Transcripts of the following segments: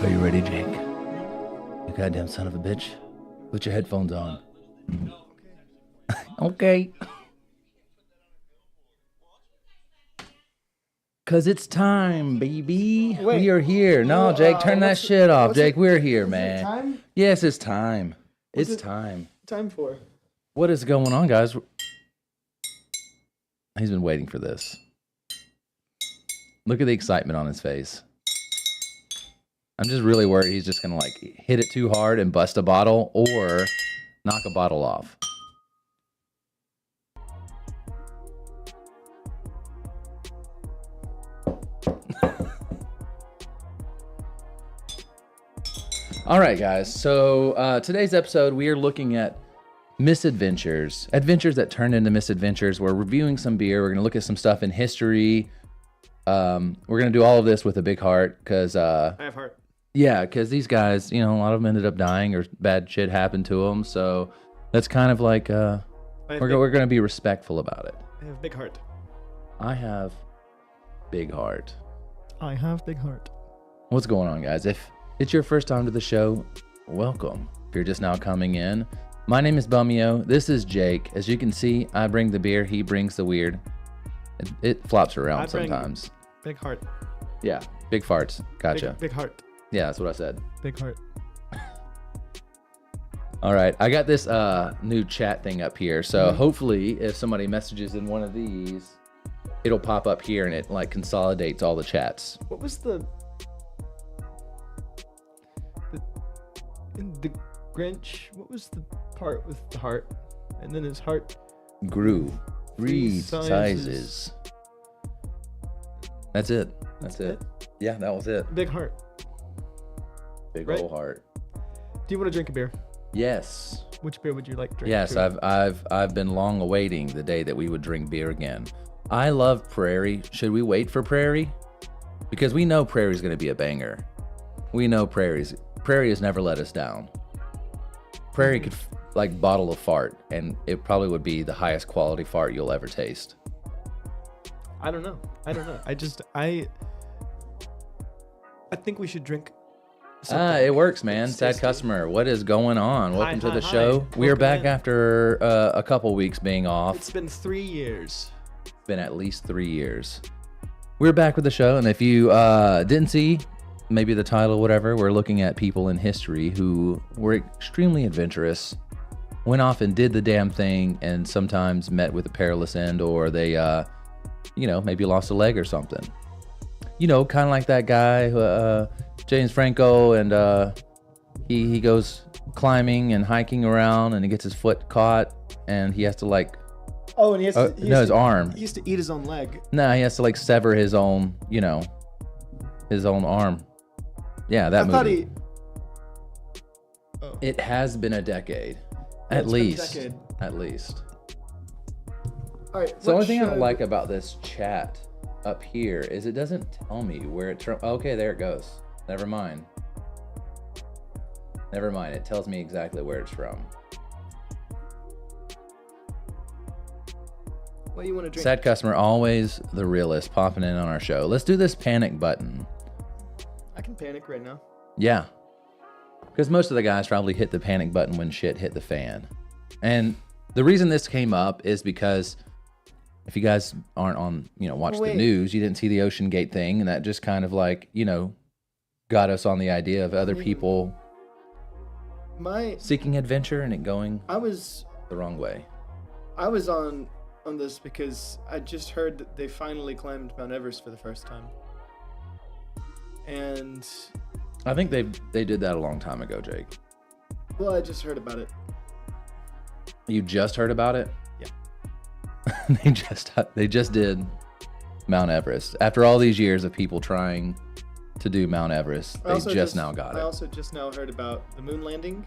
Are you ready, Jake? You goddamn son of a bitch. Put your headphones on. Okay. Cause it's time, baby. Wait. We are here. No, Jake, turn that shit off. Jake, we're here, Is man. it time? Yes, it's time. What's It's it time. time for? What is going on, guys? He's been waiting for this. Look at the excitement on his face. I'm just really worried he's just gonna like hit it too hard and bust a bottle or knock a bottle off. All right, guys. So today's episode, we are looking at misadventures, adventures that turn into misadventures. We're reviewing some beer. We're going to look at some stuff in history. We're going to do all of this with a big heart because I have heart. yeah, because these guys, you know, a lot of them ended up dying or bad shit happened to them. So that's kind of like we're going to be respectful about it. I have big heart. I have big heart. I have big heart. What's going on, guys? If it's your first time to the show, welcome. If you're just now coming in, my name is Bumio. This is Jake. As you can see, I bring the beer, he brings the weird. It flops around sometimes. Big heart. Yeah, big farts. Gotcha. Big heart. Yeah, that's what I said. Big heart. All right, I got this new chat thing up here. So hopefully if somebody messages in one of these, it'll pop up here and it like consolidates all the chats. What was the in the Grinch? What was the part with the heart? And then his heart Grew. Three sizes. sizes. That's it. That's it. Yeah, that was it. Big heart. Big Right. old heart. Do you want to drink a beer? Yes. Which beer would you like to drink? Yes, to? I've been long awaiting the day that we would drink beer again. I love Prairie. Should we wait for Prairie? Because we know Prairie's going to be a banger. We know Prairie has never let us down. Prairie could like bottle a fart and it probably would be the highest quality fart you'll ever taste. I don't know. I think we should drink something. It works, man. It's Sad tasty. customer. What is going on? Welcome to the hi. show. We are Welcome back in. after a couple weeks being off. It's been 3 years. It's been at least 3 years. We're back with the show, and if you didn't see maybe the title, whatever, we're looking at people in history who were extremely adventurous, went off and did the damn thing, and sometimes met with a perilous end, or they, maybe lost a leg or something. You know, kind of like that guy, James Franco, and he goes climbing and hiking around, and he gets his foot caught, and he has to like, Oh, and he has to, his arm. He used to eat his own leg. No, he has to like sever his own, his own arm. Yeah, that movie. Oh. It has been a decade, Yeah, at it's been a least. decade. At least. All right. So the only thing I don't like about this chat up here is it doesn't tell me where it's from. Okay, there it goes. Never mind. Never mind. It tells me exactly where it's from. What do you want to drink? Sad customer, always the realist, popping in on our show. Let's do this panic button. I can panic right now. Yeah. Because most of the guys probably hit the panic button when shit hit the fan. And the reason this came up is because if you guys aren't on, watch the news, you didn't see the Ocean Gate thing. And that just kind of like, got us on the idea of other people seeking adventure and it going the wrong way. I was on this because I just heard that they finally climbed Mount Everest for the first time. And I think they did that a long time ago, Jake. well, I just heard about it. You just heard about it? Yeah. They just did Mount Everest. After all these years of people trying to do Mount Everest, they just now got it. I also just now heard about the moon landing.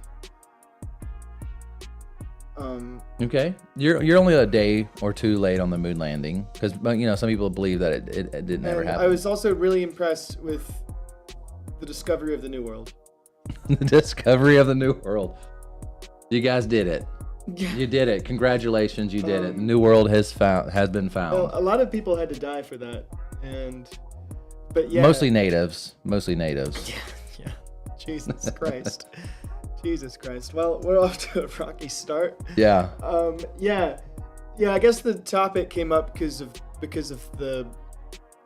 Okay, you're only a day or two late on the moon landing because some people believe that it didn't ever happen. I was also really impressed with the discovery of the New World. The discovery of the New World. You guys did it. Yeah. You did it. Congratulations, you did it. The New World has been found. Well, a lot of people had to die for that, but yeah. Mostly natives. Yeah. Jesus Christ. Jesus Christ. Well, we're off to a rocky start. Yeah. Yeah, I guess the topic came up because of the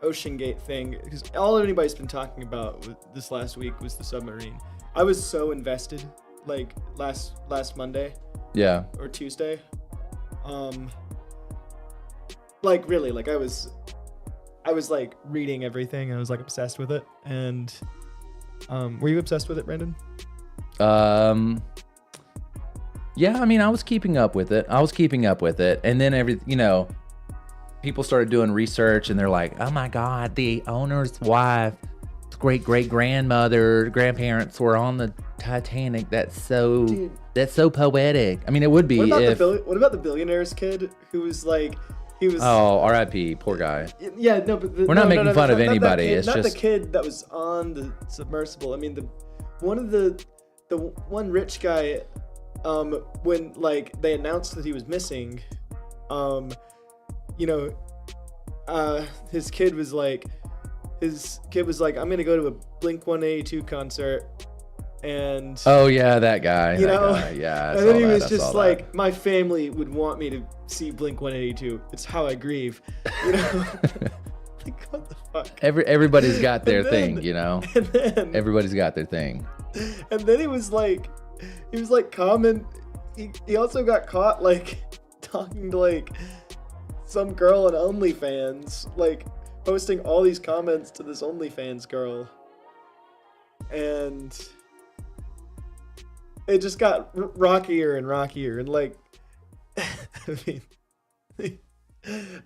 Ocean Gate thing. Because all anybody's been talking about this last week was the submarine. I was so invested, like last Monday. Yeah. Or Tuesday. Like really, like I was like reading everything. I was like obsessed with it. And were you obsessed with it, Brandon? Yeah, I mean, I was keeping up with it. And then people started doing research and they're like, oh my God, the owner's wife, grandparents were on the Titanic. That's so poetic. I mean, it would be what about the billionaire's kid who was like, he was... Oh, R.I.P. Poor guy. Yeah, no, but... We're not making fun of anybody. Kid, it's not just... the kid that was on the submersible. I mean, the one rich guy, when, like, they announced that he was missing, his kid was like, I'm going to go to a Blink-182 concert. And oh yeah, that guy. Yeah. And then he was just like, my family would want me to see Blink-182. It's how I grieve. Like, what the fuck? Everybody's got their thing, And then everybody's got their thing. And then he was like comment. He also got caught like talking to like some girl on OnlyFans, like posting all these comments to this OnlyFans girl, and it just got rockier and rockier, and like, I mean,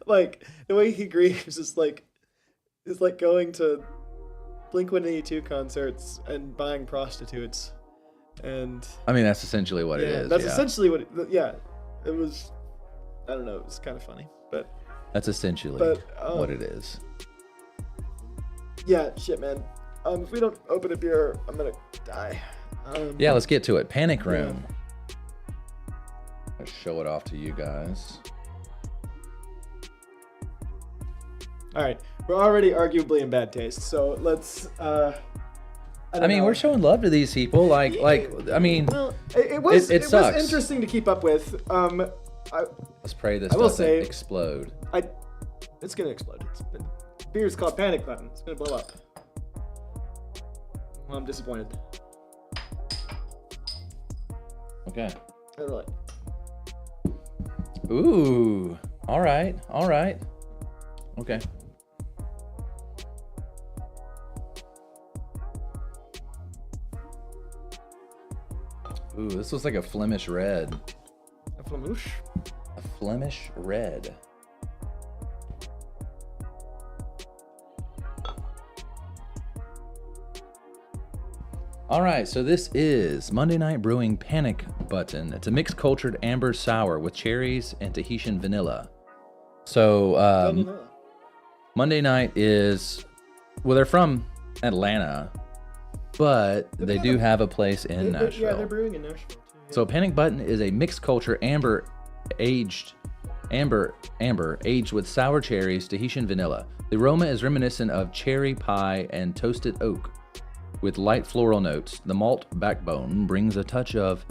like the way he grieves is like going to Blink-182 concerts and buying prostitutes, and I mean that's essentially what it is. That's essentially what. It was. I don't know. It was kind of funny, but that's essentially what it is. Yeah, shit, man. If we don't open a beer, I'm gonna die. Yeah, let's get to it. Panic Room. Yeah. Let's show it off to you guys. All right, we're already arguably in bad taste, so let's. I mean, we're showing love to these people. Like, I mean, well, it was interesting to keep up with. Let's pray this doesn't explode. It's gonna explode. Beer's called Panic Button. It's gonna blow up. Well, I'm disappointed. Okay. Really. Ooh. All right. Okay. Ooh, this looks like a Flemish red. A Flemish? A Flemish red. All right, so this is Monday Night Brewing Panic Button. It's a mixed cultured amber sour with cherries and Tahitian vanilla. So Monday Night is, well, they're from Atlanta, but they do have a place in Nashville. Yeah, they're brewing in Nashville too. Yeah. So Panic Button is a mixed culture amber aged with sour cherries, Tahitian vanilla. The aroma is reminiscent of cherry pie and toasted oak. With light floral notes, the malt backbone brings a touch of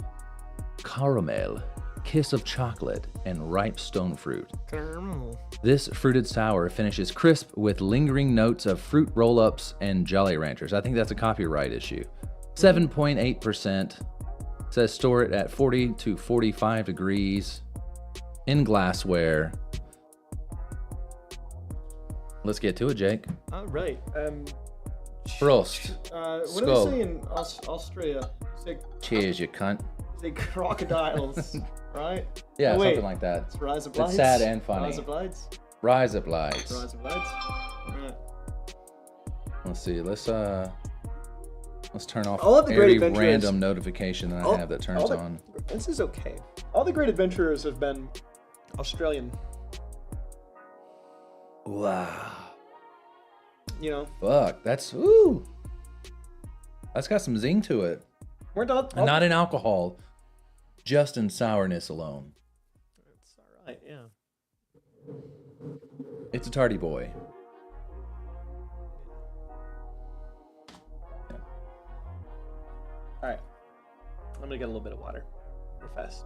caramel, kiss of chocolate, and ripe stone fruit. Caramel. This fruited sour finishes crisp with lingering notes of fruit roll-ups and Jolly Ranchers. I think that's a copyright issue. 7.8%. Says store it at 40 to 45 degrees in glassware. Let's get to it, Jake. All right. Prost. What do they say in Austria? Cheers, you cunt. Say crocodiles, right? Yeah, something like that. It's Rise of Blights. It's sad and funny. Rise of Blights. Rise of Blights. Rise of Blights. Right. Let's see. Let's turn off all of the great every random notification that I have that turns on. This is okay. All the great adventurers have been Australian. Wow. You know. Fuck. That's got some zing to it. We're not in alcohol, just in sourness alone. It's all right. Yeah. It's a tardy boy. All right. I'm gonna get a little bit of water real fast.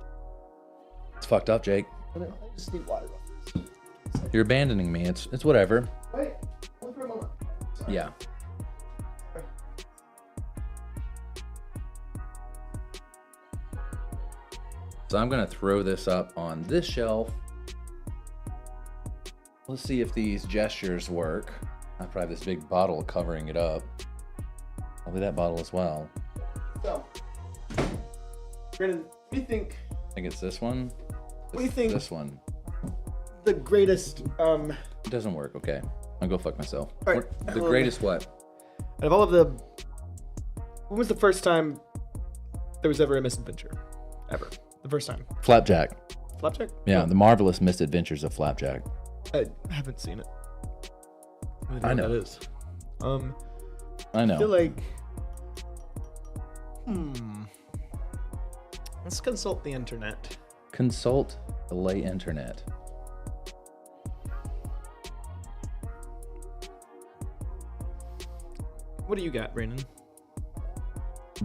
It's fucked up, Jake. I just need water real fast. You're abandoning me. It's whatever. Wait, only for a moment. Sorry. Yeah. So I'm gonna throw this up on this shelf. Let's see if these gestures work. I probably have this big bottle covering it up. Probably that bottle as well. So, Brandon, what do you think? I think it's this one. What do you think? This one. The greatest. It doesn't work. Okay, I'll go fuck myself. All right. The greatest what? Out of all of the. When was the first time there was ever a misadventure? Ever. The first time. Flapjack. Flapjack? Yeah, Oh, the marvelous misadventures of Flapjack. I haven't seen it. I know. What that is. I know. I feel like. Let's consult the internet. Consult the lay internet. What do you got, Brandon?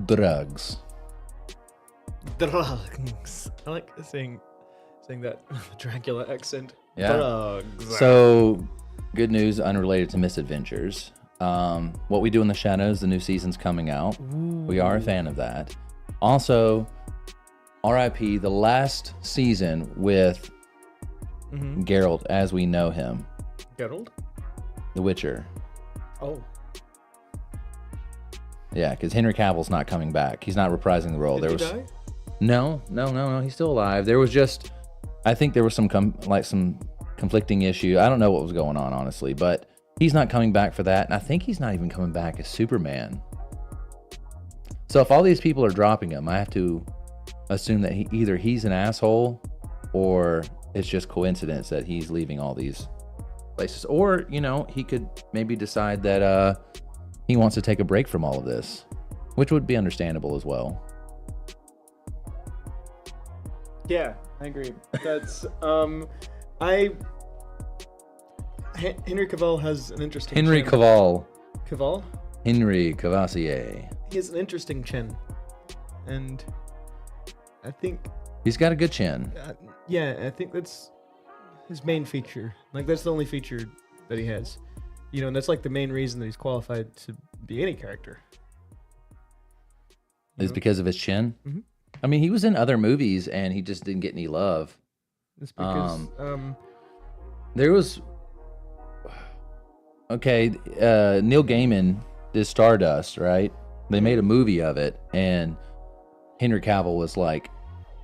Drugs. Drugs. I like saying that with a Dracula accent. Yeah. Drugs. So, good news unrelated to Misadventures. What We Do in the Shadows, the new season's coming out. Ooh. We are a fan of that. Also, R.I.P. the last season with Geralt as we know him. Geralt? The Witcher. Oh. Yeah, because Henry Cavill's not coming back. He's not reprising the role. Did he die? No. He's still alive. There was just, I think there was some conflicting issue. I don't know what was going on, honestly, but he's not coming back for that. And I think he's not even coming back as Superman. So if all these people are dropping him, I have to assume that either he's an asshole or it's just coincidence that he's leaving all these places. Or, he could maybe decide that he wants to take a break from all of this, which would be understandable as well. Yeah, I agree. That's Henry Cavill has an interesting Henry chin. Cavill. Cavill? Henry Cavassier. He has an interesting chin. And I think He's got a good chin. I think that's his main feature. Like that's the only feature that he has. And that's like the main reason that he's qualified to be any character. Is because of his chin? Mhm. I mean, he was in other movies and he just didn't get any love. It's because There was... Okay, Neil Gaiman did Stardust, right? They made a movie of it, and Henry Cavill was like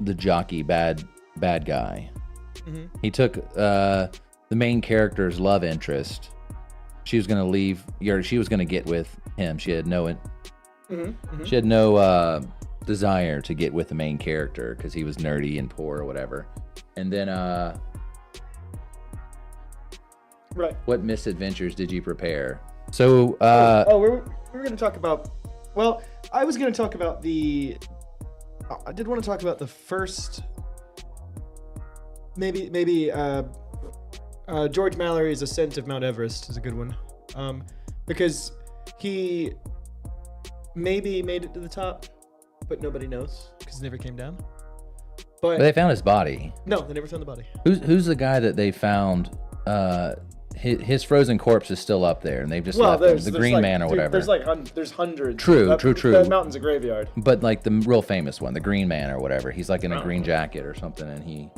the jockey bad guy. Mhm. He took the main character's love interest. She was gonna leave. She was gonna get with him. She had no. She had no desire to get with the main character because he was nerdy and poor or whatever. And then, right. what misadventures did you prepare? So, we're going to talk about. Well, I was going to talk about the. I did want to talk about the first. Maybe George Mallory's Ascent of Mount Everest is a good one, because he maybe made it to the top, but nobody knows because it never came down. But they found his body. No, they never found the body. Who's the guy that they found? His frozen corpse is still up there, and they've just left him. The Green Man or whatever. There's hundreds. True. That mountain's a graveyard. But like the real famous one, the Green Man or whatever. He's like in a green jacket or something, and he.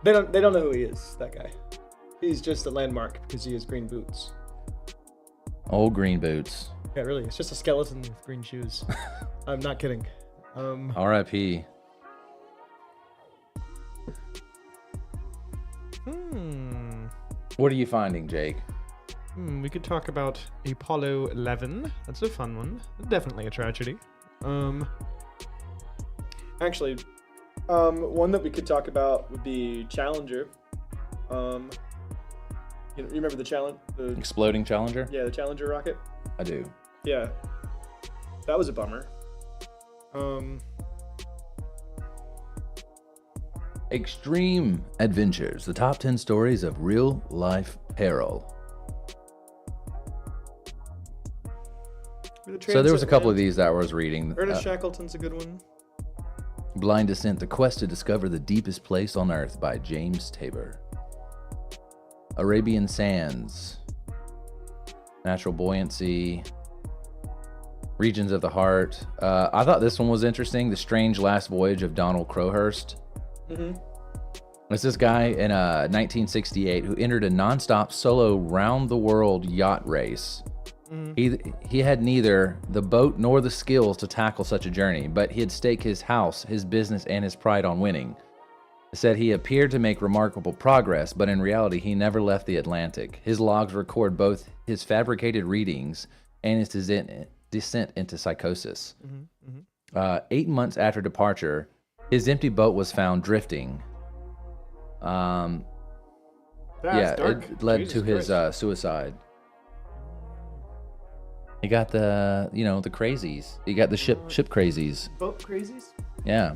They don't know who he is. That guy. He's just a landmark because he has green boots. Old green boots. Yeah, really. It's just a skeleton with green shoes. I'm not kidding. R.I.P. What are you finding, Jake? We could talk about Apollo 11. That's a fun one. Definitely a tragedy. Actually, one that we could talk about would be Challenger. You remember the Challenger? The Exploding Challenger? Yeah, the Challenger rocket. I do. Yeah, that was a bummer. Extreme Adventures, the top 10 stories of real life peril. So there was a couple of these that I was reading. Ernest Shackleton's a good one. Blind Descent, The Quest to Discover the Deepest Place on Earth by James Tabor. Arabian Sands, Natural Buoyancy, Regions of the Heart. I thought this one was interesting. The Strange Last Voyage of Donald Crowhurst. Mm-hmm. It's this guy in 1968 who entered a nonstop solo round-the-world yacht race. Mm-hmm. He had neither the boat nor the skills to tackle such a journey, but he had staked his house, his business, and his pride on winning. It said he appeared to make remarkable progress, but in reality, he never left the Atlantic. His logs record both his fabricated readings and his descent into psychosis. Mm-hmm. Mm-hmm. 8 months after departure, his empty boat was found drifting. Dark. It led to his suicide. You got the crazies. You got the ship crazies. Boat crazies? Yeah.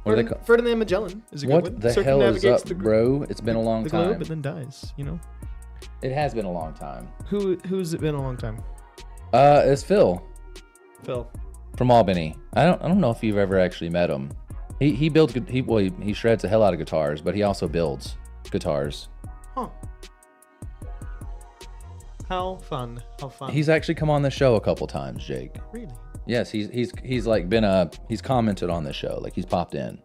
What are they called? Ferdinand Magellan is a good one. What the hell is up, bro? It's been a long time. The globe and then dies, It has been a long time. Who's it been a long time? It's Phil. Phil. From Albany. I don't know if you've ever actually met him. He builds he shreds the hell out of guitars, but he also builds guitars. Huh. How fun. He's actually come on the show a couple times, Jake. Really? Yes, he's like he's commented on the show, like he's popped in.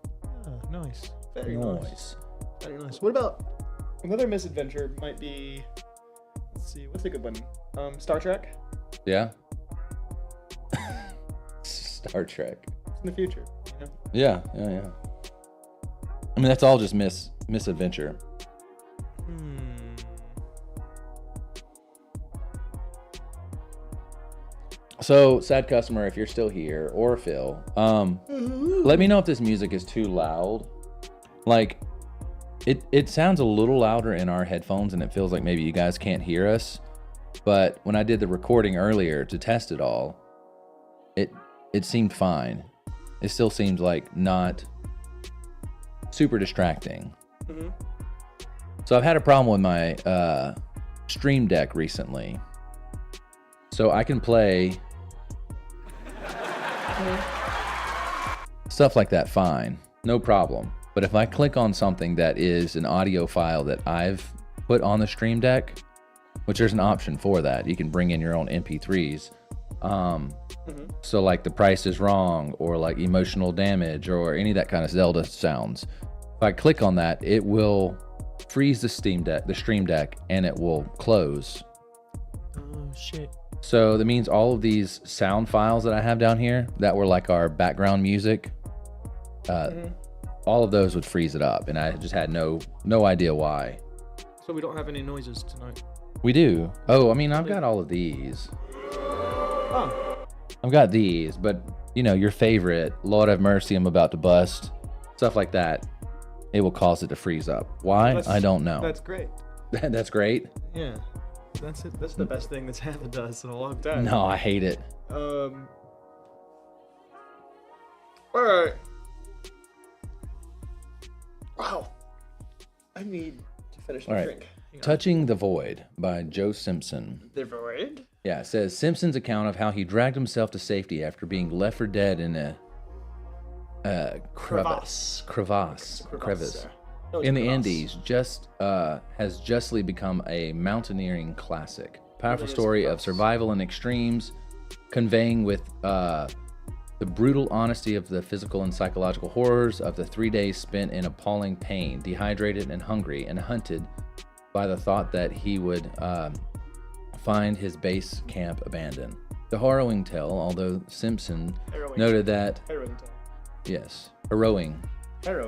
Oh, nice. Very nice. Very nice. What about another misadventure might be, let's see, what's a good one? Star Trek? Yeah. Star Trek. It's in the future, Yeah. I mean, that's all just misadventure. So, sad customer, if you're still here, or Phil, let me know if this music is too loud. Like, it sounds a little louder in our headphones, and it feels like maybe you guys can't hear us. But when I did the recording earlier to test it all, it seemed fine. It still seemed like not super distracting. Mm-hmm. So I've had a problem with my Stream Deck recently. So I can play stuff like that fine, no problem. But if I click on something that is an audio file that I've put on the Stream Deck, which there's an option for that, you can bring in your own MP3s. So like The Price is Wrong or like Emotional Damage or any of that kind of Zelda sounds. If I click on that, it will freeze the Stream Deck, and it will close. Oh shit. So that means all of these sound files that I have down here that were like our background music, all of those would freeze it up, and I just had no idea why. So we don't have any noises tonight. We do. Oh, I mean, I've got all of these. Oh. I've got these, but your favorite, Lord have mercy, I'm about to bust, stuff like that, it will cause it to freeze up. Why? I don't know. That's great. That's great? Yeah. That's it. That's the best thing that's happened to us in a long time. No, I hate it. All right. Wow. I need to finish my drink. Touching the Void by Joe Simpson. The Void? Yeah, it says Simpson's account of how he dragged himself to safety after being left for dead in a crevice in the Andes has justly become a mountaineering classic. Powerful story of survival and extremes, conveying with the brutal honesty of the physical and psychological horrors of the 3 days spent in appalling pain, dehydrated and hungry, and hunted by the thought that he would find his base camp abandoned. The harrowing tale, although Simpson noted that... Harrowing tale. Yes. Harrowing. For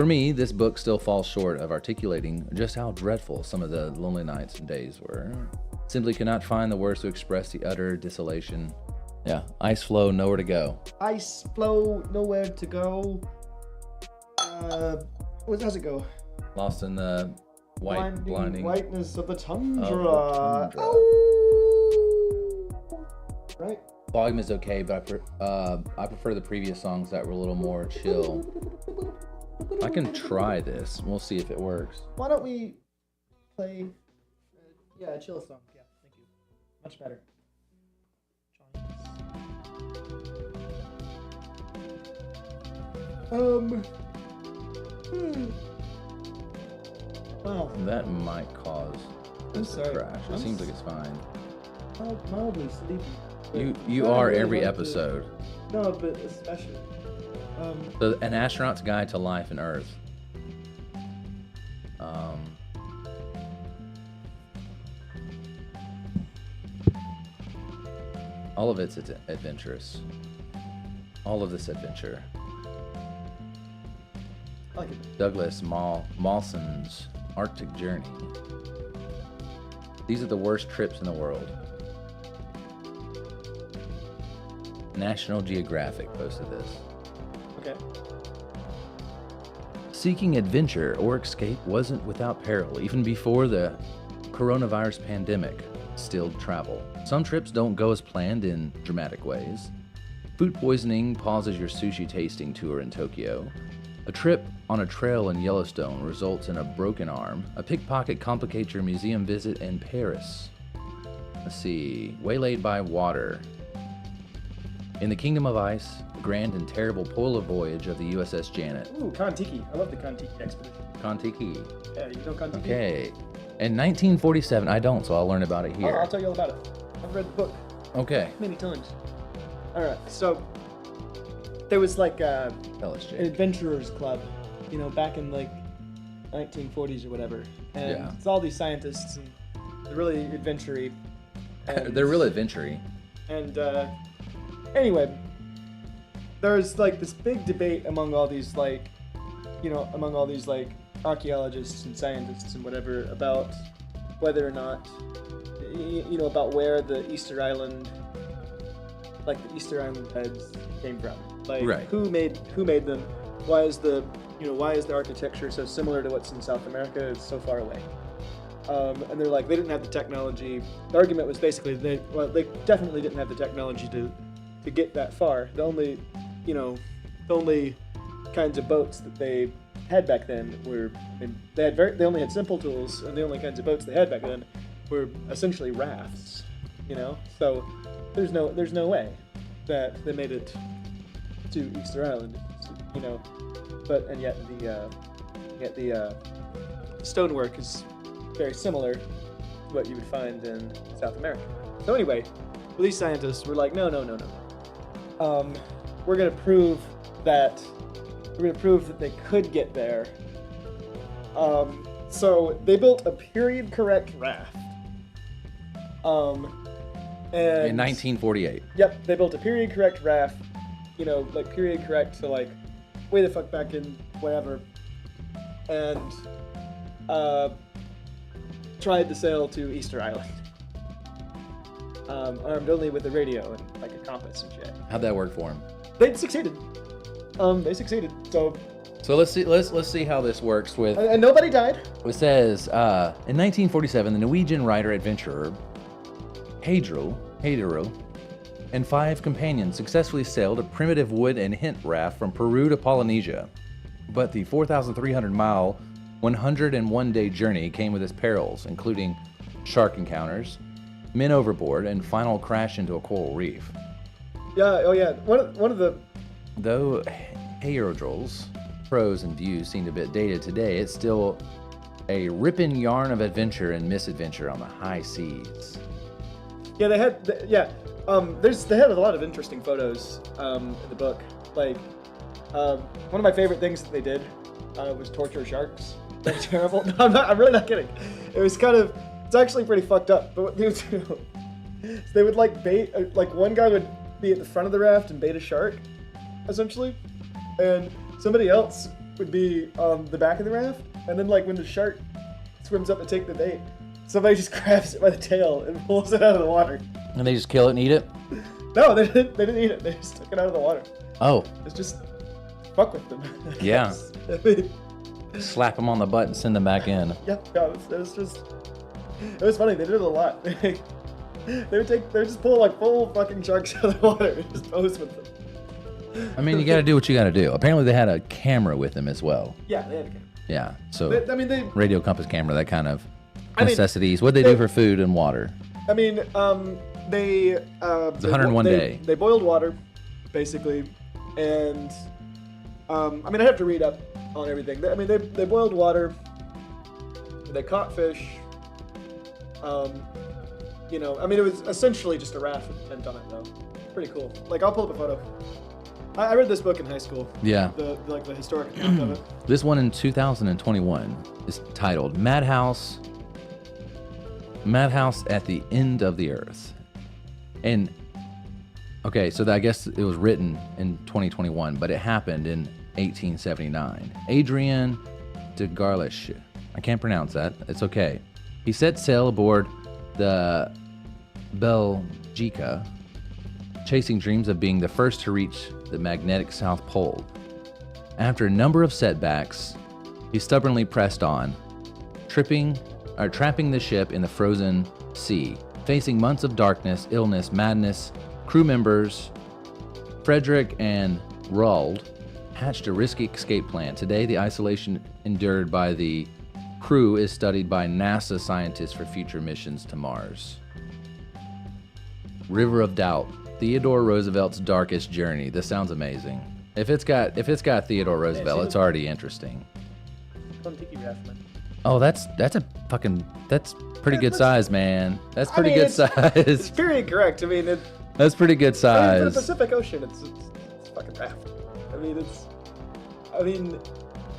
me, this book still falls short of articulating just how dreadful some of the lonely nights and days were. Simply cannot find the words to express the utter desolation. Yeah. Ice flow, nowhere to go. Ice flow, nowhere to go. Where does it go? Lost in the blinding whiteness of the tundra. Right? Volume is okay, but I prefer the previous songs that were a little more chill. I can try this. We'll see if it works. Why don't we play a chill song? Yeah, thank you. Much better. Wow. That might cause this to sorry. crash. It seems like it's fine. Mildly sleepy. You are every episode. No, but especially. An astronaut's guide to life and Earth. All of it's adventurous. All of this adventure. I like it. Douglas Mawson's Arctic Journey. These are the worst trips in the world. National Geographic posted this. Okay. Seeking adventure or escape wasn't without peril, even before the coronavirus pandemic stilled travel. Some trips don't go as planned in dramatic ways. Food poisoning pauses your sushi tasting tour in Tokyo. A trip on a trail in Yellowstone results in a broken arm. A pickpocket complicates your museum visit in Paris. Let's see. Waylaid by water. In the Kingdom of Ice, the grand and terrible polar voyage of the USS Janet. Ooh, Kon-Tiki. I love the Kon-Tiki expedition. Kon-Tiki. Yeah, you know Kon-Tiki? Okay. In 1947, I don't, so I'll learn about it Oh, here. I'll tell you all about it. I've read the book Okay. many times. All right, so there was like Tell us, an Jake. adventurers club, you know, back in like 1940s or whatever. And Yeah. it's all these scientists and they're really adventure-y. And, They're real adventure-y. And anyway, there's like this big debate among all these like, you know, among all these like archaeologists and scientists and whatever about whether or not, you know, about where the Easter Island, like the Easter Island beds came from. Like Right. who made them? Why is the architecture so similar to what's in South America? It's so far away. And they're like, they didn't have the technology. The argument was basically they definitely didn't have the technology to get that far. The only kinds of boats that they had back then were, they only had simple tools, and the only kinds of boats they had back then were essentially rafts. You know, so there's no way that they made it to Easter Island. You know, and yet the stonework is very similar to what you would find in South America. So anyway, these scientists were like, no. We're gonna prove that they could get there. So they built a period correct raft. And In 1948. Yep, they built a period correct raft. You know, like period correct to like way the fuck back in whatever. And tried to sail to Easter Island. Armed only with a radio and like a compass and shit. How'd that work for him? They succeeded. They succeeded. So let's see how this works with. and nobody died. It says in 1947, the Norwegian writer adventurer Hadro and 5 companions successfully sailed a primitive wood and hint raft from Peru to Polynesia. But the 4,300-mile, 101-day journey came with its perils, including shark encounters, men overboard, and final crash into a coral reef. Yeah. Oh yeah. One of the. Though Hadro's prose and views seemed a bit dated today, it's still a ripping yarn of adventure and misadventure on the high seas. Yeah, they had. They had a lot of interesting photos in the book. Like, one of my favorite things that they did was torture sharks. That's terrible. No, I'm really not kidding. It was kind of. It's actually pretty fucked up. But what they would do, is they would like bait. Like one guy would be at the front of the raft and bait a shark, essentially, and somebody else would be on the back of the raft. And then like when the shark swims up to take the bait, somebody just grabs it by the tail and pulls it out of the water. And they just kill it and eat it? No, they didn't eat it. They just took it out of the water. Oh. It's just fuck with them. Yeah. Slap them on the butt and send them back in. Yeah, it was funny. They did it a lot. They would just pull like full fucking sharks out of the water and just pose with them. I mean, you got to do what you got to do. Apparently, they had a camera with them as well. Yeah, they had a camera. Yeah, so They radio compass camera, that kind of necessities. What they do for food and water. I mean, they It's 101 day. They boiled water, basically, and I mean, I have to read up on everything. I mean, they boiled water. They caught fish. You know, I mean, it was essentially just a raft with a tent on it, though. Pretty cool. Like, I'll pull up a photo. I read this book in high school. Yeah. The historic account of it. This one in 2021 is titled Madhouse at the End of the Earth. And, okay, so I guess it was written in 2021, but it happened in 1879. Adrian de Garlish, I can't pronounce that. It's okay. He set sail aboard the Belgica, chasing dreams of being the first to reach the magnetic South Pole. After a number of setbacks, he stubbornly pressed on, trapping the ship in the frozen sea. Facing months of darkness, illness, madness, crew members Frederick and Roald hatched a risky escape plan. Today, the isolation endured by the crew is studied by NASA scientists for future missions to Mars. River of Doubt, Theodore Roosevelt's darkest journey. This sounds amazing. If it's got Theodore Roosevelt, it's already interesting. Tiki raft, man. Oh, that's pretty good size, man. That's pretty good size. It's period correct. I mean, that's pretty good size. For the Pacific Ocean, it's a fucking raft. I mean,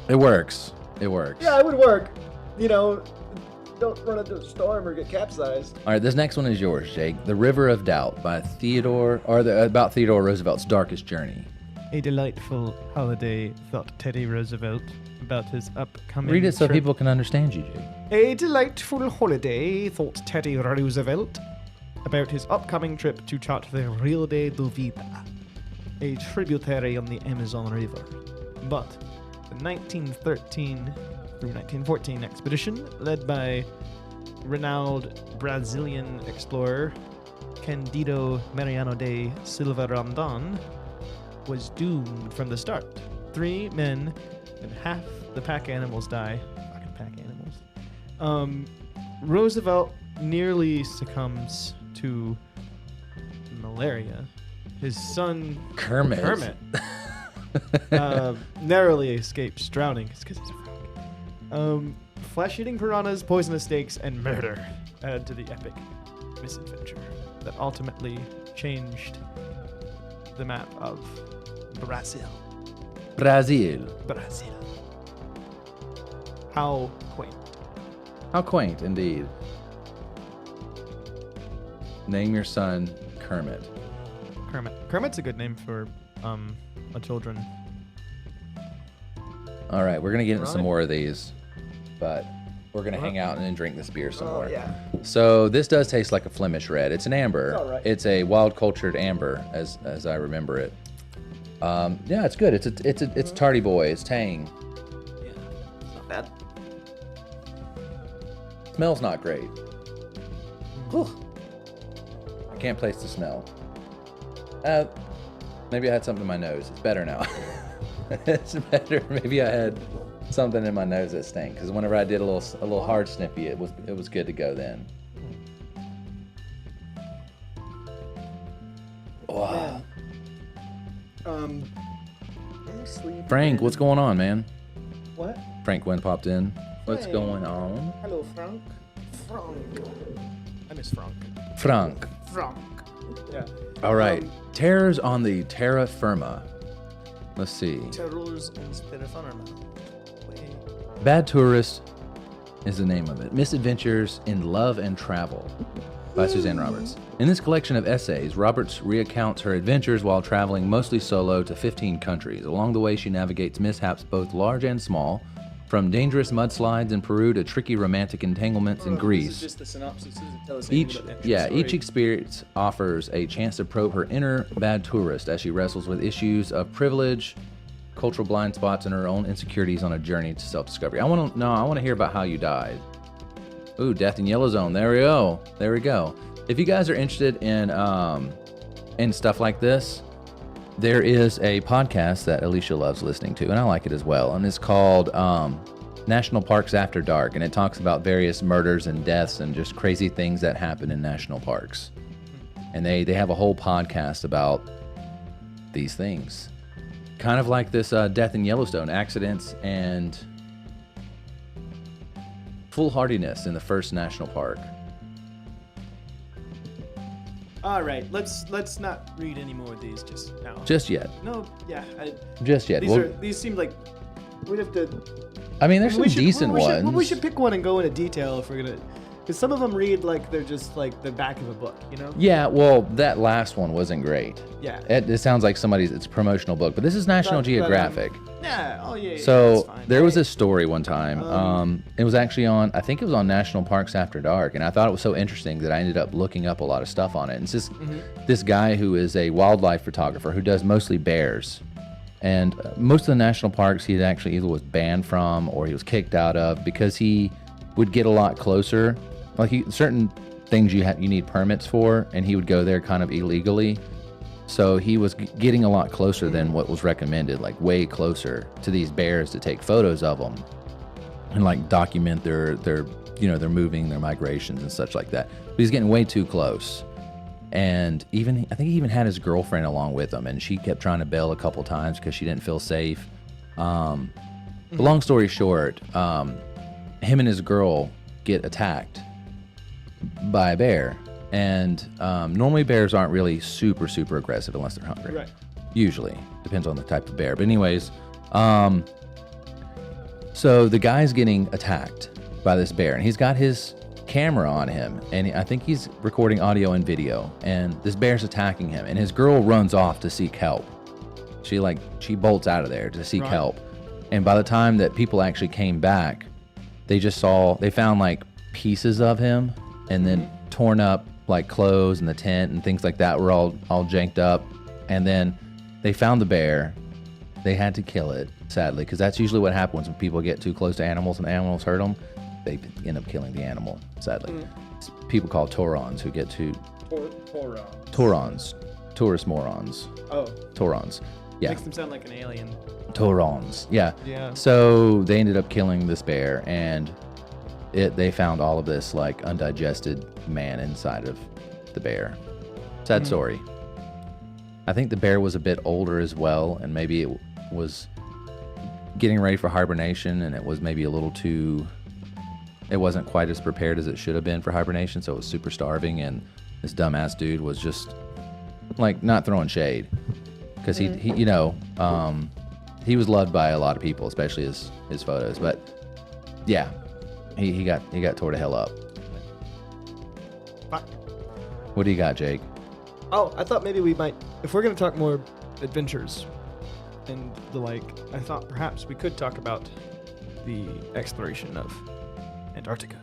it works. It works. Yeah, it would work. You know, don't run into a storm or get capsized. All right, this next one is yours, Jake. The River of Doubt by about Theodore Roosevelt's darkest journey. A delightful holiday, thought Teddy Roosevelt about his upcoming Read it so trip. people can understand you, Jake. A delightful holiday, thought Teddy Roosevelt about his upcoming trip to chart the Rio de Duvida, a tributary on the Amazon River. But the 1913 through 1914 expedition, led by renowned Brazilian explorer Candido Mariano de Silva Rondon, was doomed from the start. 3 men and half the pack animals die. Fucking pack animals. Roosevelt nearly succumbs to malaria. His son Kermit. Narrowly escapes drowning. It's because he's a frog. Flesh-eating piranhas, poisonous snakes, and murder add to the epic misadventure that ultimately changed the map of Brazil. How quaint. How quaint, indeed. Name your son Kermit. Kermit's a good name for a children. All right, we're going to get into some more of these, but we're going to hang out and then drink this beer some more. Yeah. So this does taste like a Flemish red. It's an amber. It's all right. It's a wild cultured amber, as I remember it. Yeah, it's good. It's tardy boy. It's tang. Yeah, it's not bad. Smells not great. Whew. I can't place the smell. Maybe I had something in my nose. It's better now. It's better. Maybe I had something in my nose that stank. Because whenever I did a little hard snippy, it was good to go then. Wow. Frank, what's going on, man? What? Frank Wynn popped in. What's Frank. going on? Hello, Frank. I miss Frank. Frank. Yeah. All right. Terrors on the terra firma. Let's see. Terrors instead of firma. Bad Tourist is the name of it. Misadventures in Love and Travel by Suzanne Roberts. In this collection of essays, Roberts recounts her adventures while traveling mostly solo to 15 countries. Along the way, she navigates mishaps both large and small, from dangerous mudslides in Peru to tricky romantic entanglements in Greece. This is just the synopsis. It doesn't tell us anything about the actual Each story. experience offers a chance to probe her inner bad tourist as she wrestles with issues of privilege, cultural blind spots, and her own insecurities on a journey to self-discovery. I want to hear about how you died. Ooh, Death in Yellow Zone. There we go. If you guys are interested in stuff like this, there is a podcast that Alicia loves listening to, and I like it as well. And it's called National Parks After Dark, and it talks about various murders and deaths and just crazy things that happen in national parks. And they have a whole podcast about these things. Kind of like this death in Yellowstone, accidents and foolhardiness in the first national park. All right, let's not read any more of these just now. Just yet. No, yeah. Just yet. These seem like we'd have to. I mean, there's some decent ones. We should pick one and go into detail if we're gonna, because some of them read like they're just like the back of a book, you know? Yeah, well, that last one wasn't great. Yeah. It sounds like it's a promotional book, but this is National Geographic. Yeah. Oh yeah. So that's fine. there was this story one time. It was actually I think it was on National Parks After Dark, and I thought it was so interesting that I ended up looking up a lot of stuff on it. And it's just this guy who is a wildlife photographer who does mostly bears. And most of the national parks he actually either was banned from or he was kicked out of because he would get a lot closer. Like certain things you need permits for, and he would go there kind of illegally. So he was getting a lot closer than what was recommended, like way closer to these bears to take photos of them and like document their moving, their migrations and such like that. But he's getting way too close. And I think he even had his girlfriend along with him, and she kept trying to bail a couple times because she didn't feel safe. But long story short, him and his girl get attacked by a bear. And normally bears aren't really super, super aggressive unless they're hungry. Right. Usually. Depends on the type of bear. But anyways, so the guy's getting attacked by this bear, and he's got his camera on him, and I think he's recording audio and video, and this bear's attacking him, and his girl runs off to seek help. She bolts out of there to seek help. And by the time that people actually came back, they found like pieces of him, and then torn up like clothes and the tent and things like that were all janked up. And then they found the bear. They had to kill it, sadly, because that's usually what happens when people get too close to animals and animals hurt them. They end up killing the animal, sadly. It's people called Taurons who get to... Taurons. Tourist morons. Oh. Taurons. Yeah. Makes them sound like an alien. Taurons. Yeah. Yeah. So they ended up killing this bear, and they found all of this like undigested man inside of the bear. Sad story. I think the bear was a bit older as well, and maybe it was getting ready for hibernation, and it was maybe a little too... It wasn't quite as prepared as it should have been for hibernation, so it was super starving, and this dumbass dude was just like not throwing shade because he was loved by a lot of people, especially his photos. But yeah, he got tore to hell up. What do you got, Jake? Oh, I thought maybe we might, if we're going to talk more adventures and the like, I thought perhaps we could talk about the exploration of Antarctica.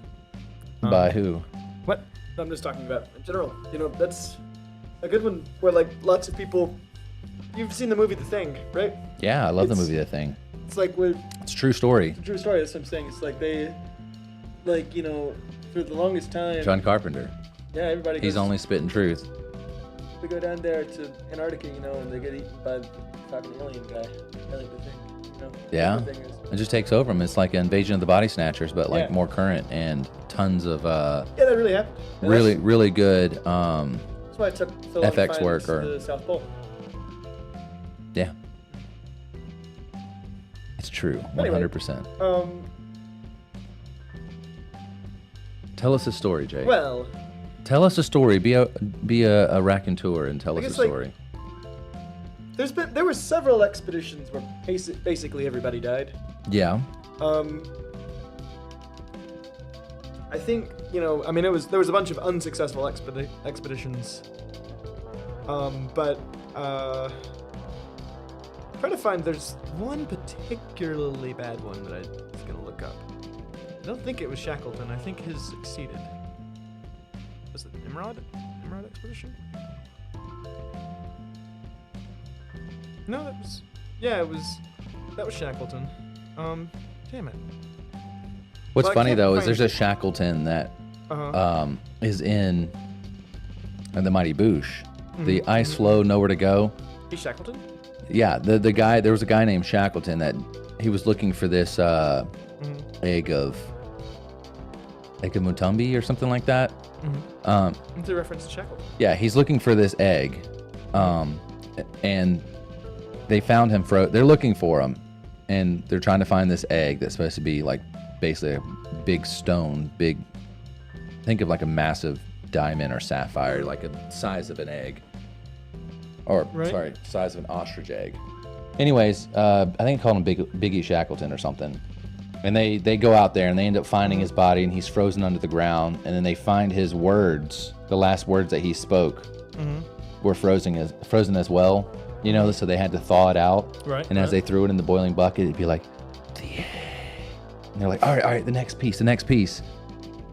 By who? What? I'm just talking about in general. That's a good one where like lots of people. You've seen the movie The Thing, right? Yeah, I love the movie The Thing. It's like it's a true story. It's a true story. That's what I'm saying. It's like they, for the longest time. John Carpenter. Yeah, everybody. He's only spitting truth. They go down there to Antarctica, and they get eaten by the fucking alien guy. I like The Thing. Yeah. It just takes over them. It's like an Invasion of the Body Snatchers, but like more current and tons of yeah, that really happened. And really good that's why it took so long FX to find work the South Pole. Yeah. It's true. 100%. Tell us a story, Jay. Well, tell us a story. Be a raconteur and tell us a story. There were several expeditions where basically everybody died. Yeah. I think there was a bunch of unsuccessful expeditions. But trying to find, there's one particularly bad one that I was gonna look up. I don't think it was Shackleton. I think his succeeded. Was it Nimrod expedition? No, that was Shackleton. Damn it. What's Well, I funny can't though is find there's a it. Shackleton that Uh-huh. is in the Mighty Boosh. The ice flow, nowhere to go. He's Shackleton? Yeah, the guy, there was a guy named Shackleton that he was looking for this egg of Mutumbi or something like that. It's a reference to Shackleton. Yeah, he's looking for this egg, and they found him. They're looking for him, and they're trying to find this egg that's supposed to be like basically a big stone, think of like a massive diamond or sapphire, like a size of an egg, or sorry, size of an ostrich egg. Anyways, I think they called him Biggie Shackleton or something. And they go out there and they end up finding his body, and he's frozen under the ground. And then they find his words, the last words that he spoke, were frozen as well. You know, so they had to thaw it out. Right. And as they threw it in the boiling bucket, it'd be like, the egg. And they're like, all right, the next piece.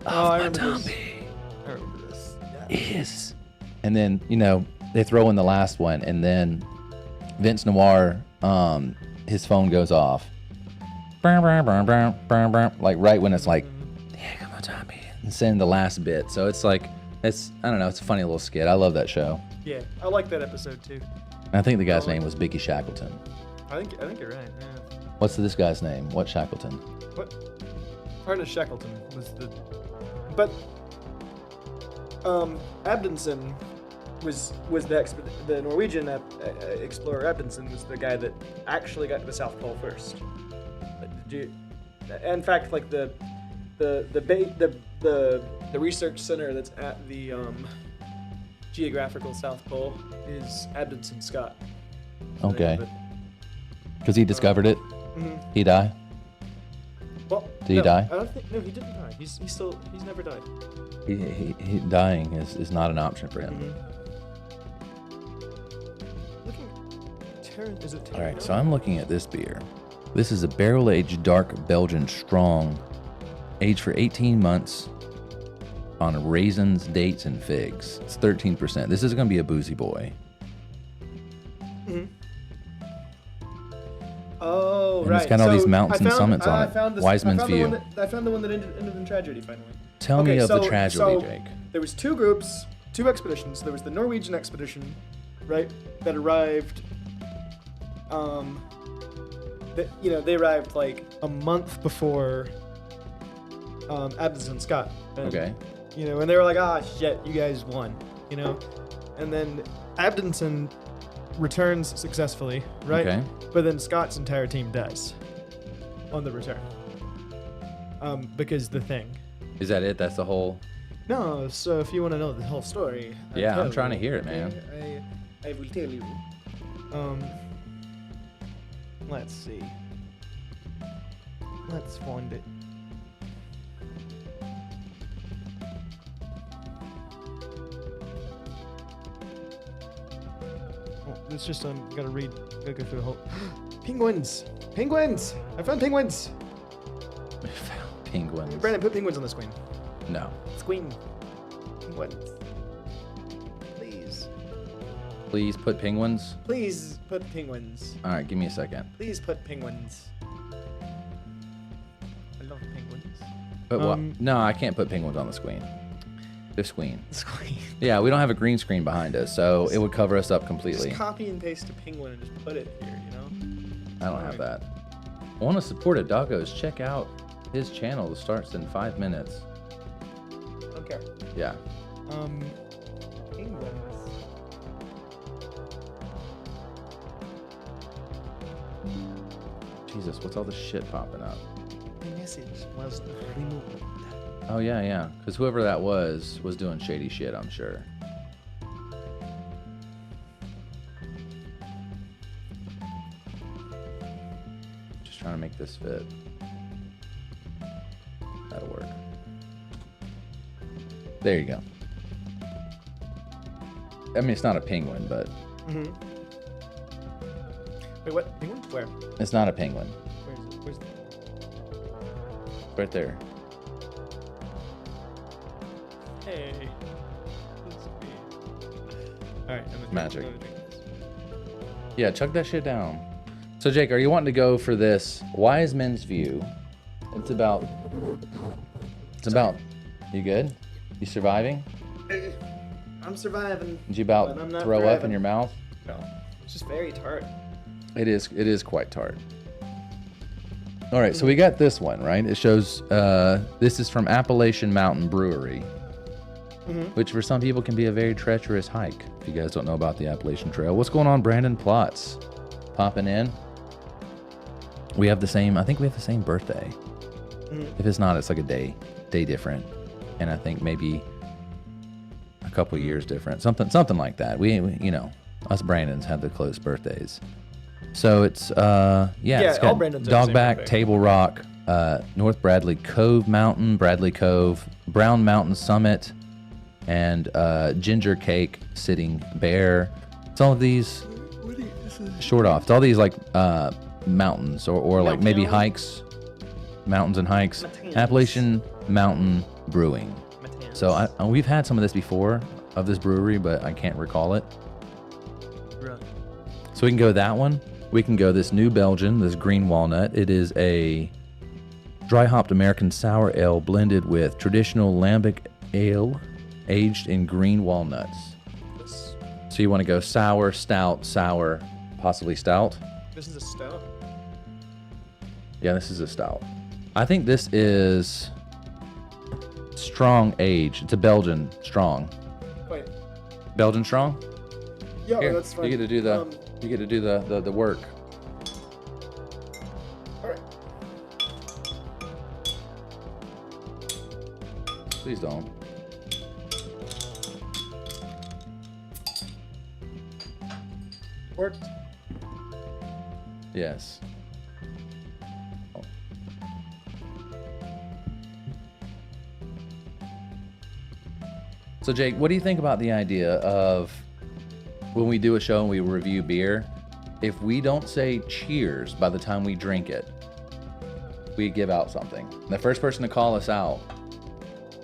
I remember this. Yeah. Is. And then, you know, they throw in the last one, and then Vince Noir, his phone goes off. Like right when it's like, yeah, come on, Tommy, and send the last bit. So it's like, I don't know, it's a funny little skit. I love that show. Yeah, I like that episode too. I think the guy's name was Biggie Shackleton. I think you're right. Yeah. What's this guy's name? What Shackleton? What? Ernest Shackleton was but Abdenson was the Norwegian explorer. Abdenson was the guy that actually got to the South Pole first. In fact, like the research center that's at the geographical South Pole is Abdenson Scott. Okay. Because he discovered it. He died. Well, did he die? I don't think. No, he didn't die. He's never died. He dying is not an option for him. Is it all right, so I'm looking at this beer. This is a barrel-aged dark Belgian strong, aged for 18 months on raisins, dates, and figs. It's 13%. This is going to be a boozy boy. Oh, and right. It's got all these mountains and summits on it. Wiseman's View. I found the one that ended in tragedy, finally. Tell me of the tragedy, Jake. There was two groups, two expeditions. There was the Norwegian expedition, right, that arrived... they arrived like a month before Abdenson Scott. And, okay. And they were like, shit, you guys won, And then Abdenson returns successfully, right? Okay. But then Scott's entire team dies on the return. Because the thing. Is that it? That's the whole... No, so if you want to know the whole story... Yeah, I'm trying to hear it, man. I will tell you. Let's see. Let's find it. Oh, it's just gotta go through the whole. Penguins! Penguins! I found penguins! I found penguins. Brandon, put penguins on the screen. No. Screen. Penguins. Please put penguins. Please put penguins. All right, give me a second. Please put penguins. I love penguins. But what? No, I can't put penguins on the screen. The screen. Screen. Yeah, we don't have a green screen behind us, so it would cover us up completely. Just copy and paste a penguin and just put it here, I don't have that. I want to support a doggos. Check out his channel. It starts in 5 minutes. Okay. Yeah. Penguins. Jesus, what's all this shit popping up? The message was removed. Oh, yeah. Because whoever that was doing shady shit, I'm sure. Just trying to make this fit. That'll work. There you go. I mean, it's not a penguin, but... Wait, what? Penguin? Where? It's not a penguin. Where is it? Where's it? Right there. Hey. Alright, I'm Magic. Yeah, chug that shit down. So, Jake, are you wanting to go for this Wise Men's View? It's about... You good? You surviving? I'm surviving. Did you about throw up in your mouth? No. It's just very tart. It is quite tart. All right, so we got this one, right? It shows this is from Appalachian Mountain Brewery, which for some people can be a very treacherous hike. If you guys don't know about the Appalachian Trail. What's going on, Brandon Plotz? Popping in. We have the same, I think we have the same birthday. If it's not, it's like a day different. And I think maybe a couple years different. Something like that. We you know, us Brandons have the close birthdays. So it's it's all got Brandons are the same Dogback, birthday. Table Rock, North Bradley Cove Mountain, Bradley Cove, Brown Mountain Summit, and Ginger Cake, Sitting Bear. It's all of these short off. It's all these like mountains or like maybe hikes, mountains and hikes. Appalachian Mountain Brewing. So we've had some of this before of this brewery, but I can't recall it. Really? So we can go that one. We can go this New Belgian, this green walnut. It is a dry hopped American sour ale blended with traditional lambic ale aged in green walnuts. So you want to go sour, stout, sour, possibly stout. This is a stout. Yeah, this is a stout. I think this is strong age. It's a Belgian strong. Wait. Belgian strong? Yeah, Here, that's fine. you get to do the work. All right. Please don't. Worked. Yes. Oh. So Jake, what do you think about the idea of when we do a show and we review beer, if we don't say cheers by the time we drink it, we give out something. The first person to call us out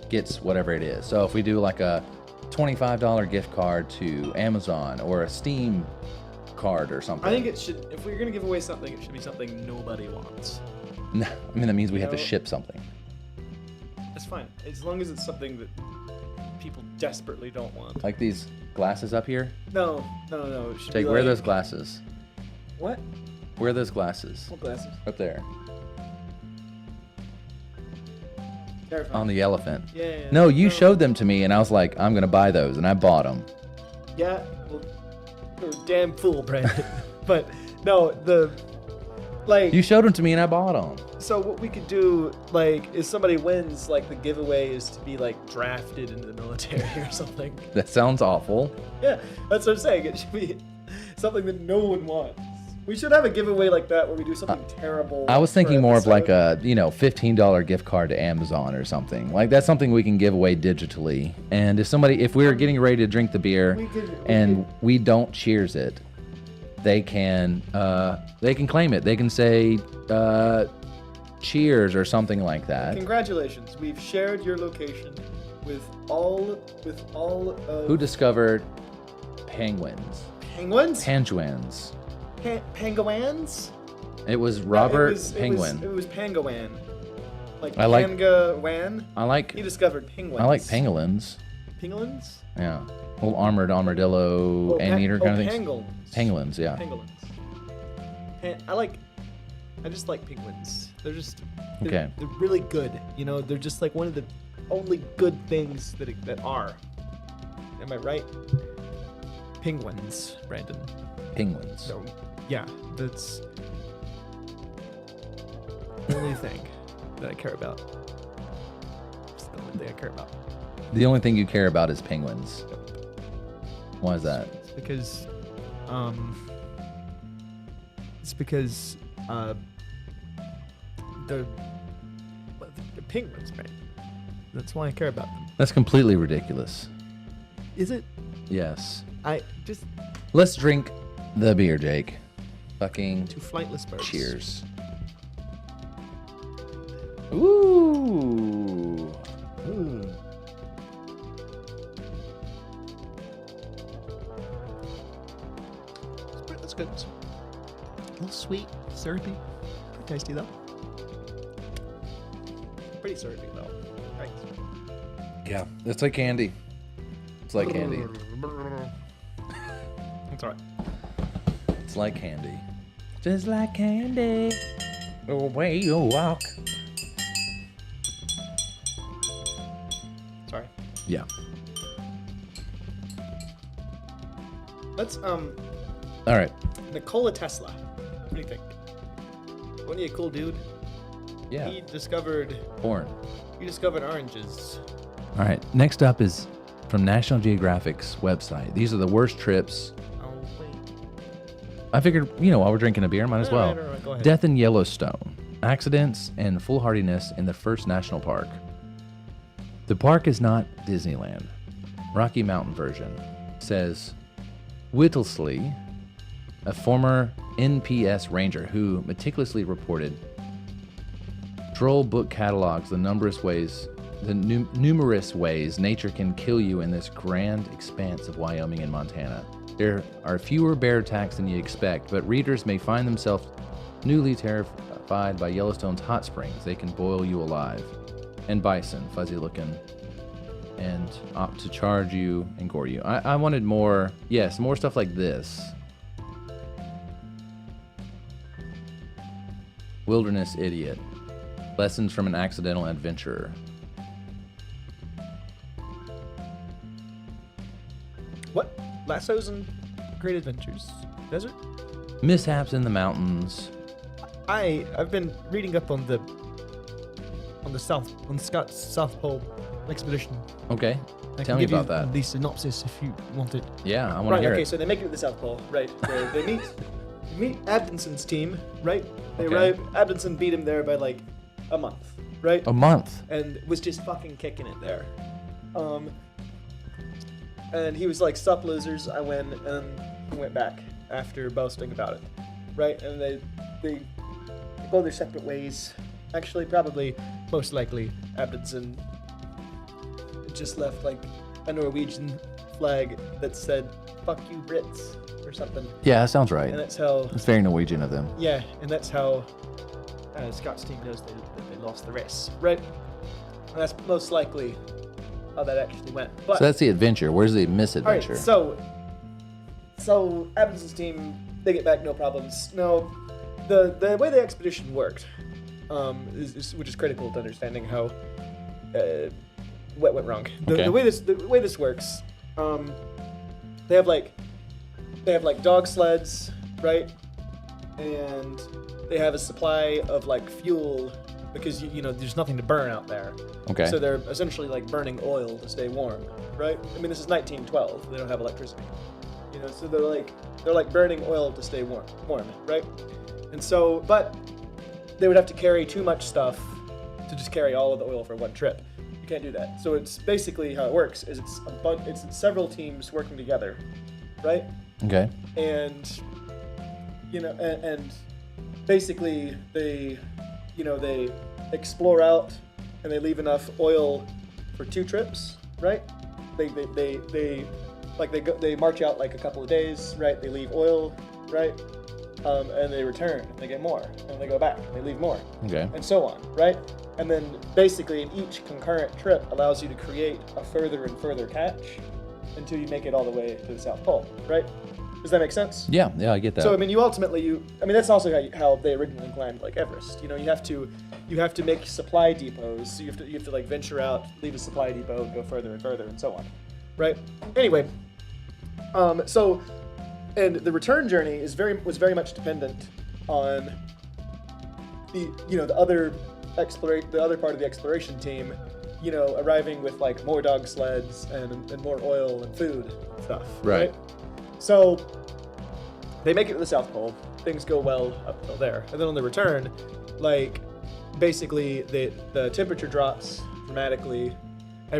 gets whatever it is. So if we do like a $25 gift card to Amazon or a Steam card or something. I think it should. If we're gonna give away something, it should be something nobody wants. No, I mean, that means we have to No. ship something. That's fine, as long as it's something that people desperately don't want. Like these glasses up here. No. It should Jake, be where are like, those glasses? What? Where are those glasses? What glasses? Up there. Terrifying. On the elephant. Yeah. No, you showed them to me and I was like, I'm going to buy those. And I bought them. Yeah. Well, you're a damn fool, Brandon. But no, You showed them to me and I bought them. So what we could do, like, if somebody wins, like, the giveaway is to be, like, drafted into the military or something. That sounds awful. Yeah, that's what I'm saying. It should be something that no one wants. We should have a giveaway like that where we do something terrible. I was thinking per more of like episode. a, $15 gift card to Amazon or something. Like that's something we can give away digitally. And if we were getting ready to drink the beer we don't cheers it, they can claim it. They can say cheers or something like that. Congratulations, we've shared your location with all of Who discovered penguins? penguins. Penguins. Penguins. It was Robert It was Pangawan. Like I like- Pangawan. I like He discovered penguins. I like pangolins. Pangolins? Yeah. Little armored armadillo anteater kind of things. Pangolins. Pangolins, yeah. Pangolins. I just like penguins. They're just Okay. They're really good. You know, they're just like one of the only good things that are. Am I right? Penguins, Brandon. Penguins. So, yeah, that's the only thing that I care about. It's the only thing I care about. The only thing you care about is penguins. Why is that? It's because they're penguins, right? That's why I care about them. That's completely ridiculous. Is it? Yes. Let's drink the beer, Jake. Fucking Two flightless birds. cheers. Ooh. That's good. A little sweet, syrupy. Pretty tasty though. Pretty syrupy though. Right. Yeah, it's like candy. It's like candy. It's alright. It's like candy. Just like candy. Away you walk. Sorry. Yeah. Let's All right. Nikola Tesla. What do you think? Wasn't he a cool dude? Yeah. He discovered Porn. oranges. All right. Next up is from National Geographic's website. These are the worst trips. Oh wait. I figured, while we're drinking a beer, might as well. Right, go ahead. Death in Yellowstone. Accidents and foolhardiness in the first national park. The park is not Disneyland. Rocky Mountain version says Whittlesley, a former NPS ranger who meticulously reported Droll book catalogs the numerous ways nature can kill you in this grand expanse of Wyoming and Montana. There are fewer bear attacks than you expect, but readers may find themselves newly terrified by Yellowstone's hot springs. They can boil you alive. And bison, fuzzy looking, and opt to charge you and gore you. I wanted more stuff like this. Wilderness idiot. Lessons from an accidental adventurer. What? Lassos and Great Adventures. Desert? Mishaps in the mountains. I've been reading up on Scott's South Pole expedition. Okay. I Tell can me give about you that. the synopsis if you want it. Yeah, I want to Right, hear okay, it. so they make it to the South Pole, right? They meet Abdinson's team, right? They Okay. arrive. Abdinson beat him there by like a month, right? A month. And was just fucking kicking it there. And he was like, "Sup, losers!" I win, and he went back after boasting about it, right? And they go their separate ways. Actually, probably, most likely, Abdinson just left like a Norwegian flag that said "fuck you, Brits" or something. Yeah, that sounds right. And that's how. It's very Norwegian of them. Yeah, and that's how Scott's team knows that they lost the race, right? And that's most likely how that actually went. But So that's the adventure. Where's the all right, misadventure? so Abdinson's team, they get back no problems. No, the way the expedition worked, which is critical to understanding how what went wrong. Okay. The way this works, they have like dog sleds, right? And they have a supply of like fuel because you know there's nothing to burn out there. Okay. So they're essentially like burning oil to stay warm, right? I mean, this is 1912. They don't have electricity, you know. So they're like burning oil to stay warm, right? And so, but they would have to carry too much stuff to just carry all of the oil for one trip. You can't do that. So it's basically how it works is it's several teams working together, right? Okay. And you know, and basically they explore out and they leave enough oil for 2 trips, right? They march out like a couple of days, right? They leave oil, right? And they return, and they get more, and they go back, and they leave more, Okay. and so on, right? And then basically in each concurrent trip allows you to create a further and further catch until you make it all the way to the South Pole, right? Does that make sense? Yeah, I get that. So I mean, that's also how they originally climbed like Everest. You know, you have to make supply depots. So you have to like venture out, leave a supply depot, and go further and further, and so on, right? Anyway, and the return journey was very much dependent on the other part of the exploration team, you know, arriving with like more dog sleds and more oil and food and stuff, Right. So they make it to the South Pole. Things go well up till there, and then on the return, like basically the temperature drops dramatically. A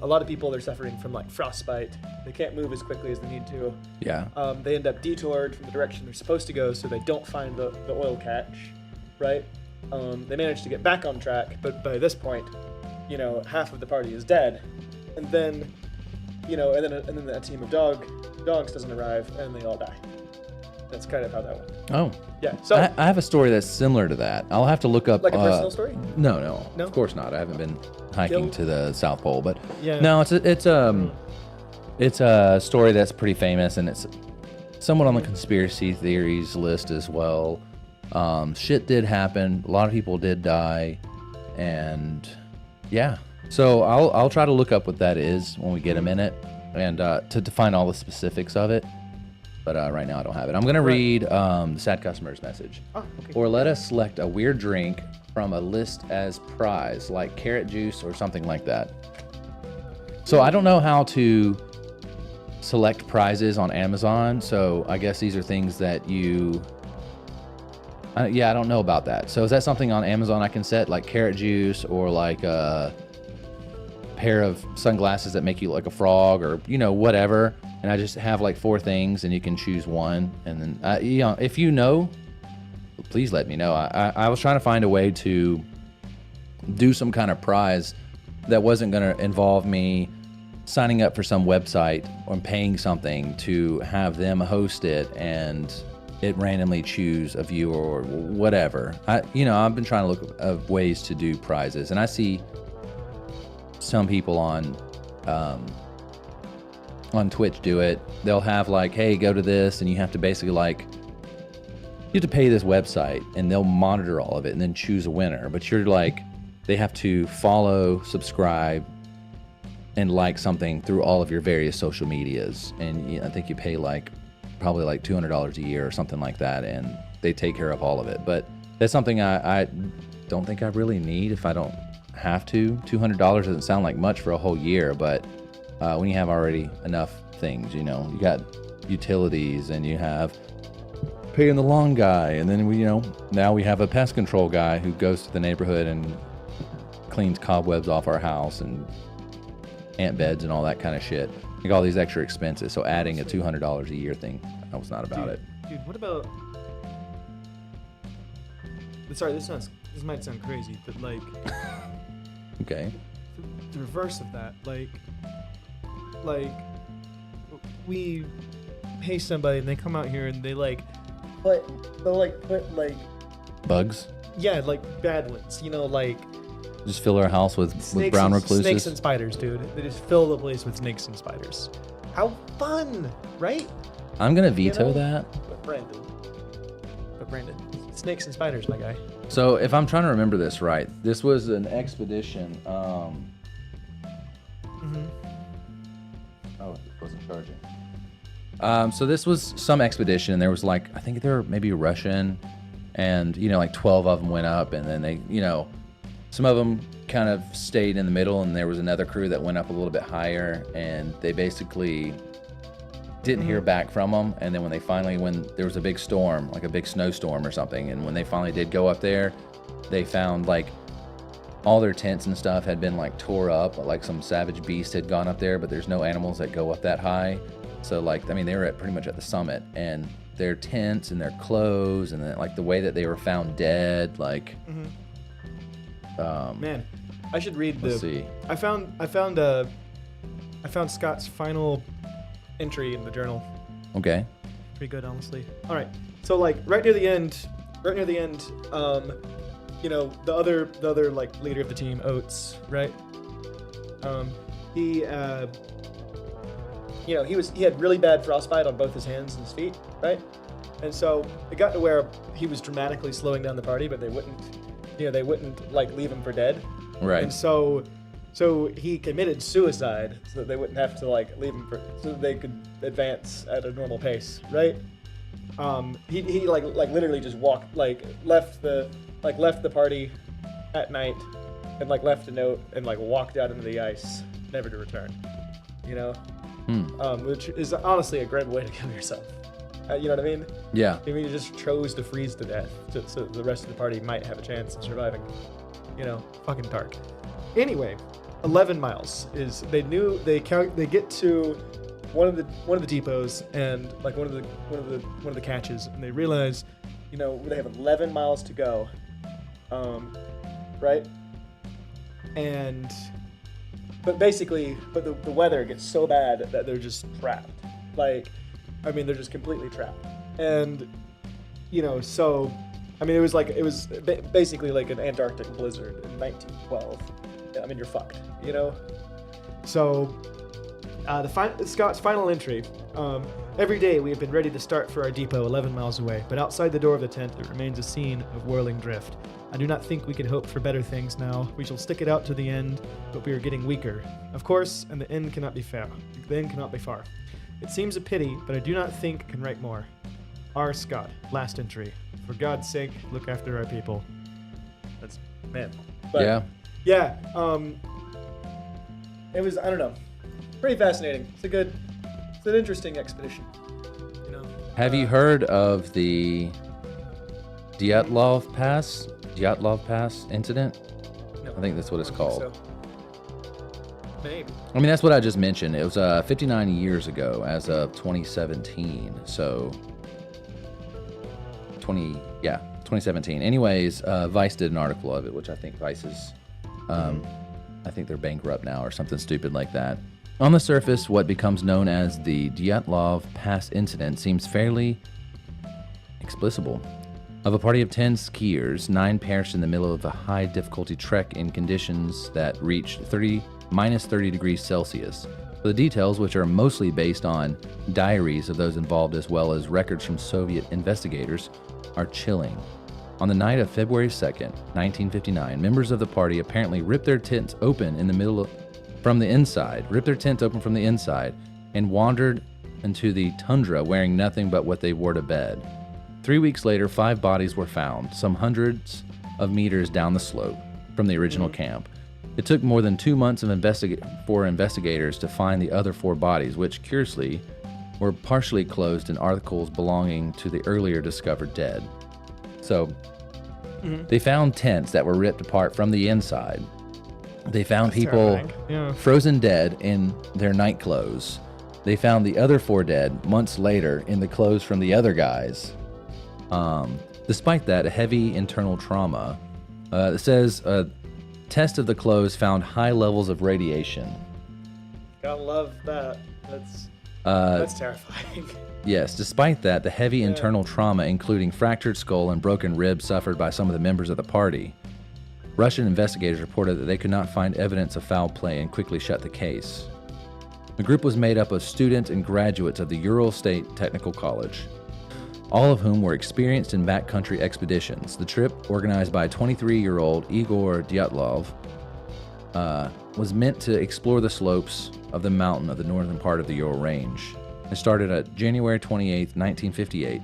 lot of people are suffering from like frostbite. They can't move as quickly as they need to. Yeah. They end up detoured from the direction they're supposed to go, so they don't find the oil catch, right? They manage to get back on track, but by this point, you know, half of the party is dead, and then, you know, and then a team of dogs doesn't arrive, and they all die. That's kind of how that went. Oh. Yeah. So I have a story that's similar to that. I'll have to look up. like a personal story? No, No? of course not. I haven't been hiking Killed? to the South Pole, but Yeah. no, it's a story that's pretty famous, and it's somewhat on the conspiracy theories list as well. Shit did happen. A lot of people did die, and yeah. So I'll try to look up what that is when we get a minute, and to define all the specifics of it. But right now I don't have it. I'm gonna read the sad customer's message. Oh, okay. Or let us select a weird drink from a list as prize, like carrot juice or something like that. So I don't know how to select prizes on Amazon. So I guess these are things that you. I don't know about that. So is that something on Amazon I can set, like carrot juice or like a pair of sunglasses that make you look like a frog, or whatever? And I just have like 4 things, and you can choose one. And then if you know, please let me know. I was trying to find a way to do some kind of prize that wasn't going to involve me signing up for some website or paying something to have them host it and it randomly choose a viewer or whatever. I've been trying to look at ways to do prizes, and I see some people on Twitch do it. They'll have like, hey, go to this, and you have to basically you have to pay this website, and they'll monitor all of it and then choose a winner. But you're like, they have to follow, subscribe, and like something through all of your various social medias. And I think you pay probably like $200 a year or something like that, and they take care of all of it. But that's something I don't think I really need if I don't have to. $200 doesn't sound like much for a whole year, but when you have already enough things, you got utilities, and you have paying the lawn guy, and then now we have a pest control guy who goes to the neighborhood and cleans cobwebs off our house and ant beds and all that kind of shit. Like all these extra expenses. So adding a $200 a year thing, I was not about it. Dude, what about? Sorry, this might sound crazy, but like. Okay. The reverse of that, like we pay somebody and they come out here and they put bugs. Yeah, like bad ones. Like. Just fill our house with brown recluses. Snakes and spiders, dude. They just fill the place with snakes and spiders. How fun, right? I'm gonna veto that. But Brandon, snakes and spiders, my guy. So if I'm trying to remember this right, this was an expedition. Oh, it wasn't charging. So this was some expedition, and there was I think they were maybe Russian, and 12 of them went up, and then they, some of them kind of stayed in the middle, and there was another crew that went up a little bit higher, and they basically didn't hear back from them. And then when there was a big storm, like a big snowstorm or something, and when they finally did go up there, they found all their tents and stuff had been tore up, like some savage beast had gone up there, but there's no animals that go up that high. So they were pretty much at the summit, and their tents and their clothes, and then the way that they were found dead, man, I should read let's see. I found Scott's final entry in the journal. Okay. Pretty good, honestly. All right. So right near the end, the other leader of the team, Oates, right? He had really bad frostbite on both his hands and his feet, right? And so it got to where he was dramatically slowing down the party, but they wouldn't leave him for dead. Right. And so he committed suicide so that they wouldn't have to leave him so that they could advance at a normal pace, right? He literally just left the party at night and left a note and walked out into the ice, never to return. Which is honestly a great way to kill yourself. You know what I mean? Yeah. I mean, you just chose to freeze to death so the rest of the party might have a chance of surviving. Fucking dark. Anyway, 11 miles is they get to one of the depots and one of the caches, and they realize, they have 11 miles to go. Right? But the weather gets so bad that they're just trapped. They're just completely trapped. And, so, it was basically an Antarctic blizzard in 1912. You're fucked, So, Scott's final entry Every day we have been ready to start for our depot 11 miles away, but outside the door of the tent it remains a scene of whirling drift. I do not think we can hope for better things now. We shall stick it out to the end, but we are getting weaker. Of course, and the end cannot be fair. The end cannot be far. It seems a pity, but I do not think I can write more. R. Scott, last entry. For God's sake, look after our people. That's, man. But, Yeah. Yeah, it was, I don't know, pretty fascinating. It's an interesting expedition, you know. Have you heard of the Dyatlov Pass incident? No, I think that's what it's called. So. Maybe. I mean, that's what I just mentioned. It was 59 years ago as of 2017. So 2017. Anyways, Vice did an article of it, which I think Vice is, I think they're bankrupt now or something stupid like that. On the surface, what becomes known as the Dyatlov Pass incident seems fairly explicable. Of a party of 10 skiers, 9 perished in the middle of a high difficulty trek in conditions that reached minus 30 degrees Celsius. But the details, which are mostly based on diaries of those involved as well as records from Soviet investigators, are chilling. On the night of February 2nd, 1959, members of the party apparently ripped their tents open from the inside, and wandered into the tundra wearing nothing but what they wore to bed. 3 weeks later, 5 bodies were found, some hundreds of meters down the slope from the original camp. It took more than 2 months for investigators to find the other 4 bodies, which, curiously, were partially closed in articles belonging to the earlier discovered dead. So, they found tents that were ripped apart from the inside. They found people frozen dead in their night clothes. They found the other 4 dead months later in the clothes from the other guys. Despite that, a heavy internal trauma. It says a test of the clothes found high levels of radiation. Gotta love that. That's terrifying. Yes, despite that, the heavy internal trauma, including fractured skull and broken ribs suffered by some of the members of the party. Russian investigators reported that they could not find evidence of foul play and quickly shut the case. The group was made up of students and graduates of the Ural State Technical College, all of whom were experienced in backcountry expeditions. The trip, organized by 23-year-old Igor Dyatlov, was meant to explore the slopes of the mountain of the northern part of the Ural Range. It started at January 28, 1958.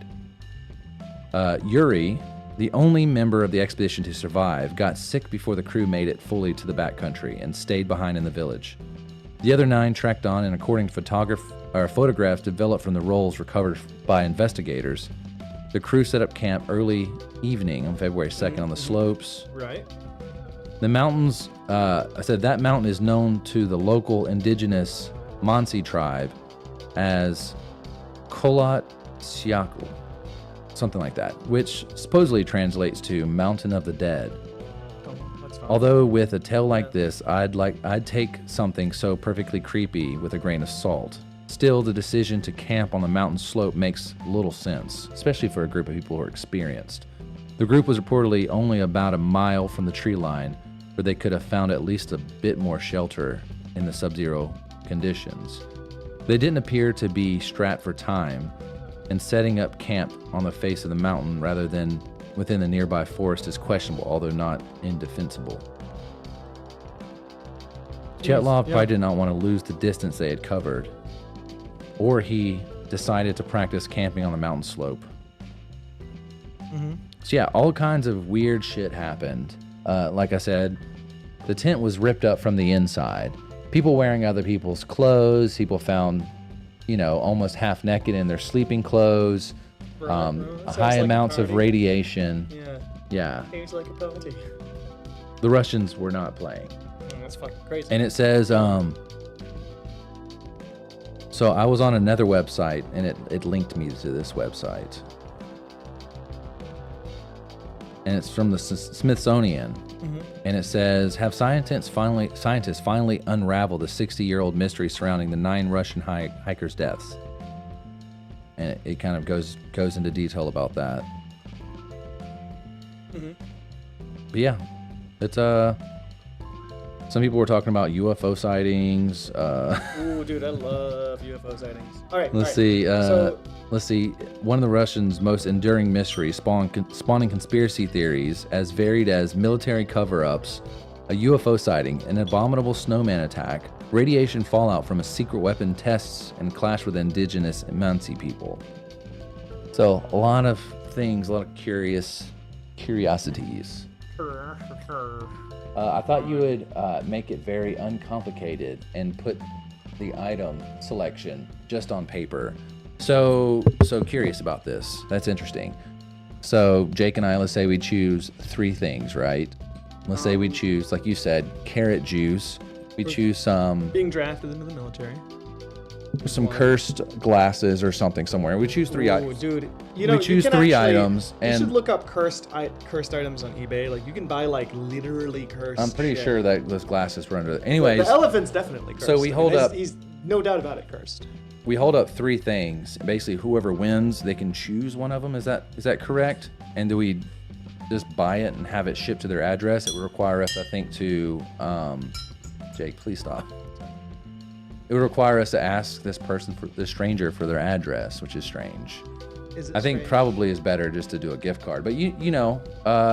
Yuri, the only member of the expedition to survive, got sick before the crew made it fully to the backcountry and stayed behind in the village. The other 9 trekked on, and according to photographs developed from the rolls recovered by investigators, the crew set up camp early evening on February 2nd on the slopes. Right. The mountains, I said that mountain is known to the local indigenous Mansi tribe as Kolat Siakul, something like that, which supposedly translates to Mountain of the Dead. That's fine. Although with a tale like this, I'd take something so perfectly creepy with a grain of salt. Still, the decision to camp on the mountain slope makes little sense, especially for a group of people who are experienced. The group was reportedly only about a mile from the tree line, where they could have found at least a bit more shelter in the sub-zero conditions. They didn't appear to be strapped for time, and setting up camp on the face of the mountain rather than within the nearby forest is questionable, although not indefensible. Dyatlov probably did not want to lose the distance they had covered, or he decided to practice camping on the mountain slope. So yeah, all kinds of weird shit happened. Like I said, the tent was ripped up from the inside. People wearing other people's clothes. People found, almost half naked in their sleeping clothes. High amounts of radiation. Yeah. Seems like a party. The Russians were not playing. That's fucking crazy. And it says, so I was on another website, and it linked me to this website. And it's from the Smithsonian. And it says, have scientists finally unraveled the 60-year-old mystery surrounding the 9 Russian hikers' deaths? And it kind of goes into detail about that. But yeah, it's Some people were talking about UFO sightings. Ooh, dude, I love UFO sightings. All right. Let's all right. see. So, Let's see. One of the Russians' most enduring mysteries, spawning conspiracy theories as varied as military cover-ups, a UFO sighting, an abominable snowman attack, radiation fallout from a secret weapon tests, and clash with indigenous Mansi people. So a lot of things, a lot of curiosities. I thought you would make it very uncomplicated and put the item selection just on paper. So curious about this. That's interesting. So Jake and I, let's say we choose 3 things, right? Let's say we choose, like you said, carrot juice. We choose some Being drafted into the military. cursed glasses or something somewhere. We choose 3 ooh, items. dude, We choose 3 items, You should and look up cursed items on eBay. Like you can buy like literally cursed. I'm pretty shit. sure that those glasses were under. Anyways, The elephant's definitely cursed. So we hold up- He's no doubt about it cursed. we hold up 3 things. Basically, whoever wins, they can choose one of them. Is that correct? And do we just buy it and have it shipped to their address? It would require us, I think, to Jake, please stop. It would require us to ask this stranger for their address, which is strange. Is it I think strange? probably is better just to do a gift card. But you know,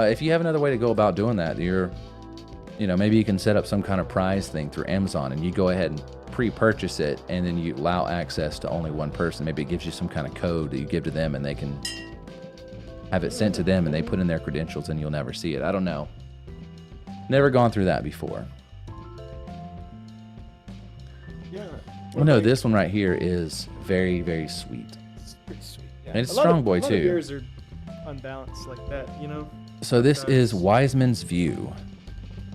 if you have another way to go about doing that, maybe you can set up some kind of prize thing through Amazon, and you go ahead and pre-purchase it, and then you allow access to only one person. Maybe it gives you some kind of code that you give to them, and they can have it sent to them, and they put in their credentials, and you'll never see it. I don't know. Never gone through that before. Yeah. Well, no, this one right here is very, very sweet. It's pretty sweet. Yeah. And it's A lot Strong of- Boy, a lot too. Of beers are unbalanced like that, you know. So this is Wiseman's View.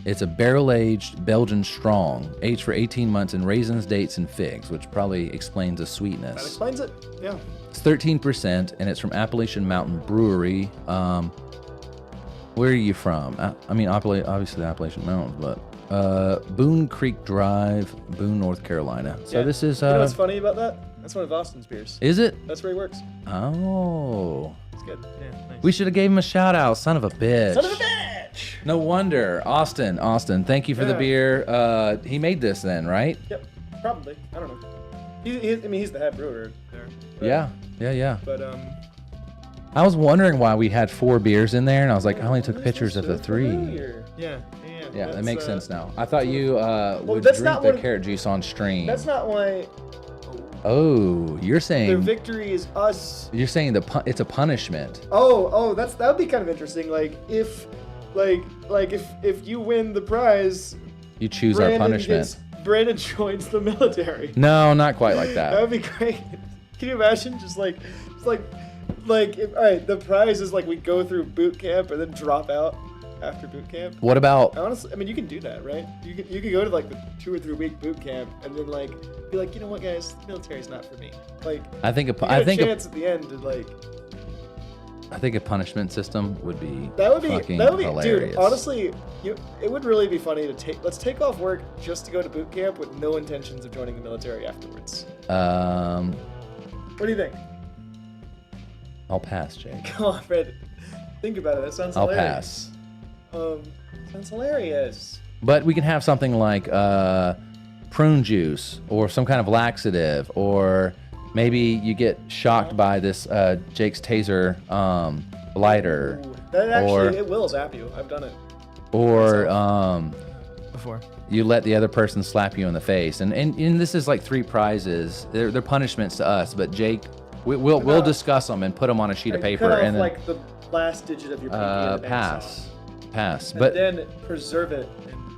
It's a barrel-aged Belgian strong, aged for 18 months in raisins, dates, and figs, which probably explains the That sweetness. explains it. Yeah. It's 13%, and it's from Appalachian Mountain Brewery. Where are you from? I mean, obviously the Appalachian Mountains, but Boone Creek Drive, Boone, North Carolina. So Yeah. this is. You know what's funny about that? That's one of Austin's beers. Is it? That's where he works. Oh. It's good. Yeah, nice. We should have gave him a shout out, son of a bitch. Son of a bitch! No wonder. Austin, thank you for the Yeah. beer. He made this then, right? Yep. Probably. I don't know. He's the head brewer there. But, Yeah. But I was wondering why we had 4 beers in there, and I was like, I only took pictures of the 3. Yeah. Yeah, that That's, makes sense now. I thought you would that's drink not the what- carrot juice on stream. That's not why Oh, you're their saying victory is us. you're saying it's a punishment. Oh, that would be kind of interesting. Like if you win the prize, You choose our punishment. Brandon joins the military. No, not quite like That that. would be great. Can you imagine? All right, the prize is like we go through boot camp and then drop out after boot camp. What about Honestly, I mean, you can do that, right? You could go to like the 2 or 3 week boot camp and then like be like, you know what, guys, the military's not for me. Like, I think you get I think a chance at the end to like. I think a punishment system would be fucking hilarious. dude. Honestly, it would really be funny to let's take off work just to go to boot camp with no intentions of joining the military afterwards. What do you think? I'll pass, Jake. Come on, Fred. Think about it. That sounds I'll hilarious. pass. Sounds hilarious. But we can have something like prune juice or some kind of laxative, or maybe you get shocked by this Jake's taser lighter, Ooh, that actually, or it will zap you. I've done it. or Before. you let the other person slap you in the face. And this is like 3 prizes. They're punishments to us, but Jake, we'll discuss them and put them on a sheet of paper Cut off, and then like the last digit of your pinky and the next song. pass. And But then preserve it.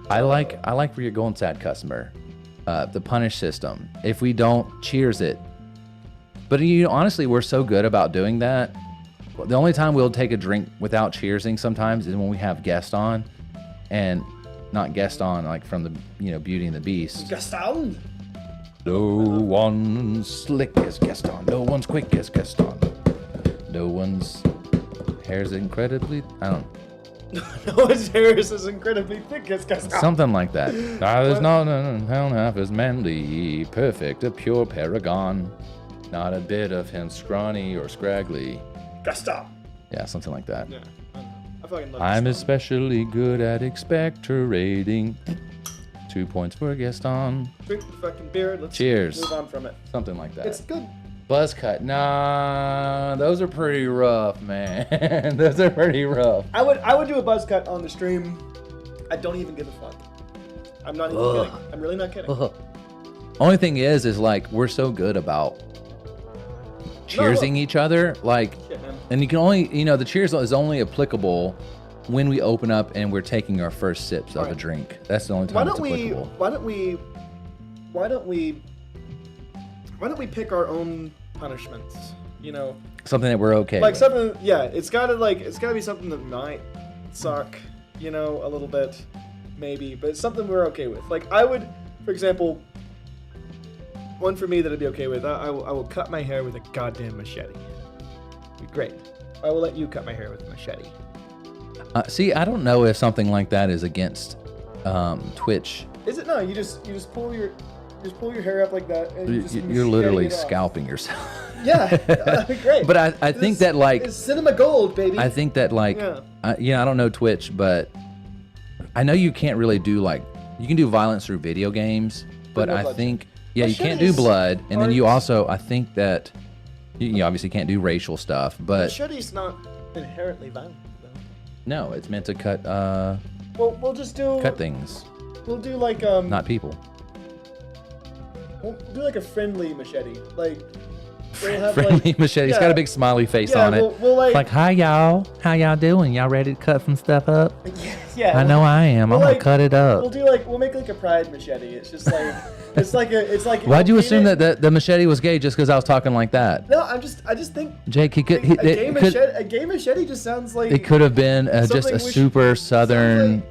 I like where you're going, sad customer. The punish system. If we don't cheers it. But honestly, we're so good about doing that. The only time we'll take a drink without cheersing sometimes is when we have guests on, and not guests on like from the Beauty and the Beast. Gaston. No one's slick as Gaston. No one's quick as Gaston. No one's hair's incredibly. I don't. No one's hair is as incredibly thick as Gaston. Something like that. There's not half as manly, perfect, a pure paragon. Not a bit of him scrawny or scraggly. Gaston. Yeah, something like that. Yeah. I fucking love I'm Gaston. especially good at expectorating. 2 points for Gaston. Drink the fucking beer. Let's Cheers. move on from it. Something like that. It's good. Buzz cut. Nah, those are pretty rough, man. Those are pretty rough. I would do a buzz cut on the stream. I don't even give a fuck. I'm not even kidding. I'm really not kidding. Only thing is like we're so good about cheersing each other, like, Shit, man. and you can only, the cheers is only applicable when we open up and we're taking our first sips of a drink. That's the only time it's applicable. Why don't we pick our own punishments? Something that we're okay Like with. something, yeah. It's gotta be something that might suck, a little bit, maybe, but it's something we're okay with. Like I would, for example, one for me that I'd be okay with. I will cut my hair with a goddamn machete. Be great. I will let you cut my hair with a machete. See, I don't know if something like that is against Twitch. Is it? No, you just pull your hair up like that, and You're literally it off. scalping yourself. Yeah, great. But I think that like it's cinema gold, baby. I think that like I don't know Twitch, but I know you can't really do you can do violence through video games, but no I blood. think you can't do blood, and then you also I think that you obviously can't do racial stuff, but machete's not inherently violent, though. no, it's meant to cut We'll just do cut things, We'll do like not people. We'll do like a friendly machete, like. We'll have, Friendly machete. It's got a big smiley face on it. We'll like, hi y'all, how y'all doing? Y'all ready to cut some stuff up? yeah. I know I am. I'm gonna cut it up. We'll make like a pride machete. It's just like it's like. Why'd you assume that the machete was gay just because I was talking like that? No, I just think Jake, a gay machete just sounds like it could have been just a super southern.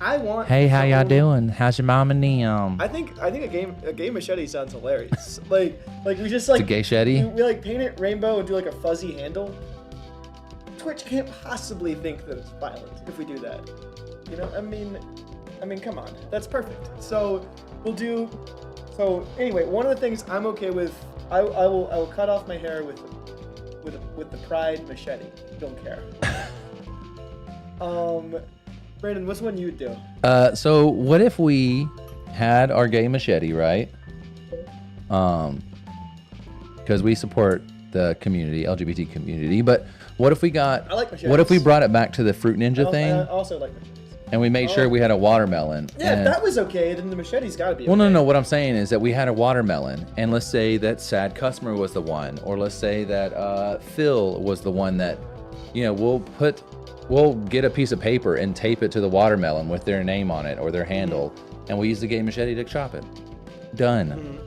I want. Hey, how y'all doing? How's your mom and them? I think a gay machete sounds hilarious. like we just like it's a gay machete. We like paint it rainbow and do like a fuzzy handle. Twitch can't possibly think that it's violent if we do that. I mean, come on, that's perfect. So we'll do. So anyway, one of the things I'm okay with, I will cut off my hair with the pride machete. Don't care. Brandon, what's one you'd do? So what if we had our gay machete, right? Because we support the community, LGBT community. But what if we got? I like machetes. What if we brought it back to the Fruit Ninja thing? I also like machetes. And we made sure we had a watermelon. Yeah, if that was okay, then the machete's got to be. Well, okay. no. What I'm saying is that we had a watermelon, and let's say that sad customer was the one, or let's say that Phil was the one that, we'll get a piece of paper and tape it to the watermelon with their name on it or their handle, and we'll use the gay machete to chop it. Done.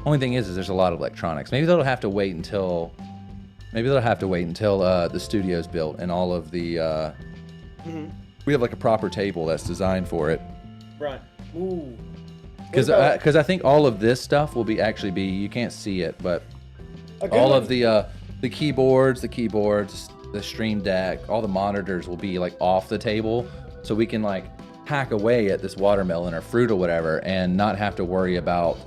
Only thing is there's a lot of electronics. Maybe they'll have to wait until the studio's built and all of the. We have like a proper table that's designed for it. Right. Ooh. Because I think all of this stuff will be you can't see it, but all of the keyboards, the stream deck, all the monitors will be like off the table, so we can like hack away at this watermelon or fruit or whatever and not have to worry about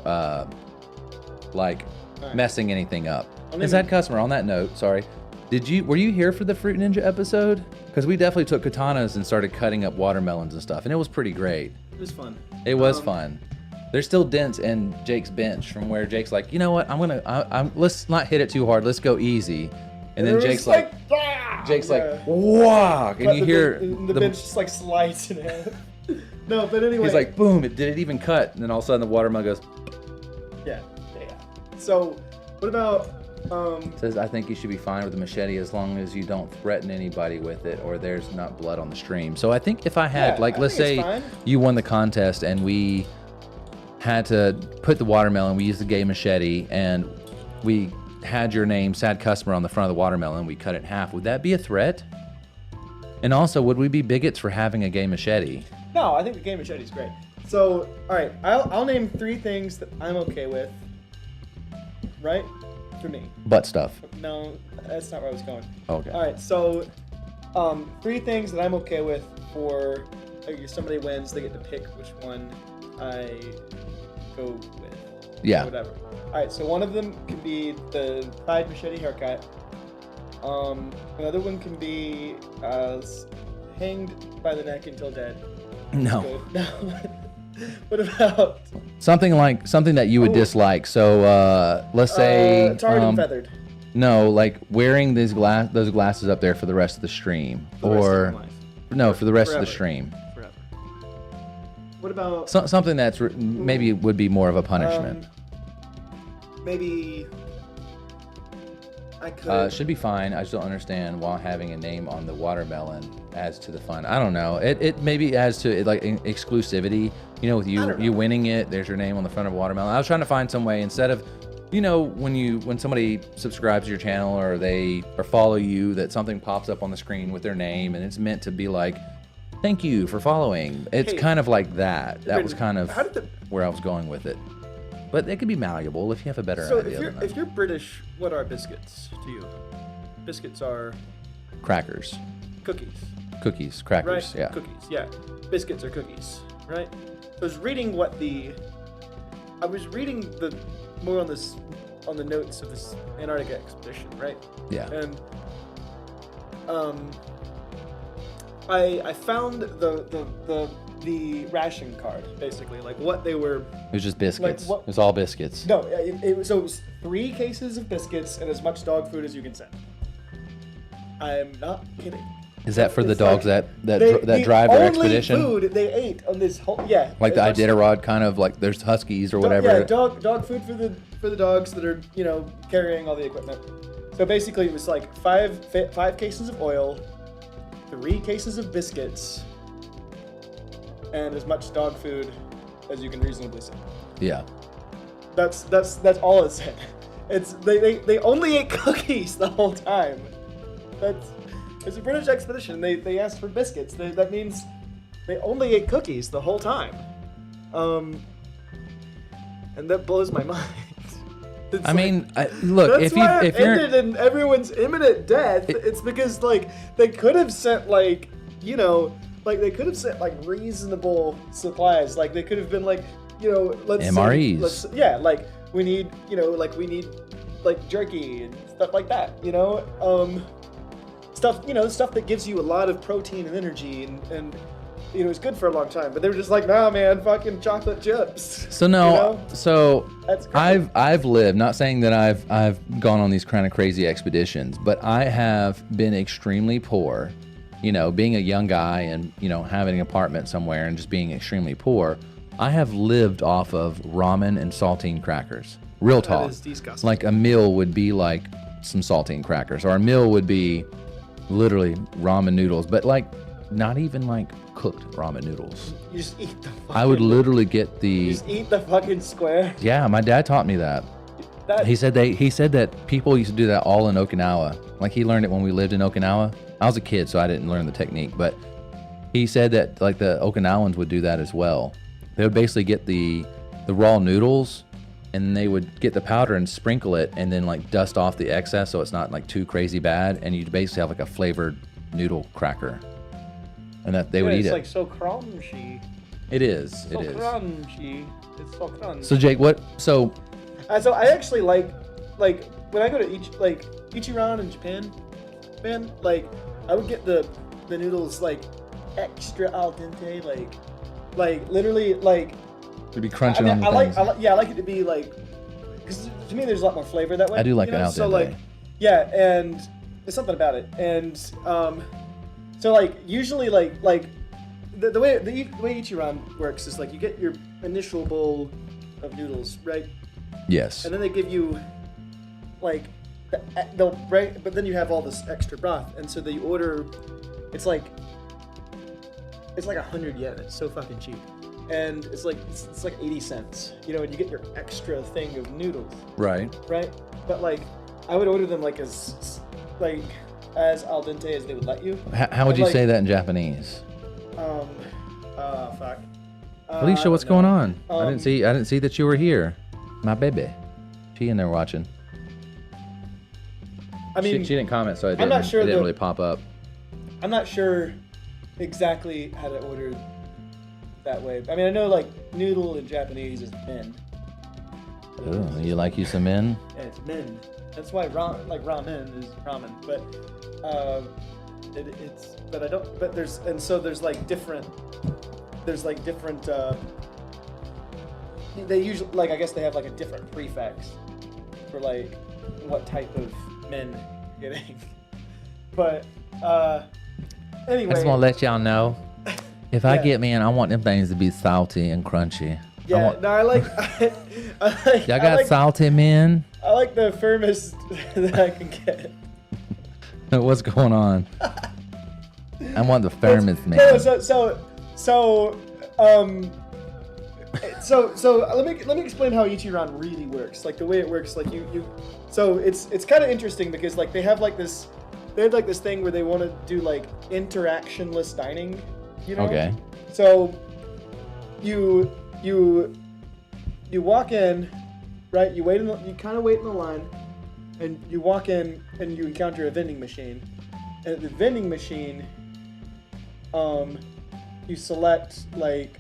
messing anything up. Is that customer? On that note, sorry, were you here for the Fruit Ninja episode? Because we definitely took katanas and started cutting up watermelons and stuff, and it was pretty great. It was fun. It was fun. There's still dents in Jake's bench from where Jake's like, you know what? Let's not hit it too hard. Let's go easy. And then Jake's like, wow, and you hear the bench just like slides in half. No, but anyway. He's like, boom! Did it even cut? And then all of a sudden the watermelon goes. Yeah. So, what about? Says I think you should be fine with the machete as long as you don't threaten anybody with it or there's not blood on the stream. So I think if I had let's say you won the contest and we had to put the watermelon, we used the gay machete and we had your name, sad customer, on the front of the watermelon, we cut it in half, would that be a threat? And also, would we be bigots for having a gay machete? No, I think the gay machete is great. So, all right, I'll name 3 things that I'm okay with. Right? For me. Butt stuff. No, that's not where I was going. Okay. All right, so 3 things that I'm okay with for if somebody wins, they get to pick which one I go with. Yeah. Or whatever. All right, so one of them can be the pride machete haircut. Another one can be hanged by the neck until dead. No. Good. No. What about Something that you would dislike. So let's say tarred and feathered? No, like wearing those glasses up there for the rest of the stream, For the rest of or your life. no, for the rest of Forever. the stream. Forever. What about Something that's maybe would be more of a punishment. maybe I could. Should be fine. I just don't understand why having a name on the watermelon adds to the fun. I don't know. It maybe adds to it, like exclusivity. You know, with you winning it, there's your name on the front of a watermelon. I was trying to find some way instead of, you know, when somebody subscribes to your channel or they follow you, that something pops up on the screen with their name and it's meant to be like, thank you for following. It's kind of like that. That was kind of where I was going with it. But it could be malleable if you have a better idea. So if you're British, what are biscuits to you? Biscuits are Crackers. cookies. Crackers, Right? yeah. Cookies, yeah. Biscuits are cookies, right? I was reading more on the notes of this Antarctica expedition, right? Yeah. And I found the ration card, basically, like what they were. It was just biscuits. Like it was all biscuits. No, it was 3 cases of biscuits and as much dog food as you can send. I'm not kidding. Is that for the It's dogs like that drive their expedition? The only food they ate on this whole Like the as much- Iditarod kind of like there's huskies or whatever. Yeah, dog food for the dogs that are carrying all the equipment. So basically, it was like 5 cases of oil, 3 cases of biscuits, and as much dog food as you can reasonably send. Yeah. That's all it said. It's they only ate cookies the whole time. It's a British expedition. They asked for biscuits. That means they only ate cookies the whole time. And that blows my mind. Look, if you why if you're ended in everyone's imminent death. It's because they could have sent they could have sent reasonable supplies. Like they could have been let's MREs. We need jerky and stuff like that. Stuff that gives you a lot of protein and energy and it's good for a long time. But they were just like, nah, man, fucking chocolate chips. So no, so That's crazy. I've lived. Not saying that I've gone on these kind of crazy expeditions, but I have been extremely poor. Being a young guy and having an apartment somewhere and just being extremely poor. I have lived off of ramen and saltine crackers. Real talk. That is disgusting. Like a meal would be like some saltine crackers, or a meal would be literally ramen noodles, but not even cooked ramen noodles. You just eat the fucking... I would literally get You just eat the fucking square. Yeah, my dad taught me that. He said that people used to do that all in Okinawa. Like he learned it when we lived in Okinawa. I was a kid, so I didn't learn the technique, but he said that the Okinawans would do that as well. They would basically get the raw noodles and they would get the powder and sprinkle it and then dust off the excess so it's not too crazy bad, and you'd basically have a flavored noodle cracker. And that they would eat it. It's so crunchy. It is. So crunchy. It's so crunchy. So Jake, so I actually like when I go to Ichiran in Japan, man, I would get the noodles extra al dente, literally to be crunching on the things. I like it to be because to me there's a lot more flavor that way. I do like an al dente. So yeah, and there's something about it, and so usually the way Ichiran works is you get your initial bowl of noodles, right? Yes. And then they give you but then you have all this extra broth, and so you order. It's like 100 yen. It's so fucking cheap, and it's like 80 cents. And you get your extra thing of noodles. Right. Right. But I would order them as al dente as they would let you. How would you say that in Japanese? Fuck. Alicia, what's going on? I didn't see that you were here. My baby. She in there watching. I mean, she didn't comment, so it I'm not sure didn't really pop up. I'm not sure exactly how to order that way. I mean, I know noodle in Japanese is men. Ooh, you like you some men? Yeah, it's men. That's why ramen is ramen. But there's different. there's like different. They usually like I guess they have like a different prefix for like what type of men you're getting. But anyway. I just want to let y'all know, if I Yeah. get men, I want them things to be salty and crunchy. Yeah, no, I like. Y'all got salty men? I like the firmest that I can get. What's going on? I want the firmest man. No, so let me explain how Ichiran really works. Like the way it works, like you. So it's kind of interesting because like they have like this thing where they want to do like interactionless dining. You know. Okay. So you walk in, right? You kind of wait in the line, and you walk in and you encounter a vending machine. And at the vending machine, you select like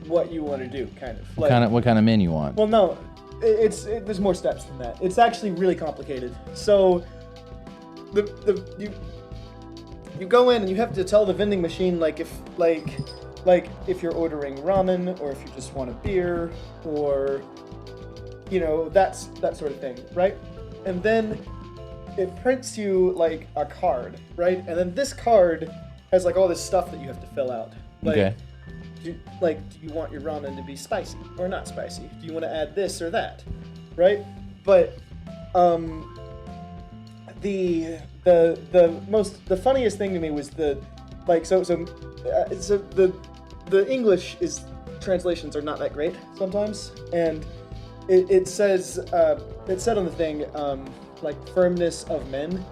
what you want to do, kind of. Like, What kind of men you want? well, no, there's more steps than that. It's actually really complicated. So you go in and you have to tell the vending machine like if you're ordering ramen or if you just want a beer or that sort of thing, right? And then it prints you like a card, right? And then this card has like all this stuff that you have to fill out. Like, Okay. do you want your ramen to be spicy or not spicy? Do you want to add this or that, right? But the funniest thing to me was the English translations are not that great sometimes, and it says it said on the thing like firmness of men.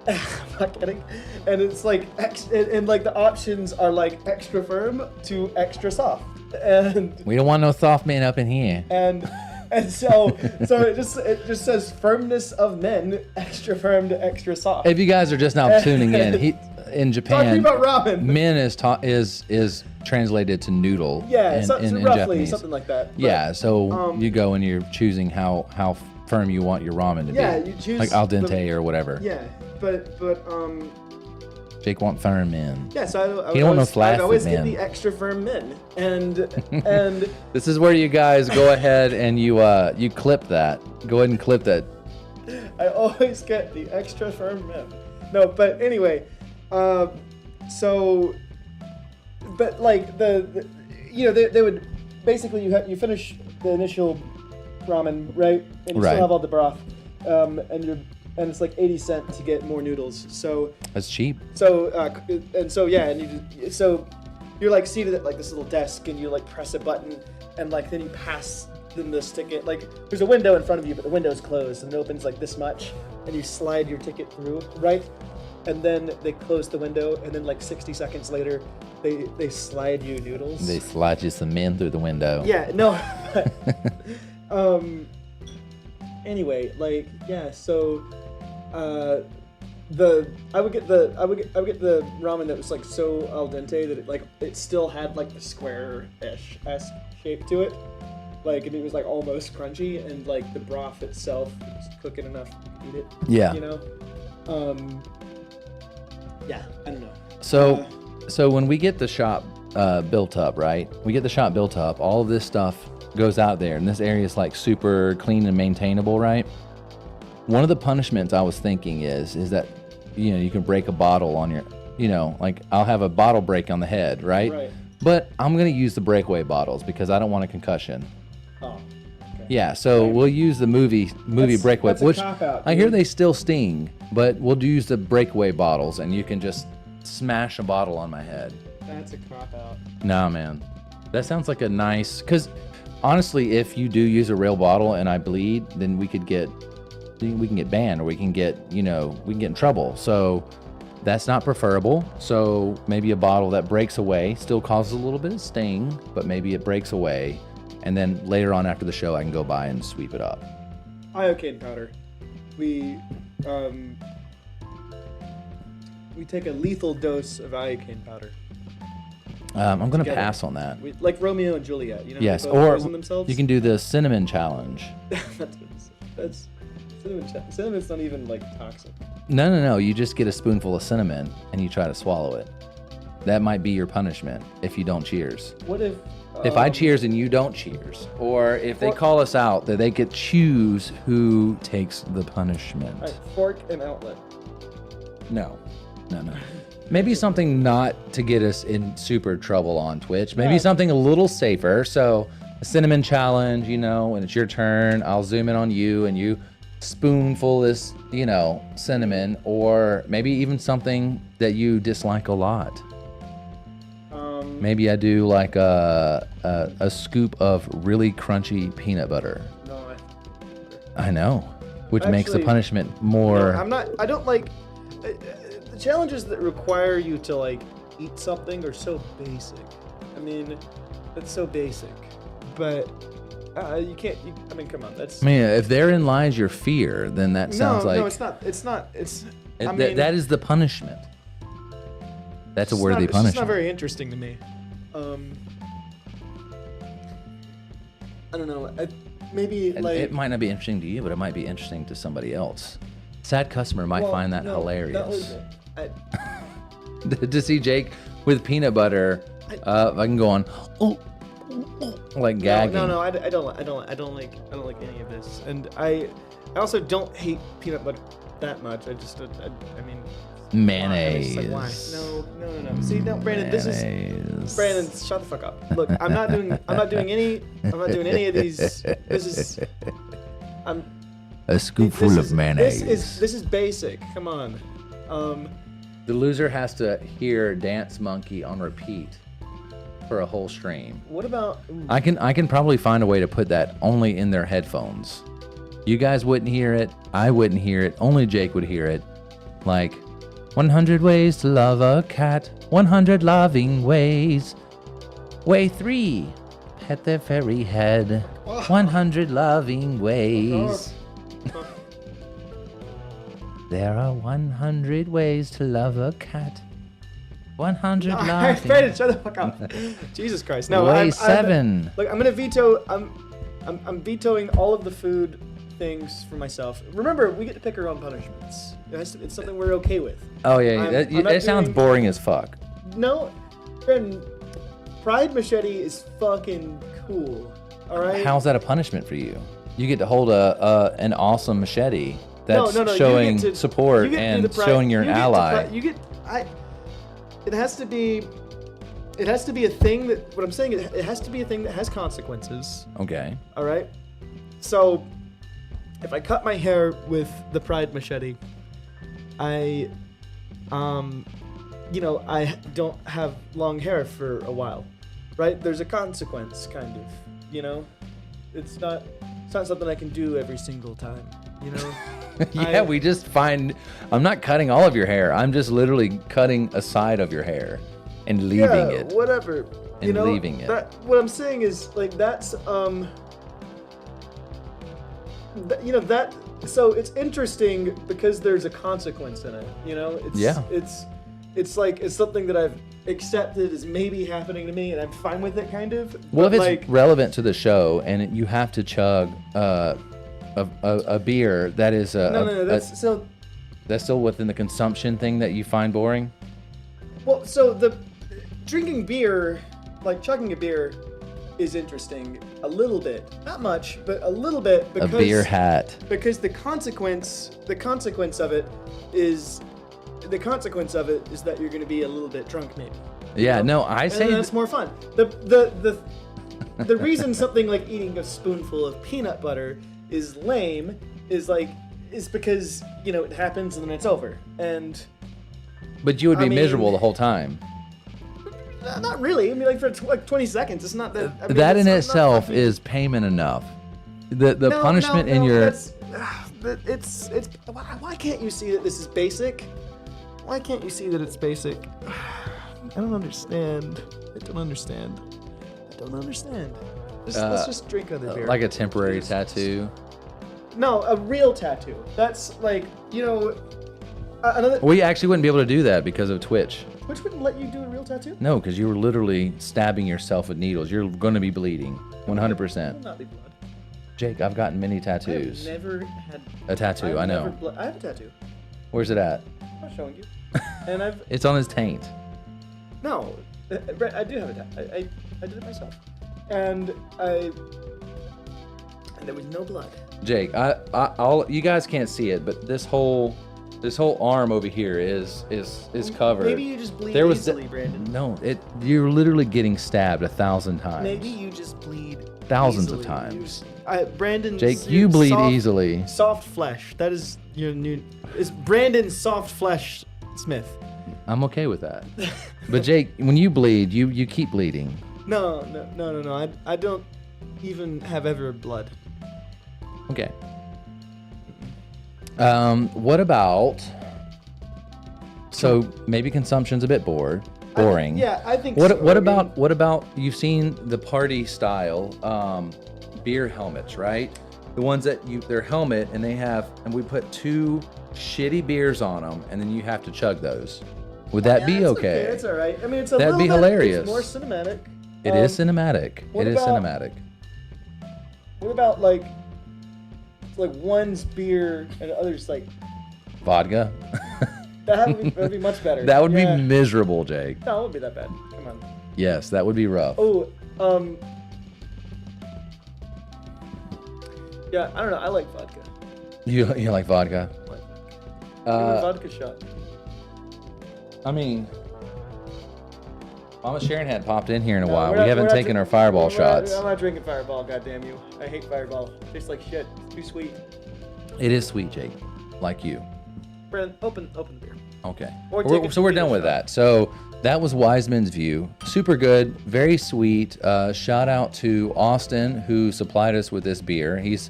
I'm not kidding, and it's like and like the options are like extra firm to extra soft, and We don't want no soft men up in here. and so it just says firmness of men, extra firm to extra soft. If you guys are just now tuning in, in Talking Japan, about ramen. men is translated to noodle. Yeah, so in roughly Japanese. something like that. But, Yeah, so you go and you're choosing how firm you want your ramen to Yeah, be. you choose like al dente or whatever. Yeah, but Jake want firm men. yeah. So He don't want no I'd flaccid always get men. the extra firm men, and This is where you guys go ahead and you clip that. Go ahead and clip that. I always get the extra firm men. No, but anyway, so, but like they would basically you finish the initial ramen, right, and you Right. still have all the broth, and it's like 80 cents to get more noodles. So That's cheap. so you're like seated at like this little desk, and you like press a button, and like then you pass them this ticket. Like there's a window in front of you, but the window's closed, and it opens like this much, and you slide your ticket through, right? And then they close the window, and then like 60 seconds later, they slide you noodles. They slide you some men through the window. Yeah, no. Anyway, like yeah, so I would get the ramen that was like so al dente that it still had like the square-ish shape to it. Like, and it was like almost crunchy, and like the broth itself was cooking enough to eat it. Yeah. Yeah, I don't know. So when we get the shop built up, right? We get the shop built up. All of this stuff goes out there, and this area is like super clean and maintainable, right? One of the punishments I was thinking is that you can break a bottle on your, like I'll have a bottle break on the head, right? Right. But I'm gonna use the breakaway bottles because I don't want a concussion. Oh. Okay. Yeah, so we'll use the movie breakaway, that's a which cop-out, I hear dude. they still sting, but we'll use the breakaway bottles, and you can just smash a bottle on my head. That's a cop out. Nah, man, that sounds like a nice. Because honestly, if you do use a real bottle and I bleed, then we can get banned, or we can get in trouble. So that's not preferable. So maybe a bottle that breaks away still causes a little bit of sting, but maybe it breaks away. And then later on after the show, I can go by and sweep it up. Iocane powder. We take a lethal dose of iocane powder. I'm going to Together. pass on that. Like Romeo and Juliet, Yes, they both or poison themselves. you can do the cinnamon challenge. that's cinnamon's not even like toxic. No. You just get a spoonful of cinnamon and you try to swallow it. that might be your punishment if you don't cheers. What if? If I cheers and you don't cheers, or if they call us out, that they could choose who takes the punishment. All right, fork and outlet. No. Maybe something not to get us in super trouble on Twitch. Maybe something a little safer. So a cinnamon challenge, when it's your turn, I'll zoom in on you and you spoonful this, cinnamon, or maybe even something that you dislike a lot. Maybe I do like a scoop of really crunchy peanut butter. No, I know, which makes the punishment more. No, I don't like the challenges that require you to like eat something are so basic. I mean, that's so basic. But you can't. Come on. That's. If therein lies your fear, then that sounds like. No, it's not. It's not. It's. That is the punishment. That's a worthy punishment. It's not very interesting to me. I don't know. Maybe like it might not be interesting to you, but it might be interesting to somebody else. Sad customer might find that hilarious. To see Jake with peanut butter, I can go on, like gagging. No, I don't like any of this, and I also don't hate peanut butter that much. I mean. Mayonnaise. Like, why? No. See, no, Brandon. This is Brandon. Shut the fuck up. Look, I'm not doing any of these. This is. A scoopful of mayonnaise. This is basic. Come on. The loser has to hear Dance Monkey on repeat for a whole stream. What about? I can probably find a way to put that only in their headphones. You guys wouldn't hear it. I wouldn't hear it. Only Jake would hear it. Like. 100 ways to love a cat, 100 loving ways. Way 3, pet their furry head, 100 loving ways. There are 100 ways to love a cat, 100 loving. Brandon, shut the fuck up. Jesus Christ. No, Way 7. Look, I'm gonna veto. I'm vetoing all of the food things for myself. Remember, we get to pick our own punishments. It's something we're okay with. Oh yeah, that sounds boring as fuck. No, Brandon, Pride Machete is fucking cool. All right. How's that a punishment for you? You get to hold an awesome machete that's showing support and showing you're an ally. It has to be a thing that. What I'm saying is, it has to be a thing that has consequences. Okay. All right. So, if I cut my hair with the Pride Machete, I don't have long hair for a while, right? There's a consequence, kind of, It's not something I can do every single time, Yeah, we just find. I'm not cutting all of your hair. I'm just literally cutting a side of your hair and leaving it. Whatever. And leaving it. What I'm saying is like that's So it's interesting because there's a consequence in it, It's like it's something that I've accepted as maybe happening to me, and I'm fine with it, kind of. Well, if it's relevant to the show and you have to chug a beer that is that's still within the consumption thing that you find boring. Well, so the drinking beer, like chugging a beer, is interesting a little bit, not much, but a little bit, because a beer hat. Because the consequence of it is that you're going to be a little bit drunk, maybe. Yeah, no, I say that's more fun. The reason something like eating a spoonful of peanut butter is lame is because it happens and then it's over. But you would be miserable the whole time. Not really. I mean, like for 20 seconds, it's not that. I mean, that in itself is payment enough. The punishment in your. It's. Why can't you see that this is basic? Why can't you see that it's basic? I don't understand. Let's just drink other beer. Like a temporary tattoo. No, a real tattoo. That's like another. We actually wouldn't be able to do that because of Twitch. Twitch wouldn't let you do a real tattoo? No, because you were literally stabbing yourself with needles. You're going to be bleeding, 100%. Will not be blood. Jake, I've gotten many tattoos. I've never had a tattoo. I know. I have a tattoo. Where's it at? I'm showing you. And It's on his taint. No, I do have a tattoo. I did it myself, and there was no blood. Jake, you guys can't see it, but this whole arm over here is covered. Maybe you just bleed easily, Brandon. No, you're literally getting stabbed 1,000 times. Maybe you just bleed thousands easily. of times. Brandon. Jake, you bleed easily. Soft flesh. That is your new. Is Brandon Soft Flesh Smith? I'm okay with that. But Jake, when you bleed, you keep bleeding. No. I don't even have ever blood. Okay. What about? So maybe consumption's a bit boring. I think. What about you've seen the party style beer helmets, right? The ones that their helmet and we put 2 shitty beers on them, and then you have to chug those. Would that be okay? It's all right. I mean, That'd be hilarious. It's more cinematic. It is cinematic. Cinematic. What about like one's beer and the other's like vodka? That'd be much better. That would be miserable, Jake. No, it wouldn't be that bad. Come on. Yes, that would be rough. Oh, yeah, I don't know. I like vodka. You like vodka? Give me a vodka shot. I mean, Mama Sharon hadn't popped in here in a while. We haven't taken our Fireball shots. I'm not drinking Fireball, goddamn you. I hate Fireball. It tastes like shit. It's too sweet. It is sweet, Jake. Like you. Brandon, open the beer. Okay. So we're done with that. So that was Wiseman's View. Super good. Very sweet. Shout out to Austin, who supplied us with this beer. He's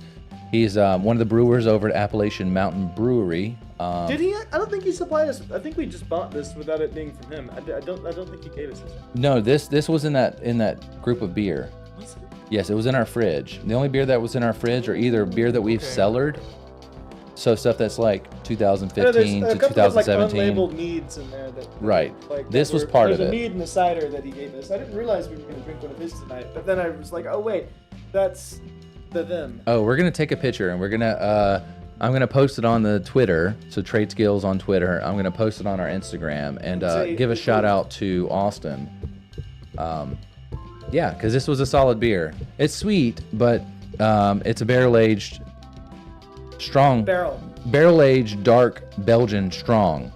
one of the brewers over at Appalachian Mountain Brewery. Did he? I don't think he supplied us. I think we just bought this without it being from him. I don't think he gave us this. No, this was in that group of beer. Was it? Yes, it was in our fridge. The only beer that was in our fridge are either beer that we've cellared, so stuff that's like 2015 to 2017. Unlabeled meads in there that. Right. This was part of it. There's a mead and a cider that he gave us. I didn't realize we were going to drink one of his tonight, but then I was like, oh wait, that's them. Oh, we're gonna take a picture and I'm gonna post it on the Twitter. So Tradeskills on Twitter. I'm gonna post it on our Instagram and give a shout out to Austin. Yeah, because this was a solid beer. It's sweet, but it's a barrel-aged dark Belgian strong,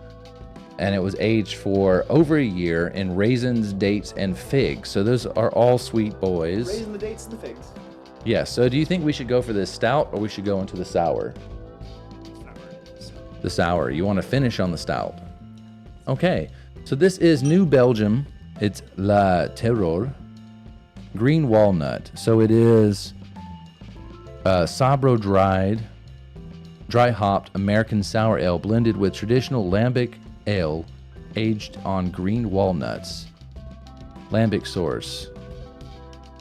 and it was aged for over a year in raisins, dates, and figs. So those are all sweet boys. Raisin, the dates, and the figs. Yeah. So do you think we should go for this stout or we should go into the sour? The sour. You want to finish on the stout. Okay. So this is New Belgium. It's La Terror. Green walnut. So it is Sabro dry hopped American sour ale blended with traditional lambic ale aged on green walnuts. Lambic source.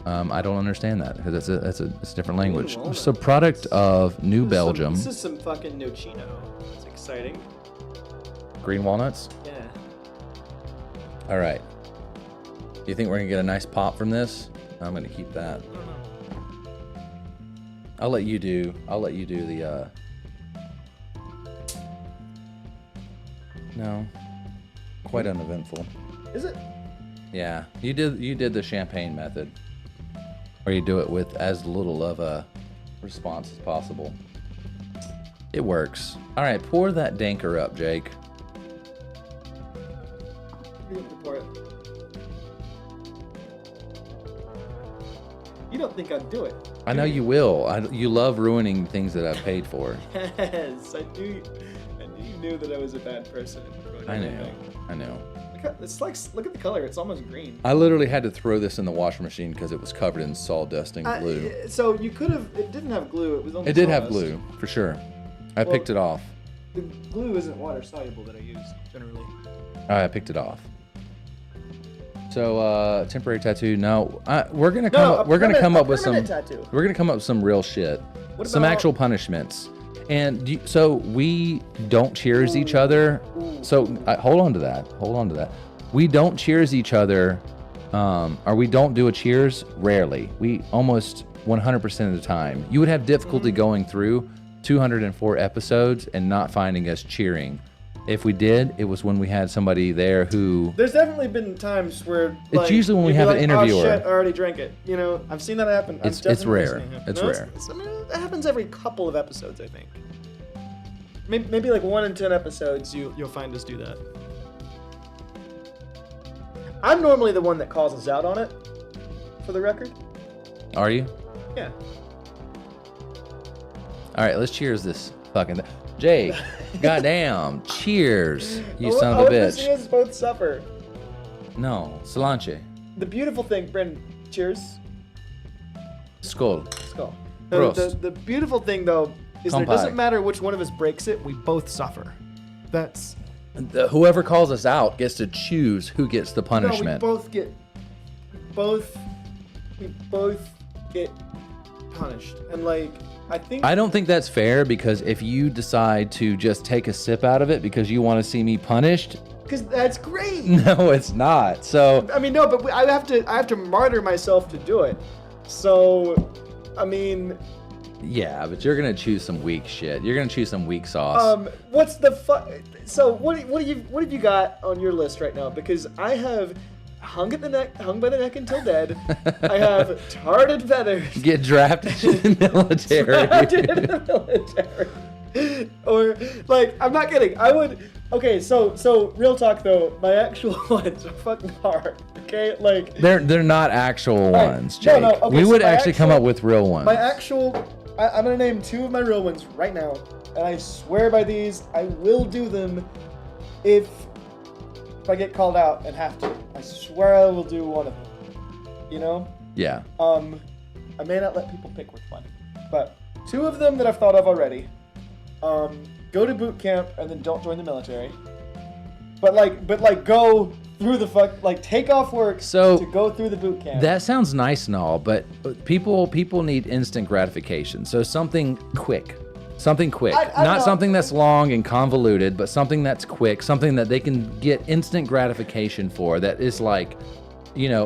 I don't understand that because it's a different language. So product of New Belgium. This is some fucking Nocino. It's exciting. Green walnuts? Yeah. All right. You think we're gonna get a nice pop from this? I'm gonna keep that. I'll let you do the No. Quite uneventful. Is it? Yeah. You did the champagne method. Where you do it with as little of a response as possible. It works. All right, pour that danker up, Jake. Pour it. You don't think I'd do it? I know you will. You love ruining things that I've paid for. Yes, I knew you knew that I was a bad person. I know. It's like, look at the color. It's almost green. I literally had to throw this in the washing machine because it was covered in sawdust and glue. So you could have. It didn't have glue. It was only. It did sawdust. have glue for sure. I picked it off. The glue isn't water soluble that I use generally. I picked it off. So temporary tattoo. No, we're gonna come up with some. Tattoo. We're gonna come up with some real shit. Some actual punishments. And so we don't cheers each other. So hold on to that. We don't cheers each other, or we don't do a cheers rarely. We almost 100% of the time. You would have difficulty going through 204 episodes and not finding us cheering If we did, it was when we had somebody there who. There's definitely been times where It's usually when we you'd be have an like, interviewer. Oh shit, I already drank it. You know, I've seen that happen. It's I've definitely rare. seen it happen. It's No, rare. I mean, it happens every couple of episodes, I think. Maybe like 1 in 10 episodes, you'll find us do that. I'm normally the one that calls us out on it, for the record. Are you? Yeah. All right, let's cheers this fucking. Jay, goddamn, cheers, you son of a I hope to see bitch. us both suffer. No, Solange. The beautiful thing, Brendan, cheers. Skull. Skull. Prost. The beautiful thing, though, is that it Kampai. doesn't matter which one of us breaks it. We both suffer. That's Whoever calls us out gets to choose who gets the No, punishment. we both get punished. And like, I don't think that's fair because if you decide to just take a sip out of it because you want to see me punished, because that's great. no, it's not. So I mean, no, but I have to martyr myself to do it. So, I mean, yeah, but you're gonna choose some weak shit. You're gonna choose some weak sauce. what's the So what have you got on your list right now? Because I have hung by the neck until dead. I have tarred and feathered. Get drafted to the military. Drafted in the military. Or like, I'm not kidding. I would. Okay, so real talk though, my actual ones are fucking hard. Okay, like They're not actual Right. ones, No, Jake. no, okay, we so would my actually come actual- up with real ones. my actual. I'm gonna name 2 of my real ones right now, and I swear by these. I will do them if I get called out and have to. I swear I will do one of them. You know. Yeah. I may not let people pick which one, but 2 of them that I've thought of already. Go to boot camp and then don't join the military. But go through the take off work So, to go through the boot camp. That sounds nice and all, but people need instant gratification. So something quick. Something quick. I Not know. something that's long and convoluted, but something that's quick, something that they can get instant gratification for that is like,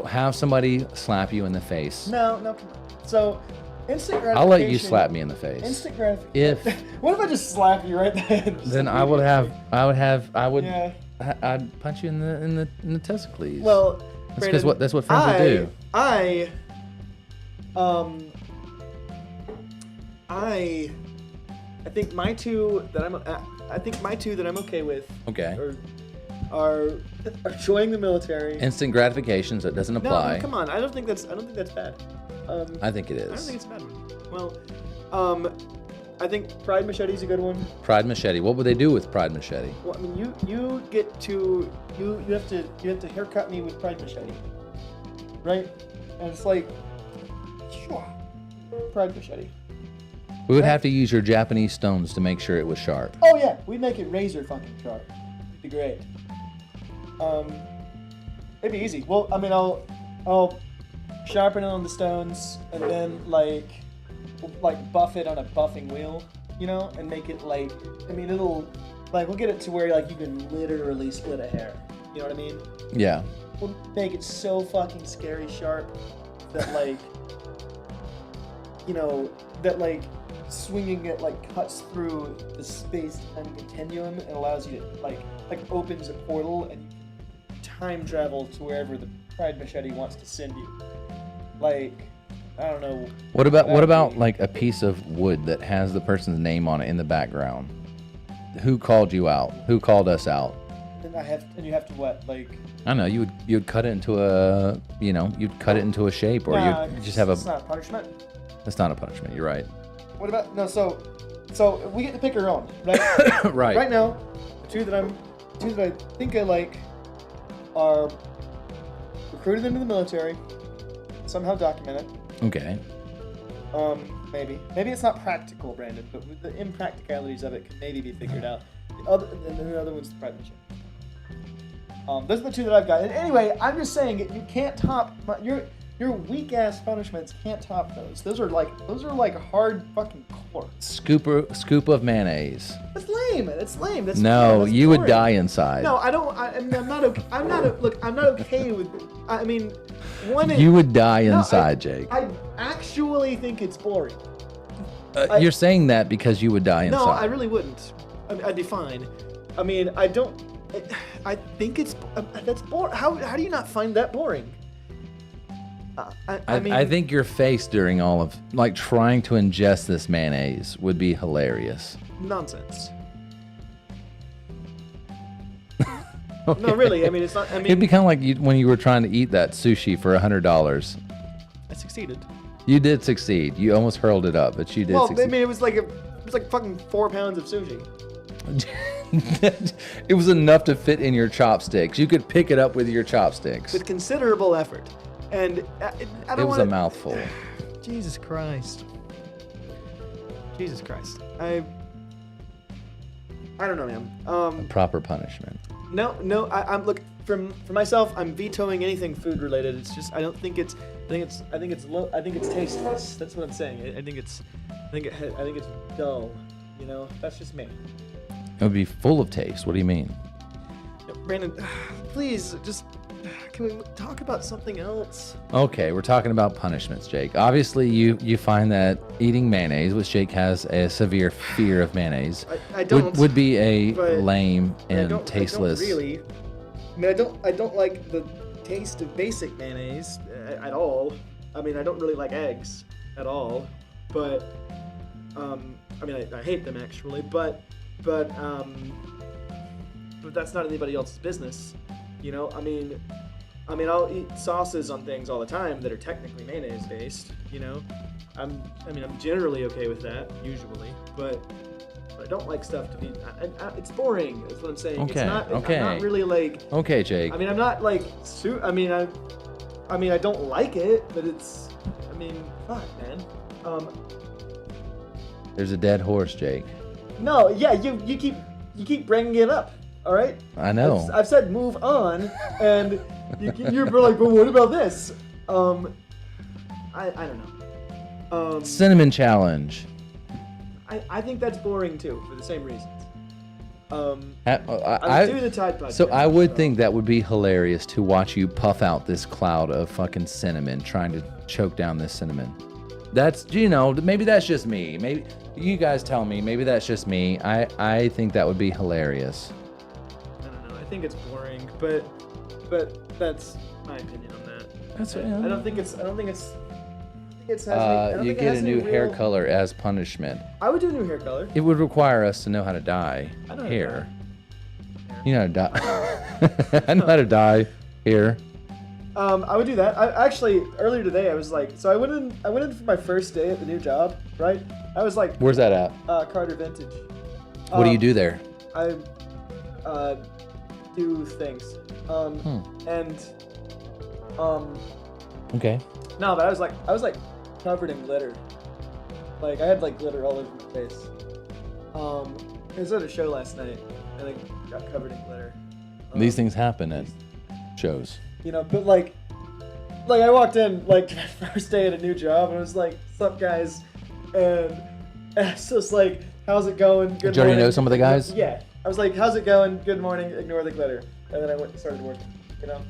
have somebody slap you in the face. No, come on. So, instant gratification. I'll let you slap me in the face. Instant gratification. If What if I just slap you right then? then I would Yeah. I'd punch you in the testicles. Well, that's because Brandon, that's what friends would do. I think my two that I'm okay with Okay. are joining the military. Instant gratification, so it doesn't apply. No, come on. I don't think that's bad. I think it I don't is. think it's a bad one. Well, I think Pride Machete's a good one. Pride Machete. What would they do with Pride Machete? Well, I mean, you have to haircut me with Pride Machete, right? And it's like, sure, Pride Machete. We would have to use your Japanese stones to make sure it was sharp. Oh yeah, we'd make it razor fucking sharp. It'd be great. It'd be easy. Well, I mean, I'll sharpen it on the stones and then like buff it on a buffing wheel, and make it it'll we'll get it to where like you can literally split a hair. You know what I mean? Yeah. We'll make it so fucking scary sharp that swinging it cuts through the space and continuum and allows you to opens a portal and you can time travel to wherever the Pride Machete wants to send you. I don't know. What about be- like a piece of wood that has the person's name on it in the background? Who called you out? Who called us out? And you have to what? I don't know. You'd cut it into you'd cut it into a shape, or Nah, you'd just have it's not a punishment. That's not a punishment. You're right. What about no? So we get to pick our own, right? Right. Right now, the two that I think I like are recruited into the military, somehow document it. Okay. Maybe it's not practical, Brandon, but with the impracticalities of it can maybe be figured out. And then the other one's the Pride Machete. Those are the two that I've got. And anyway, I'm just saying you can't top your weak ass punishments. Can't top those. Those are like hard fucking core. Scoop of mayonnaise. That's lame. That's lame. That's No, that's you would boring. die inside. No, I don't. I'm not. I'm not. Look, I'm not okay with. I mean, one. You would die No, inside, Jake. I actually think it's boring. You're saying that because you would die inside. No, I really wouldn't. I'd be fine. I mean, I don't. I think it's that's boring. How do you not find that boring? I mean, I think your face during all of like trying to ingest this mayonnaise would be hilarious. nonsense. No, really. I mean, it's not. I mean, It'd be kind of like when you were trying to eat that sushi for $100. I succeeded. You did succeed. You almost hurled it up, but you did Well, succeed. I mean, it was like fucking 4 pounds of sushi. It was enough to fit in your chopsticks. You could pick it up with your chopsticks. With considerable effort, and I don't It was wanna, a mouthful. Jesus Christ. Jesus Christ. I don't know, man. Proper punishment. No. I'm look for myself. I'm vetoing anything food related. It's just I think it's tasteless. That's what I'm saying. I think it's dull. You know, that's just me. It would be full of taste. What do you mean? Brandon, please just can we talk about something else? Okay, we're talking about punishments, Jake. Obviously, you find that eating mayonnaise, which Jake has a severe fear of mayonnaise, I don't. would be a but lame and I don't tasteless. really. I mean, I don't like the taste of basic mayonnaise at all. I mean, I don't really like eggs at all. But I mean, I hate them actually. But that's not anybody else's business. You know, I mean, I'll eat sauces on things all the time that are technically mayonnaise based. You know, I'm generally okay with that usually, but I don't like stuff to be. It's boring. Is what I'm saying. Okay. It's not, Okay. I'm not really like. Okay, Jake. I mean, I'm not like. I mean, I don't like it, but it's. I mean, fuck, man. There's a dead horse, Jake. No, yeah, you keep bringing it up. All right. I know. I've said move on, and you're like, but what about this? I don't know. Cinnamon challenge. I think that's boring too, for the same reasons. I'm I doing the Tide Pod. So I challenge, would think that would be hilarious to watch you puff out this cloud of fucking cinnamon, trying to choke down this cinnamon. That's, you know, maybe that's just me. Maybe you guys tell me. Maybe that's just me. I think that would be hilarious. I don't know. I think it's boring, but that's my opinion on that. That's I don't think it's. You get a new hair color as punishment. I would do a new hair color. It would require us to know how to dye I know how to hair. dye. You know how to dye. I know how to dye hair. I would do that. I actually earlier today I was like, so I went in for my first day at the new job, right? I was like, Where's that at? Carter Vintage. What do you do there? I do things. Okay. No, but I was like covered in glitter. Like I had like glitter all over my face. I was at a show last night and I got covered in glitter. These things happen at shows. You know, but like I walked in like my first day at a new job and I was like, "Sup, guys?" And it's just like, "How's it going? Good Did you already morning." know some of the guys? Yeah. I was like, "How's it going? Good morning. Ignore the glitter." And then I went and started working. You know.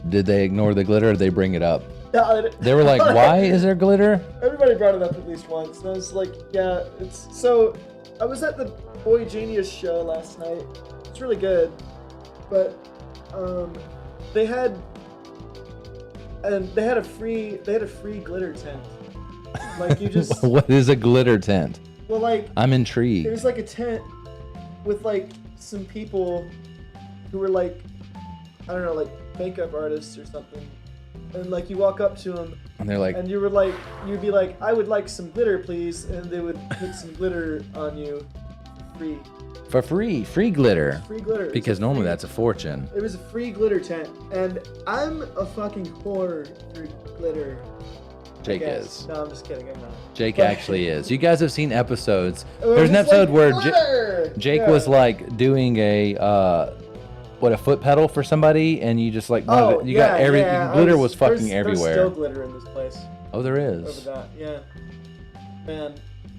Did they ignore the glitter or did they bring it up? Yeah, They were like, why is there glitter? Everybody brought it up at least once. And I was like, yeah, it's so. I was at the Boy Genius show last night. It's really good, but they had a free glitter tent. Like you just. What is a glitter tent? Well, like I'm it intrigued. was like a tent with like some people who were like, I don't know, like makeup artists or something. And like you walk up to them, And they're like, and you'd be like, I would like some glitter, please, and they would put some glitter on you, for free. free glitter. Free glitter. Because normally that's a fortune. It was a free glitter tent, and I'm a fucking whore for glitter. Jake I guess. is. No, I'm just kidding. I'm not. Jake But- actually is. You guys have seen episodes. It was There's an just episode like where glitter! Jake Yeah. was like doing a foot pedal for somebody, and you just like wanted you got every glitter was fucking everywhere. There's still glitter in this place. Oh, there Over is. that, yeah. Man,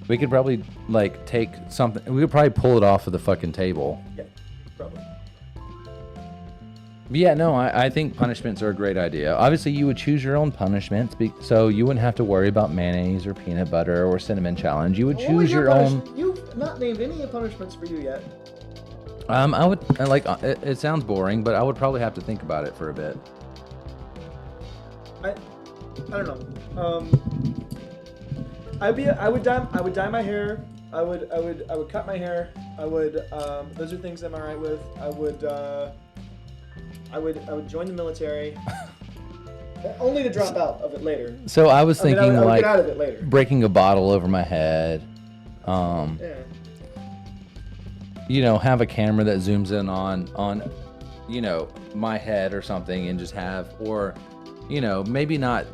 We could probably like take something. We could probably pull it off of the fucking table. yeah, probably. But yeah, no, I think punishments are a great idea. Obviously, you would choose your own punishments, so you wouldn't have to worry about mayonnaise or peanut butter or cinnamon challenge. You would What was choose your own. You've not named any punishments for you yet. I would it sounds boring, but I would probably have to think about it for a bit. I don't know. I would dye my hair. I would cut my hair. I would those are things I'm alright with. I would join the military. Only to drop out of it later. So I was thinking I would like get out of it later. breaking a bottle over my head. Yeah. You know, have a camera that zooms in on, you know, my head or something, and just have, or, you know, maybe not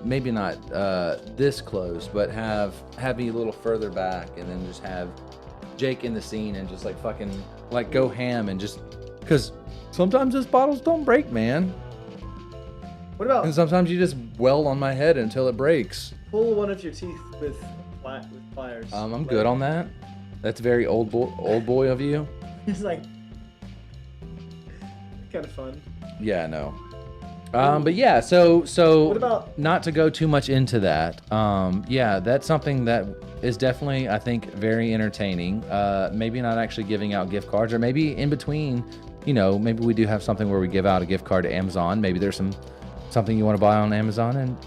this close, but have me a little further back, and then just have Jake in the scene and just like fucking like go ham and just, because sometimes those bottles don't break, man. What about And sometimes you just weld on my head until it breaks. pull one of your teeth with pliers? I'm good on that. That's very old boy of you. It's like kind of fun. Yeah, I know. But yeah, so What about not to go too much into that. Yeah, that's something that is definitely, I think, very entertaining. Maybe not actually giving out gift cards, or maybe in between, you know, maybe we do have something where we give out a gift card to Amazon. Maybe there's something you want to buy on Amazon, and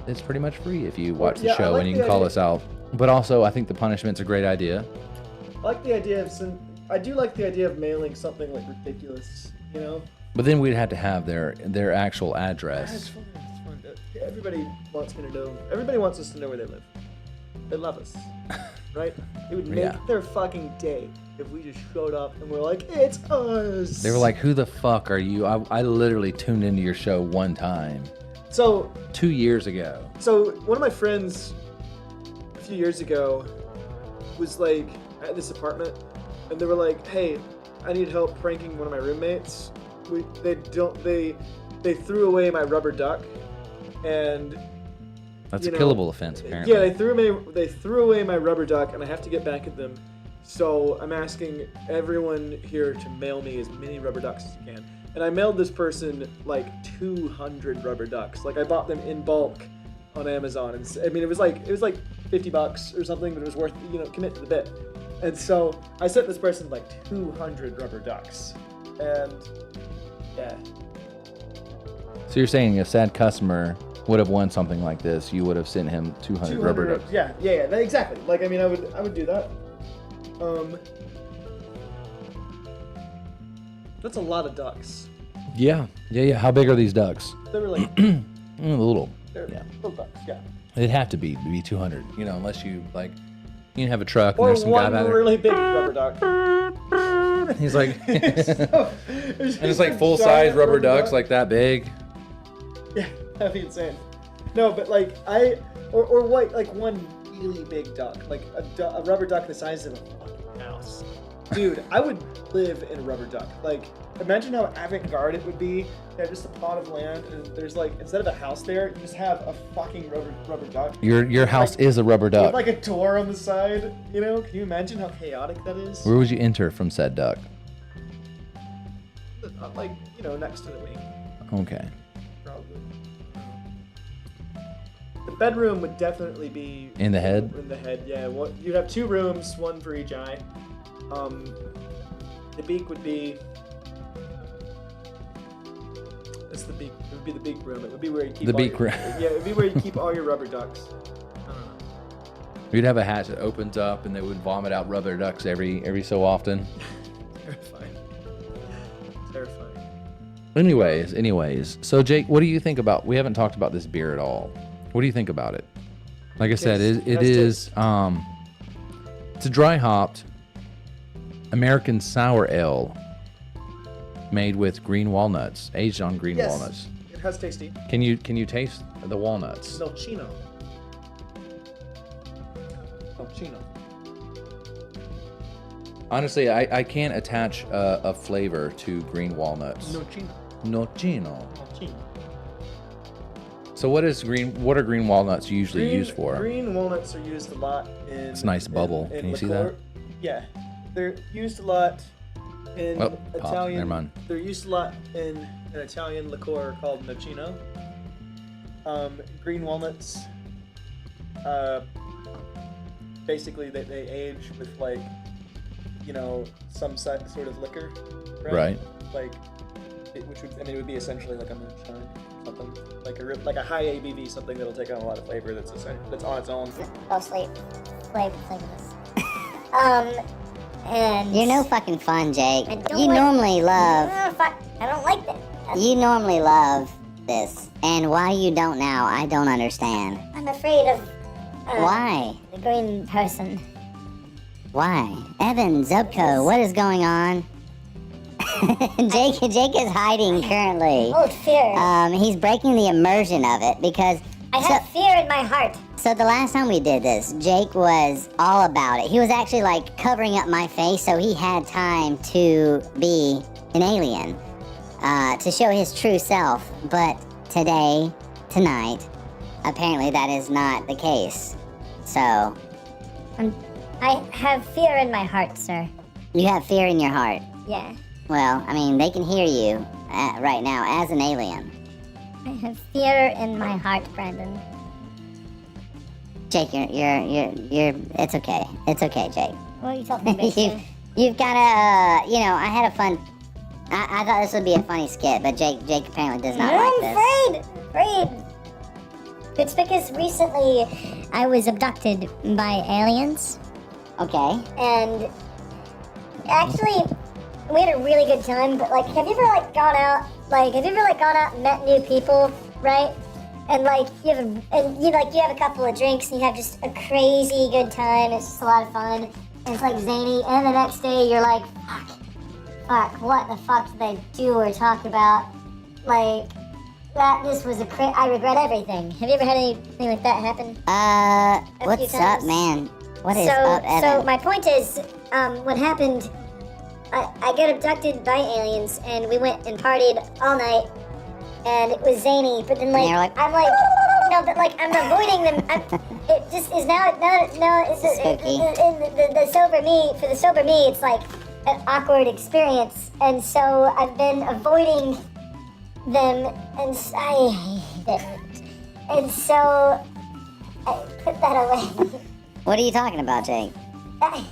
it's pretty much free if you watch the show, and you can call us out. But also, I think the punishment's a great idea. I like the idea of I do like the idea of mailing something like ridiculous, you know? But then we'd have to have their actual It's address. fun. It's fun. Everybody wants me to know. Everybody wants us to know where they live. They love us, right? It would make Yeah. their fucking day if we just showed up and we're like, it's us. They were like, "Who the fuck are you?" I literally tuned into your show one time, So 2 years ago. So one of my friends a few years ago was like at this apartment, and they were like, "Hey, I need help pranking one of my roommates. They threw away my rubber duck, and That's you a know, killable offense, apparently. yeah, they threw away my rubber duck, and I have to get back at them. So I'm asking everyone here to mail me as many rubber ducks as you can." And I mailed this person like 200 rubber ducks. Like I bought them in bulk on Amazon, and I mean it was like $50 or something, but it was worth, you know, commit to the bit. And so I sent this person like 200 rubber ducks, and yeah. So you're saying a sad customer would have won something like this, you would have sent him 200 rubber ducks. Yeah, exactly. Like I mean, I would do that. That's a lot of ducks. Yeah. How big are these ducks? They were like Little. they're Yeah. little ducks, yeah. It'd have to be 200, you know, unless you like, you can have a truck and Or there's some guy one back there. really big rubber duck. He's like, and It's it's like full size rubber ducks, like that big. Yeah, that'd be insane. No, but like or what, like one really big duck, like a rubber duck the size of a fucking house. Dude, I would live in a rubber duck. Like, imagine how avant-garde it would be. You have just a plot of land, and there's like, instead of a house there, you just have a fucking rubber duck. Your house like, is a rubber duck. With like a door on the side, you know? Can you imagine how chaotic that is? Where would you enter from said duck? Like, you know, next to the wing, Okay. probably. The bedroom would definitely be In the head? In the head, yeah. You'd have 2 rooms, 1 for each eye. The beak would be. That's the beak. It would be the beak room. It would be where you keep The all beak your, room. Yeah, it would be where you keep all your rubber ducks. I don't know. We'd have a hatch that opens up and they would vomit out rubber ducks every so often. Terrifying. Terrifying. Anyways. So Jake, what do you think about? We haven't talked about this beer at all. What do you think about it? Like I said, it is. It's a dry hopped American sour ale made with green walnuts, aged on green Yes. walnuts. It has tasty. Can you taste the walnuts? Nocino. Honestly, I can't attach a flavor to green walnuts. Nocino. Nocino. So what are green walnuts usually used for? Green walnuts are used a lot in. It's a nice bubble. Can you see that? Yeah, they're used a lot in Oh, popped. Italian. Never mind. They're used a lot in an Italian liqueur called Nocino. Green walnuts. Basically, they age with like you know, some sort of liquor, right? Right. Like, which would, I mean, it would be essentially like a moonshine or something, like a high ABV, something that'll take on a lot of flavor that's on its own. Mostly flavorless. And You're no fucking fun, Jake. I don't You like- normally love. I don't like that. You normally love this, and why you don't now, I don't understand. I'm afraid of Why? the green person. Why? Evan, Zupko, what is going on? Jake is hiding currently. Oh, fear. He's breaking the immersion of it because. I have fear in my heart. So the last time we did this, Jake was all about it. He was actually like covering up my face so he had time to be an alien, to show his true self. But tonight, apparently that is not the case. So, I have fear in my heart, sir. you have fear in your heart. Yeah. Well, I mean, they can hear you right now as an alien. I have fear in my heart, Brandon. Jake, you're. It's okay. It's okay, Jake. What are you talking about, sir? You've gotta, I had a fun. I thought this would be a funny skit, but Jake apparently does not like this. I'm afraid. It's because recently I was abducted by aliens, Okay. and actually we had a really good time. But like, have you ever gone out and met new people, right? And you have a couple of drinks and you have just a crazy good time. It's just a lot of fun. And it's like zany. And the next day you're like, fuck, what the fuck did they do or talk about? Like, this was I regret everything. Have you ever had anything like that happen? What's up, times. man? What is up, Evan? So my point is, what happened, I got abducted by aliens and we went and partied all night. And it was zany, but then And you're like, I'm like, no, but I'm avoiding them. It just is now. It's Spooky. the sober me. For the sober me, it's like an awkward experience, and so I've been avoiding them, and I hate it. And so I put that away. What are you talking about, Jake? Not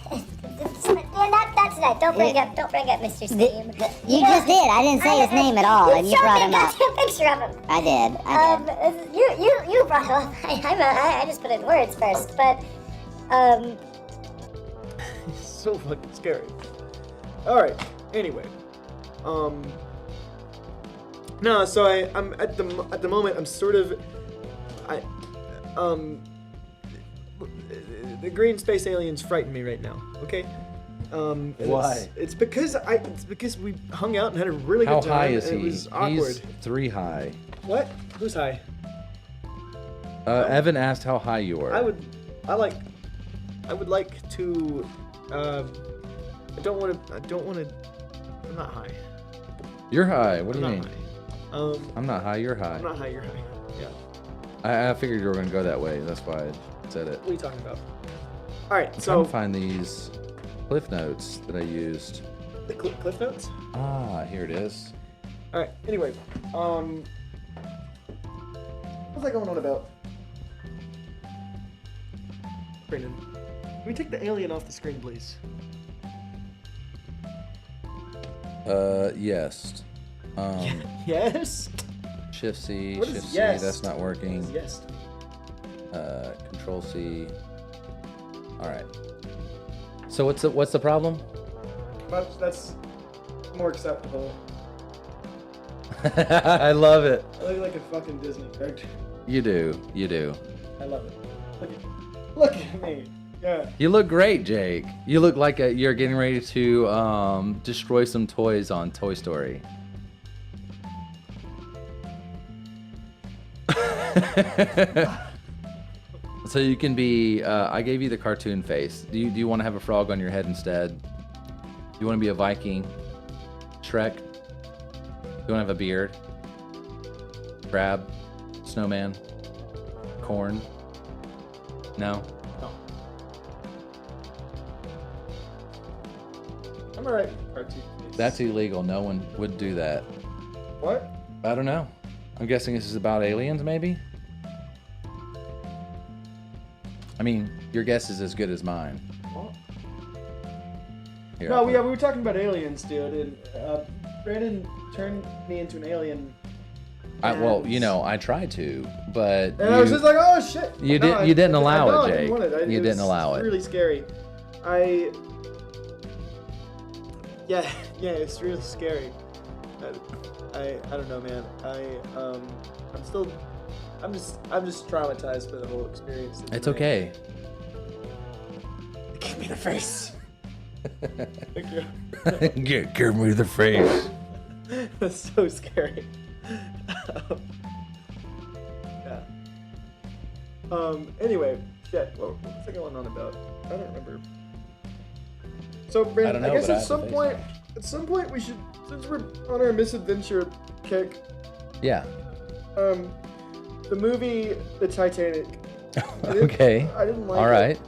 tonight. Don't bring up Mr. Steam. You just did. I didn't say his name at all, and you brought him You up. showed me a goddamn picture of him. I did. You brought it up. I just put it in words first, but So fucking scary. All right. Anyway, no. So I'm at the moment. I'm sort of, the green space aliens frighten me right now. Okay. And Why? It's because we hung out and had a really How good time. high is and he? It was awkward. He's 3 high. What? Who's high? Evan asked how high you were. I would like to. I don't want to. I'm not high. You're high. What do I'm you not mean? high. I'm not high. You're high. I'm not high. You're high. Yeah. I figured you were going to go that way. That's why I said it. What are you talking about? All right. I'm So trying to find these cliff notes that I used. the cliff notes. Ah, here it is. All right. Anyway, what's that going on about? Brandon, can we take the alien off the screen, please? Yes. Yes. Shift C, What is Shift yes? C, that's not working. Yes. Control C. All right. So what's the problem? But that's more acceptable. I love it. I look like a fucking Disney character. You do. I love it. Look at me. Yeah. You look great, Jake. You look like you're getting ready to destroy some toys on Toy Story. So you can be. I gave you the cartoon face. Do you want to have a frog on your head instead? Do you want to be a Viking? Shrek? Do you want to have a beard? Crab? Snowman? Corn? No? No. I'm alright with cartoon face. That's illegal. No one would do that. What? I don't know. I'm guessing this is about aliens, maybe? I mean, your guess is as good as mine. What? Here, No, I'll we put- were talking about aliens, dude, and Brandon turned me into an alien. well, and- you know, I tried to, but And I was just like, oh shit. you No, didn't allow no, it, I didn't Jake. want it. You didn't allow It's it. really scary. Yeah, it's really scary. I don't know, man. I'm just traumatized by the whole experience. It's okay. Give me the face. Thank you. Give me the face. That's so scary. Yeah. Anyway, shit. What was I going on about? I don't remember. So, Brandon, I don't know, guess but I at have some the face point, on. we should, since we're on our misadventure kick, Yeah. the movie The Titanic. Okay. I didn't like All it. right.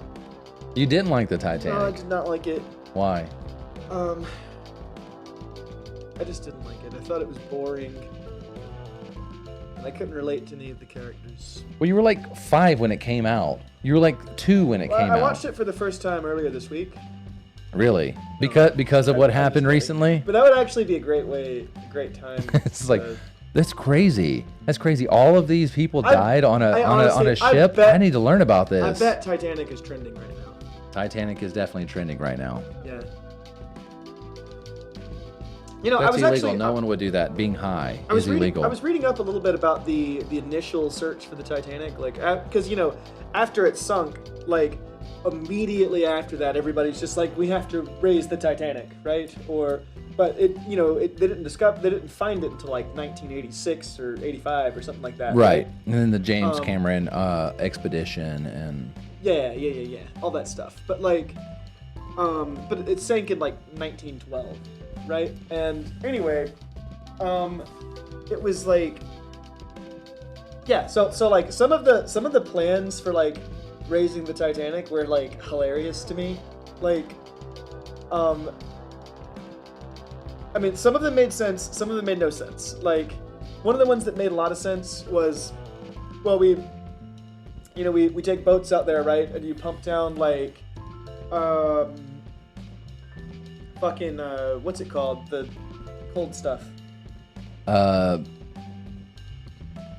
You didn't like the No, I Titanic. did not like it. Why? I just didn't like it. I thought it was boring. And I couldn't relate to any of the characters. Well, you were like 5 when it came out. You were like 2 when it Well, came I out. watched it for the first time earlier this week. Really? Because of what I'm happened just recently? But that would actually be a great time. It's like to- that's crazy. That's crazy. All of these people died on a honestly, ship. I need to learn about this. I bet Titanic is trending right now. Titanic is definitely trending right now. Yeah. You know, That's I was illegal. actually No one would do that. Being high I was is reading, illegal. I was reading up a little bit about the initial search for the Titanic, like because you know, after it sunk, like immediately after that, everybody's just like, we have to raise the Titanic, right? But it, you know, they didn't find it until like 1986 or 85 or something like that. Right. And then the James Um, Cameron expedition and Yeah, all that stuff. But like, but it sank in like 1912, right? And anyway, it was like, yeah. So like some of the plans for like raising the Titanic were like hilarious to me. Like, I mean, some of them made sense, some of them made no sense. Like, one of the ones that made a lot of sense was, well, we take boats out there, right? And you pump down like, what's it called? The cold stuff.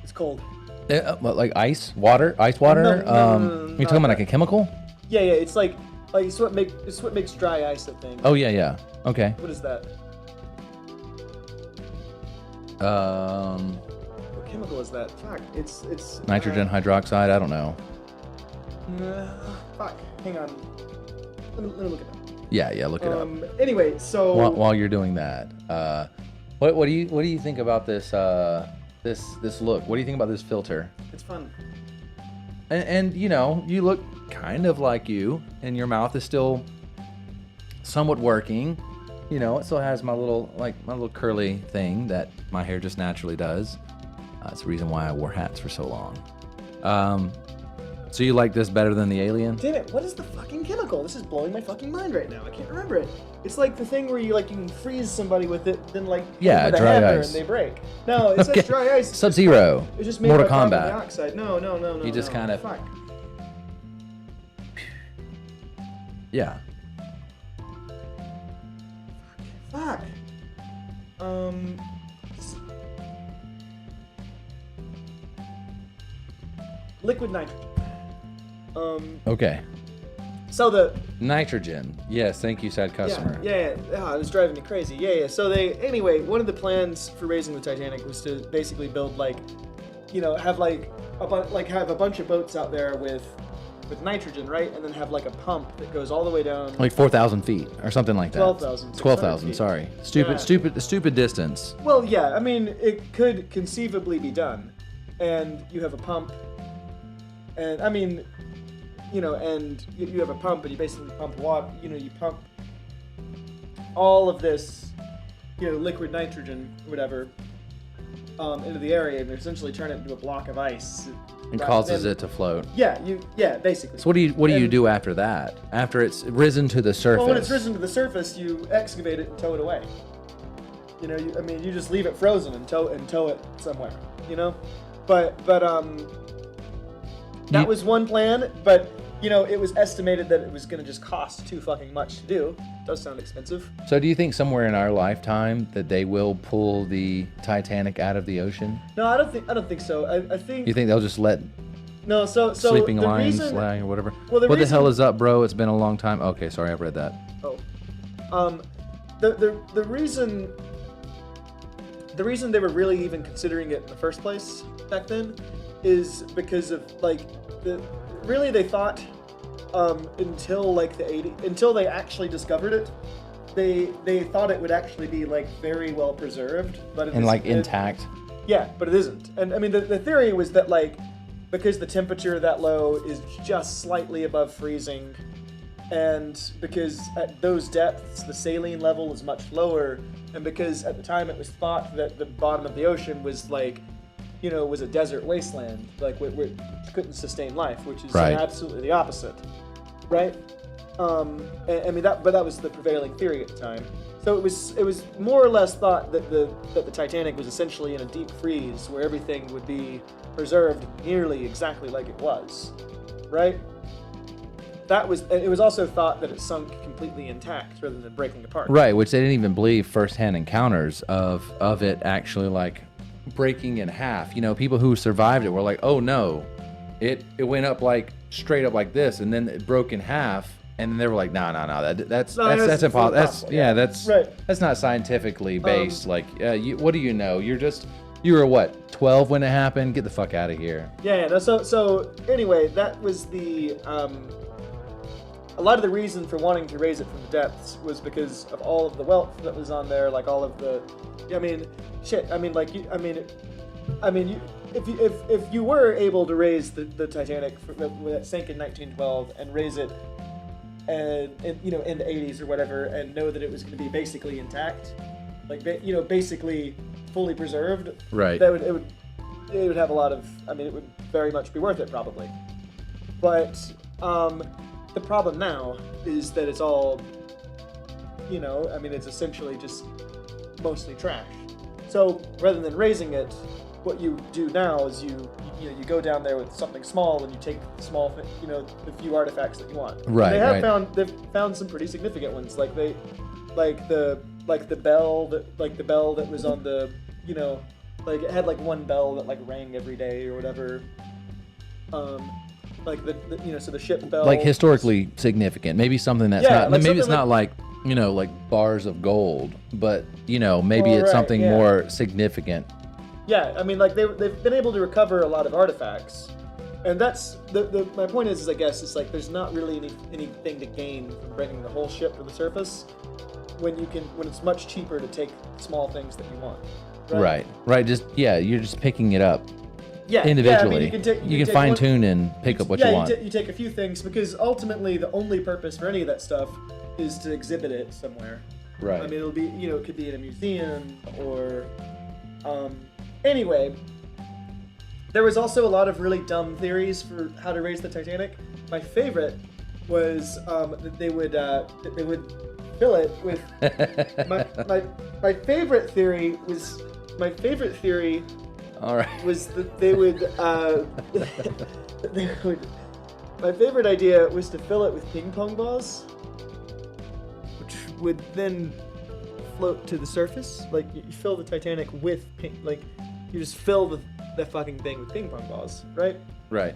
It's cold. what, like ice water? No, You talking not about like that. a chemical? Yeah, it's like it's what makes dry ice a thing. Oh yeah. Okay. What is that? What chemical is that? Fuck. It's Nitrogen hydroxide. I don't know. Fuck. Hang on. Let me look it up. Yeah. Look it up. Anyway, so While you're doing that, what do you think about this this look? What do you think about this filter? it's fun. And you know, you look kind of like you, and your mouth is still somewhat working. You know, it still has my little curly thing that my hair just naturally does. That's the reason why I wore hats for so long. So you like this better than the alien? Damn it! What is the fucking chemical? This is blowing my fucking mind right now. I can't remember it. It's like the thing where you can freeze somebody with it, then hit Yeah, them with dry a hammer ice. and they break. No, it's Okay. like dry ice. Sub-Zero. It's just made Mortal by carbon Kombat. dioxide. No. You just kinda- Fuck. Yeah. Fuck. Liquid nitrogen. Okay. So the Nitrogen. Yes, thank you, sad customer. Yeah. Oh, it was driving me crazy. Yeah. So anyway, one of the plans for raising the Titanic was to basically build have have a bunch of boats out there with nitrogen, right? And then have like a pump that goes all the way down. Like 4,000 feet or something like that. 12,000. 12,000. 600 Sorry. Yeah. Stupid distance. Well, yeah. I mean, it could conceivably be done, and you have a pump, and I mean, and you have a pump, and you basically pump water. You pump all of this, liquid nitrogen, whatever, into the area, and essentially turn it into a block of ice. And causes it to float. Yeah, basically. So what do you And- do after that? After it's risen to the surface? Well, when it's risen to the surface, you excavate it and tow it away. You just leave it frozen and tow it somewhere. But that was one plan. But it was estimated that it was going to just cost too fucking much to do. It does sound expensive. So do you think somewhere in our lifetime that they will pull the Titanic out of the ocean? No, I don't think so. I think. You think they'll just let No, so sleeping the lions reason, lie or whatever? Well, What the hell is up, bro? It's been a long time. Okay, sorry, I've read that. The reason they were really even considering it in the first place back then is because of they thought until like the 80s, until they actually discovered it, they thought it would actually be like very well preserved, but it And like isn't. intact. Yeah, but it isn't. And I mean the theory was that like because the temperature that low is just slightly above freezing, and because at those depths the saline level is much lower, and because at the time it was thought that the bottom of the ocean was like, was a desert wasteland, like which couldn't sustain life, which is Right. absolutely the opposite, right? I mean that was the prevailing theory at the time. So it was more or less thought that the Titanic was essentially in a deep freeze where everything would be preserved nearly exactly like it was, right? It was also thought that it sunk completely intact rather than breaking apart. Right, which they didn't even believe firsthand encounters of it actually like breaking in half. People who survived it were like, oh no, it went up like straight up like this, and then it broke in half, and then they were like, no, that's impossible. That's not scientifically based. What do you know? You were what, 12 when it happened? Get the fuck out of here. Yeah. No, so anyway, that was the a lot of the reason for wanting to raise it from the depths was because of all of the wealth that was on there, like all of the, if you were able to raise the Titanic that sank in 1912 and raise it, and in the 80s or whatever, and know that it was going to be basically intact, basically fully preserved, right? It would have a lot of, it would very much be worth it probably, but the problem now is that it's all, it's essentially just mostly trash. So rather than raising it, what you do now is you go down there with something small and you take the small, the few artifacts that you want. Right. And they've found some pretty significant ones, like the bell that was on the, it had like one bell that like rang every day or whatever. So the ship bell. Like historically significant. Maybe something that's not. Maybe it's not like bars of gold, but maybe it's something more significant. Yeah, they've been able to recover a lot of artifacts, and that's my point is I guess it's like there's not really anything to gain from bringing the whole ship to the surface when it's much cheaper to take small things that you want. Right. You're just picking it up. Yeah, individually. You can fine one, tune and pick up what you want. You take a few things because ultimately the only purpose for any of that stuff is to exhibit it somewhere. Right. It'll be it could be in a museum or anyway. There was also a lot of really dumb theories for how to raise the Titanic. My favorite was that they would fill it with my favorite theory was All right. was that they would my favorite idea was to fill it with ping pong balls, which would then float to the surface. Like you fill the Titanic with you just fill the fucking thing with ping pong balls, right? Right.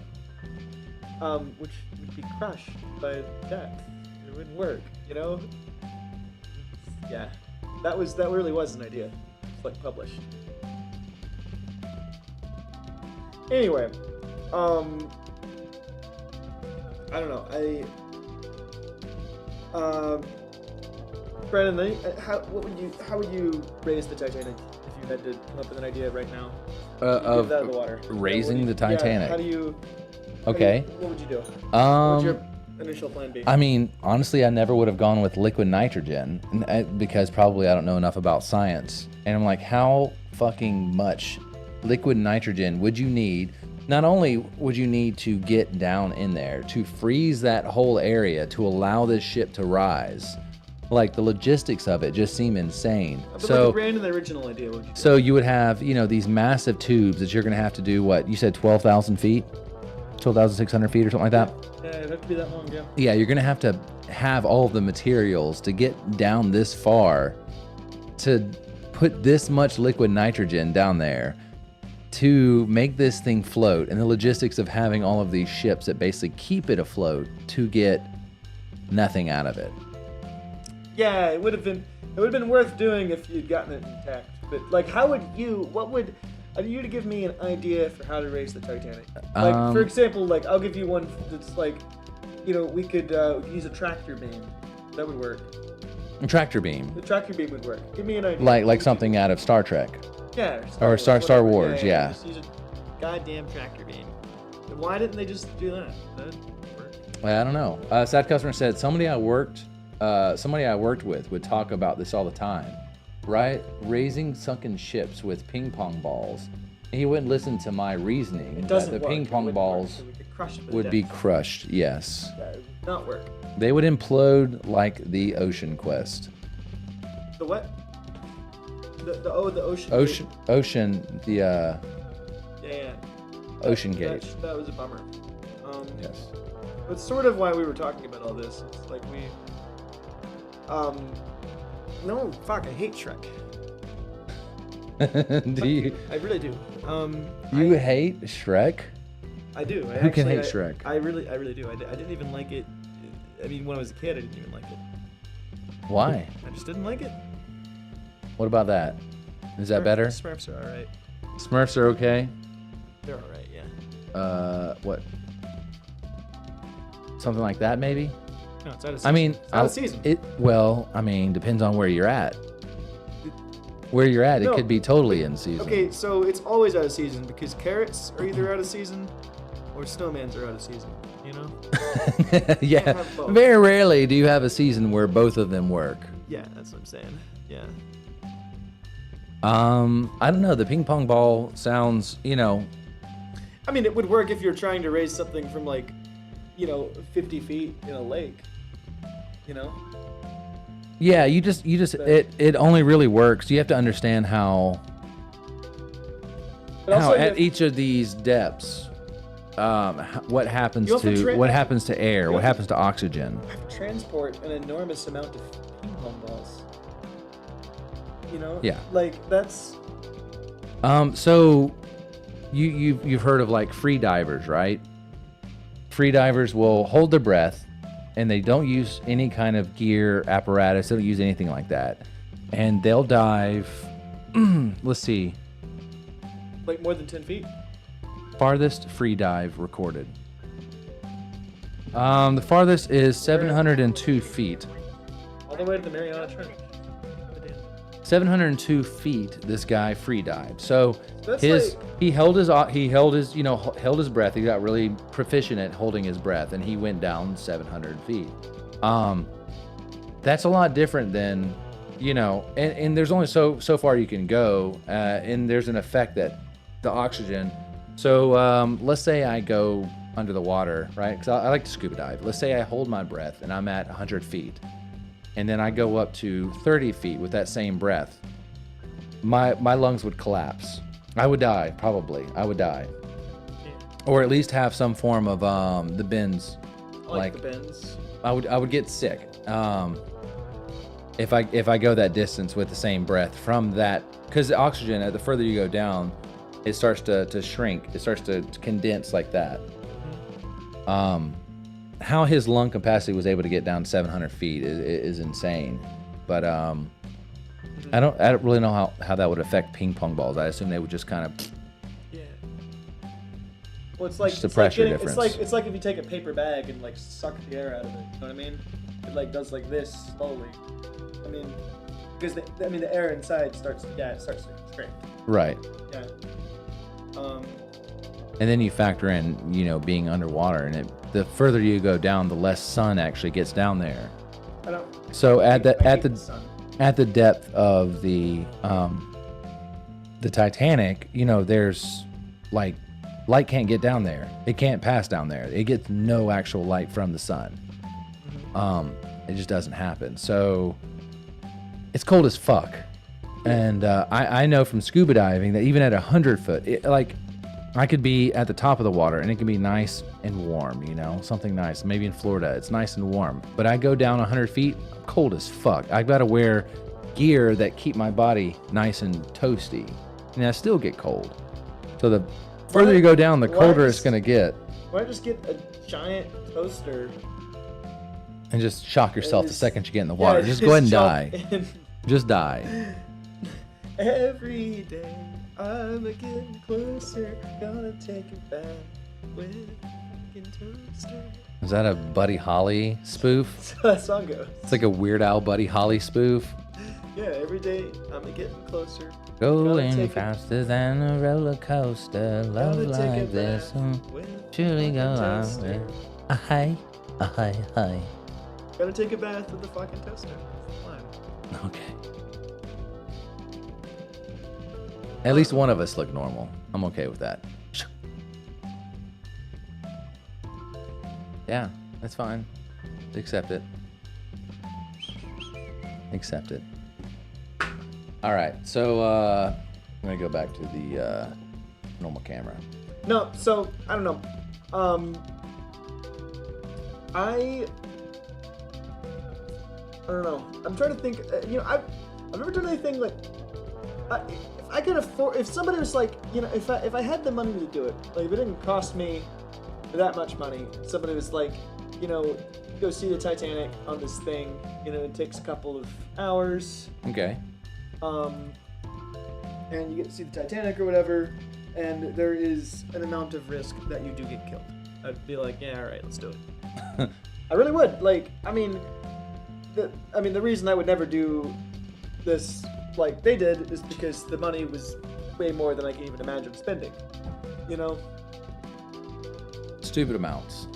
Which would be crushed by depth. It wouldn't work, Yeah, that really was an idea. It's like published. Anyway, I don't know. Brandon, how would you raise the Titanic if you had to come up with an idea right now? Of out of the water. raising the Titanic. Yeah, how do you? Okay. What would you do? What would your initial plan be? Honestly, I never would have gone with liquid nitrogen because probably I don't know enough about science. And I'm like, how fucking much liquid nitrogen would you need? Not only would you need to get down in there to freeze that whole area to allow this ship to rise, like the logistics of it just seem insane. But like Brandon, the original idea, what would you do? So you would have, these massive tubes that you're going to have to do what? You said 12,000 feet? 12,600 feet or something like that. Yeah, it'd have to be that long, yeah. Yeah, you're going to have all of the materials to get down this far to put this much liquid nitrogen down there to make this thing float, and the logistics of having all of these ships that basically keep it afloat to get nothing out of it. Yeah, it would have been worth doing if you'd gotten it intact. But like, I need you to give me an idea for how to raise the Titanic. Like, for example, like I'll give you one that's like, we could use a tractor beam. That would work. A tractor beam. The tractor beam would work. Give me an idea. Like something out of Star Trek. Yeah. Or Star Wars, yeah. Just use a goddamn tractor beam. And why didn't they just do that? That'd work. Well, I don't know. Sad customer said somebody I worked with would talk about this all the time, right? Raising sunken ships with ping pong balls. And he wouldn't listen to my reasoning that the ping pong balls would be crushed. Yes. Yeah, it would not work. They would implode like the Ocean Quest. The what? The ocean. Ocean. The Yeah. Ocean Gate. That was a bummer. Yes. That's sort of why we were talking about all this. It's like we. No, fuck! I hate Shrek. Do you? I really do. You hate Shrek? I do. Who can hate Shrek? I really do. I didn't even like it. I mean, when I was a kid, I didn't even like it. Why? I just didn't like it. What about that? Is that better? Smurfs are alright. Smurfs are okay. They're alright, yeah. What? Something like that, maybe? No, it's out of season. I mean, it's out of season. Depends on where you're at. Where you're at, it could be totally in season. Okay, so it's always out of season because carrots are either out of season or snowmans are out of season. Yeah. Very rarely do you have a season where both of them work. Yeah, that's what I'm saying. Yeah. I don't know. The ping pong ball sounds, I mean, it would work if you're trying to raise something from 50 feet in a lake. Yeah, it only really works. You have to understand how at each of these depths, what happens to air, what happens to oxygen. You have to transport an enormous amount of ping pong balls. Yeah. Like that's. So, you've heard of free divers, right? Free divers will hold their breath, and they don't use any kind of gear apparatus. They don't use anything like that, and they'll dive. Let's see. Like more than 10 feet. Farthest free dive recorded. The farthest is 702 feet. All the way to the Mariana Trench. 702 feet. This guy free dived. So That's he held his breath. He got really proficient at holding his breath, and he went down 700 feet. That's a lot different than, and there's only so far you can go, and there's an effect that the oxygen. So let's say I go under the water, right? Because I like to scuba dive. Let's say I hold my breath and I'm at 100 feet. And then I go up to 30 feet with that same breath. My lungs would collapse. I would die, probably. I would die. Yeah. Or at least have some form of the bends. I like the bends. I would get sick. If I go that distance with the same breath from that, because the oxygen, the further you go down, it starts to shrink. It starts to condense like that. How his lung capacity was able to get down 700 feet is insane. But I don't really know how that would affect ping pong balls. I assume they would just kind of. Yeah. Well, it's like just the pressure difference. It's like if you take a paper bag and suck the air out of it. You know what I mean? It does this slowly. I mean, because the air inside starts to shrink. Right. Yeah. And then you factor in, being underwater, and the further you go down, the less sun actually gets down there. So at the depth of the Titanic, there's light can't get down there. It can't pass down there. It gets no actual light from the sun. It just doesn't happen. So it's cold as fuck. And I know from scuba diving that even at 100 foot, I could be at the top of the water and it can be nice and warm, you know, something nice. Maybe in Florida, it's nice and warm. But I go down 100 feet, cold as fuck. I've got to wear gear that keep my body nice and toasty, and I still get cold. So the further you go down, the colder it's gonna get. Why not just get a giant toaster and just shock yourself the second you get in the water? Just go ahead and die. Just die. Every day I'm getting closer, gonna take a bath with a fucking toaster. Is that a Buddy Holly spoof? That's how that song goes. It's like a Weird Al Buddy Holly spoof. Yeah, every day I'm getting closer. Going faster than a roller coaster. Love like this. Surely go on. Hi. Hi. Gotta take a bath with the fucking toaster. Fine. Okay. At least one of us look normal. I'm okay with that. Yeah, that's fine. Accept it. Accept it. All right, so I'm gonna go back to the normal camera. No, so I don't know. I don't know. I'm trying to think. I've never done anything like. If I could afford, if somebody was like, if I had the money to do it, like if it didn't cost me that much money, somebody was like, go see the Titanic on this thing. It takes a couple of hours. Okay. And you get to see the Titanic or whatever, and there is an amount of risk that you do get killed. I'd be like, yeah, all right, let's do it. I really would. Like, the reason I would never do this like they did is because the money was way more than I can even imagine spending. Stupid amounts.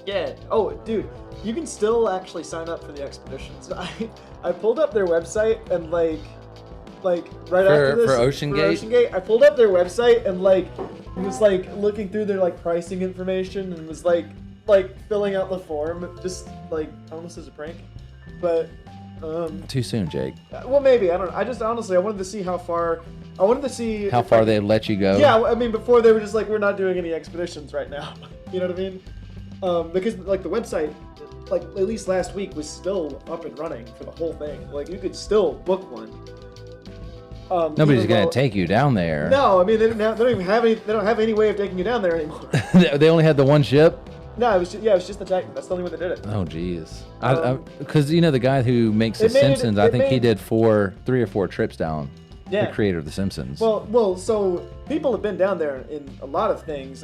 Yeah. Oh, dude, you can still actually sign up for the expeditions. I pulled up their website and like after this for Ocean Gate, I pulled up their website and was looking through their pricing information and was like filling out the form just almost as a prank, but too soon, Jake. Well, maybe I don't know. I just honestly I wanted to see how far. I wanted to see how far they'd let you go. Yeah, I mean before they were just like, we're not doing any expeditions right now. You know what I mean? Because the website, at least last week, was still up and running for the whole thing. You could still book one. Nobody's gonna take you down there. No, I mean they don't even have any. They don't have any way of taking you down there anymore. They only had the one ship. No, it was just the Titan. That's the only way they did it. Oh, jeez. Because the guy who makes The Simpsons, I think he did 3 or 4 trips down. Yeah. The creator of The Simpsons. Well, so people have been down there in a lot of things.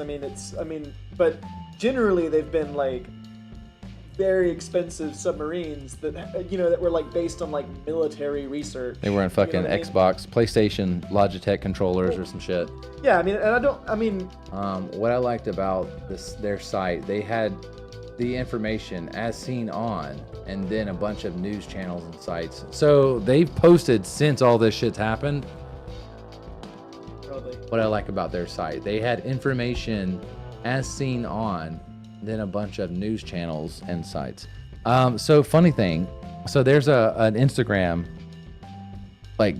But generally they've been very expensive submarines that that were based on military research. They were in fucking Xbox, PlayStation, Logitech controllers or some shit. Yeah, what I liked about their site, they had the information as seen on, and then a bunch of news channels and sites. So they've posted since all this shit's happened. Probably. What I like about their site, they had information as seen on, then a bunch of news channels and sites. So funny thing, so there's an Instagram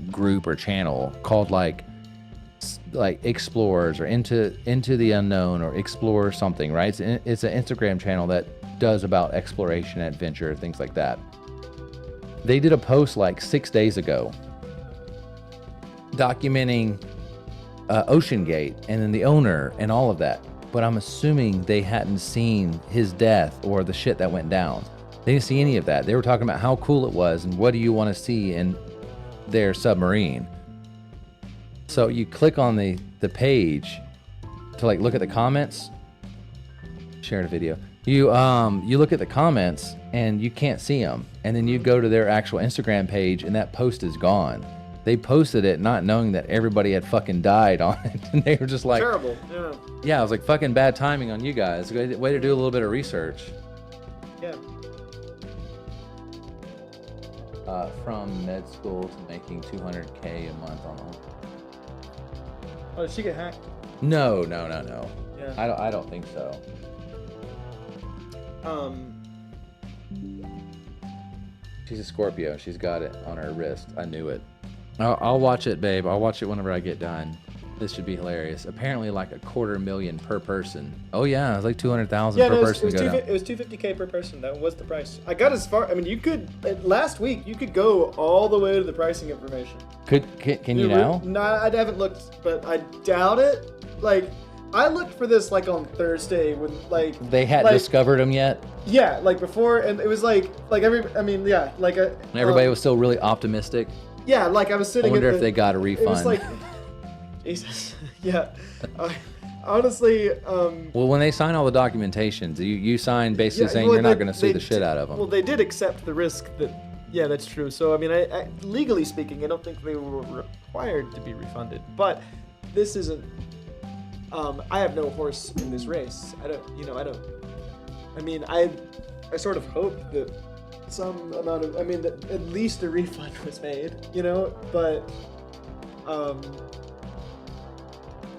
group or channel called Explorers or into the unknown or Explore something, right? It's an Instagram channel that does about exploration, adventure, things like that. They did a post 6 days ago documenting Ocean Gate and then the owner and all of that. But I'm assuming they hadn't seen his death or the shit that went down. They didn't see any of that. They were talking about how cool it was and what do you want to see in their submarine. So you click on the page to look at the comments. Share the video. You look at the comments and you can't see them. And then you go to their actual Instagram page and that post is gone. They posted it not knowing that everybody had fucking died on it. And they were just terrible. Yeah. Yeah, it was fucking bad timing on you guys. Way to do a little bit of research. Yeah. From med school to making $200K a month on them. Oh, did she get hacked? No. Yeah. I don't think so. She's a Scorpio. She's got it on her wrist. I knew it. I'll watch it, babe. I'll watch it whenever I get done. This should be hilarious. Apparently, like $250,000 per person. Oh yeah, it's like 200,000 Yeah, per no, person to go down. it was $250K per person. That was the price. I got as far. I mean, you could last week. You could go all the way to the pricing information. Can you now? No, I haven't looked, but I doubt it. Like, I looked for this like on Thursday when like They hadn't discovered them yet. Yeah, like before, and it was like everybody Was still really optimistic. Yeah, like I was I sitting. wonder if they got a refund. It was like, Jesus. Yeah. Honestly. Well, when they sign all the documentations, you sign basically saying you're not going to sue the shit out of them. Well, they did accept the risk that. Yeah, that's true. So I mean, I legally speaking, I don't think they were required to be refunded. But this isn't. I have no horse in this race. I mean, I sort of hope that some amount of. I mean, that at least a refund was made. But.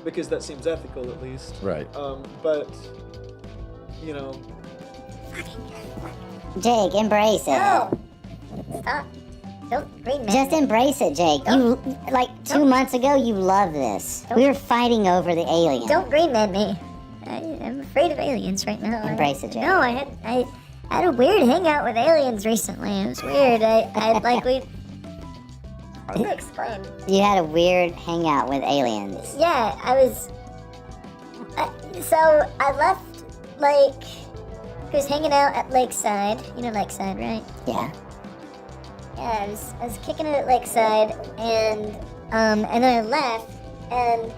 Because that seems ethical, at least. Right. But. Jake, embrace it. No! Stop. Don't bring me. Just embrace it, Jake. You, like, 2 months ago, you loved this. We were fighting over the alien. Don't green man me. I'm afraid of aliens right now. Embrace it, Jake. No, I had a weird hangout with aliens recently. It was weird. I like we. How do you explain? You had a weird hangout with aliens. Yeah, I was. So I left, like, I was hanging out at Lakeside. You know Lakeside, right? Yeah. Yeah, I was kicking it at Lakeside, and then I left, and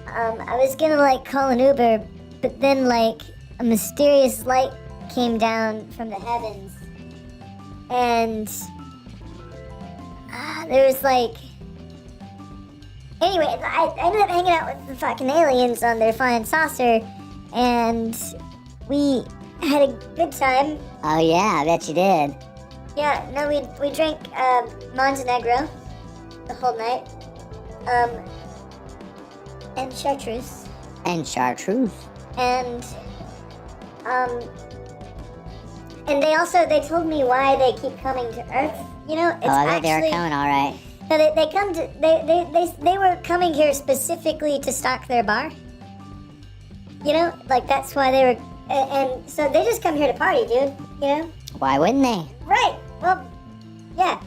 I was gonna like call an Uber, but then like a mysterious light came down from the heavens, and there was like. Anyway, I ended up hanging out with the fucking aliens on their flying saucer, and we had a good time. Oh yeah, I bet you did. Yeah, no, we drank Montenegro the whole night, and chartreuse, And chartreuse. and they told me why they keep coming to Earth. It's I bet they were actually coming all right. no, they were coming here specifically to stock their bar. Like that's why they were, and so they just come here to party, dude. Why wouldn't they? Right. Well, yeah.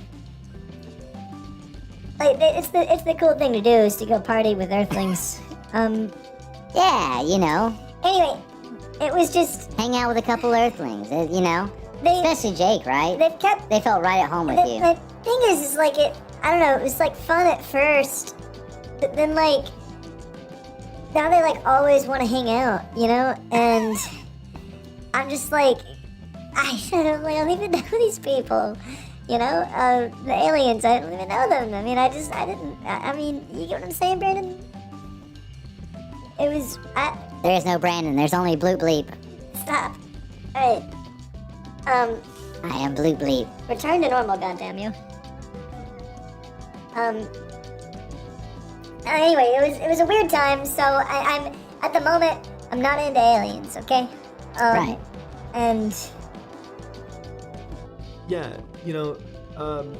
Like it's the cool thing to do is to go party with Earthlings. Yeah, Anyway, it was just hang out with a couple Earthlings, they Especially Jake, right? they've kept. They felt right at home with you. The thing is like it. I don't know. It was like fun at first, but then like now they like always want to hang out, and I'm just like. I don't even know these people, the aliens, I don't even know them. I mean, you get what I'm saying, Brandon? It was, There is no Brandon, there's only Blue Bleep. stop. Alright, I am Blue Bleep. return to normal, goddammit. Anyway, it was a weird time, so I'm, at the moment, I'm not into aliens, okay? Right. And... Yeah,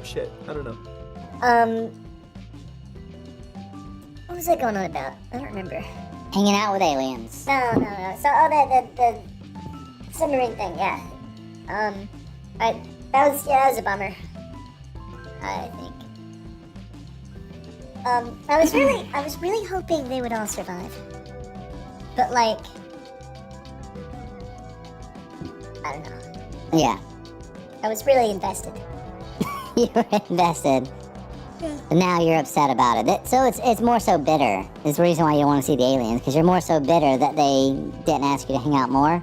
shit. I don't know. What was I going on about? I don't remember. Hanging out with aliens. No. So, the submarine thing, yeah. That was a bummer. I think. I was really hoping they would all survive. But like, I don't know. Yeah. I was really invested. You were invested. But now you're upset about it. So it's more so bitter. Is the reason why you want to see the aliens, because you're more so bitter that they didn't ask you to hang out more?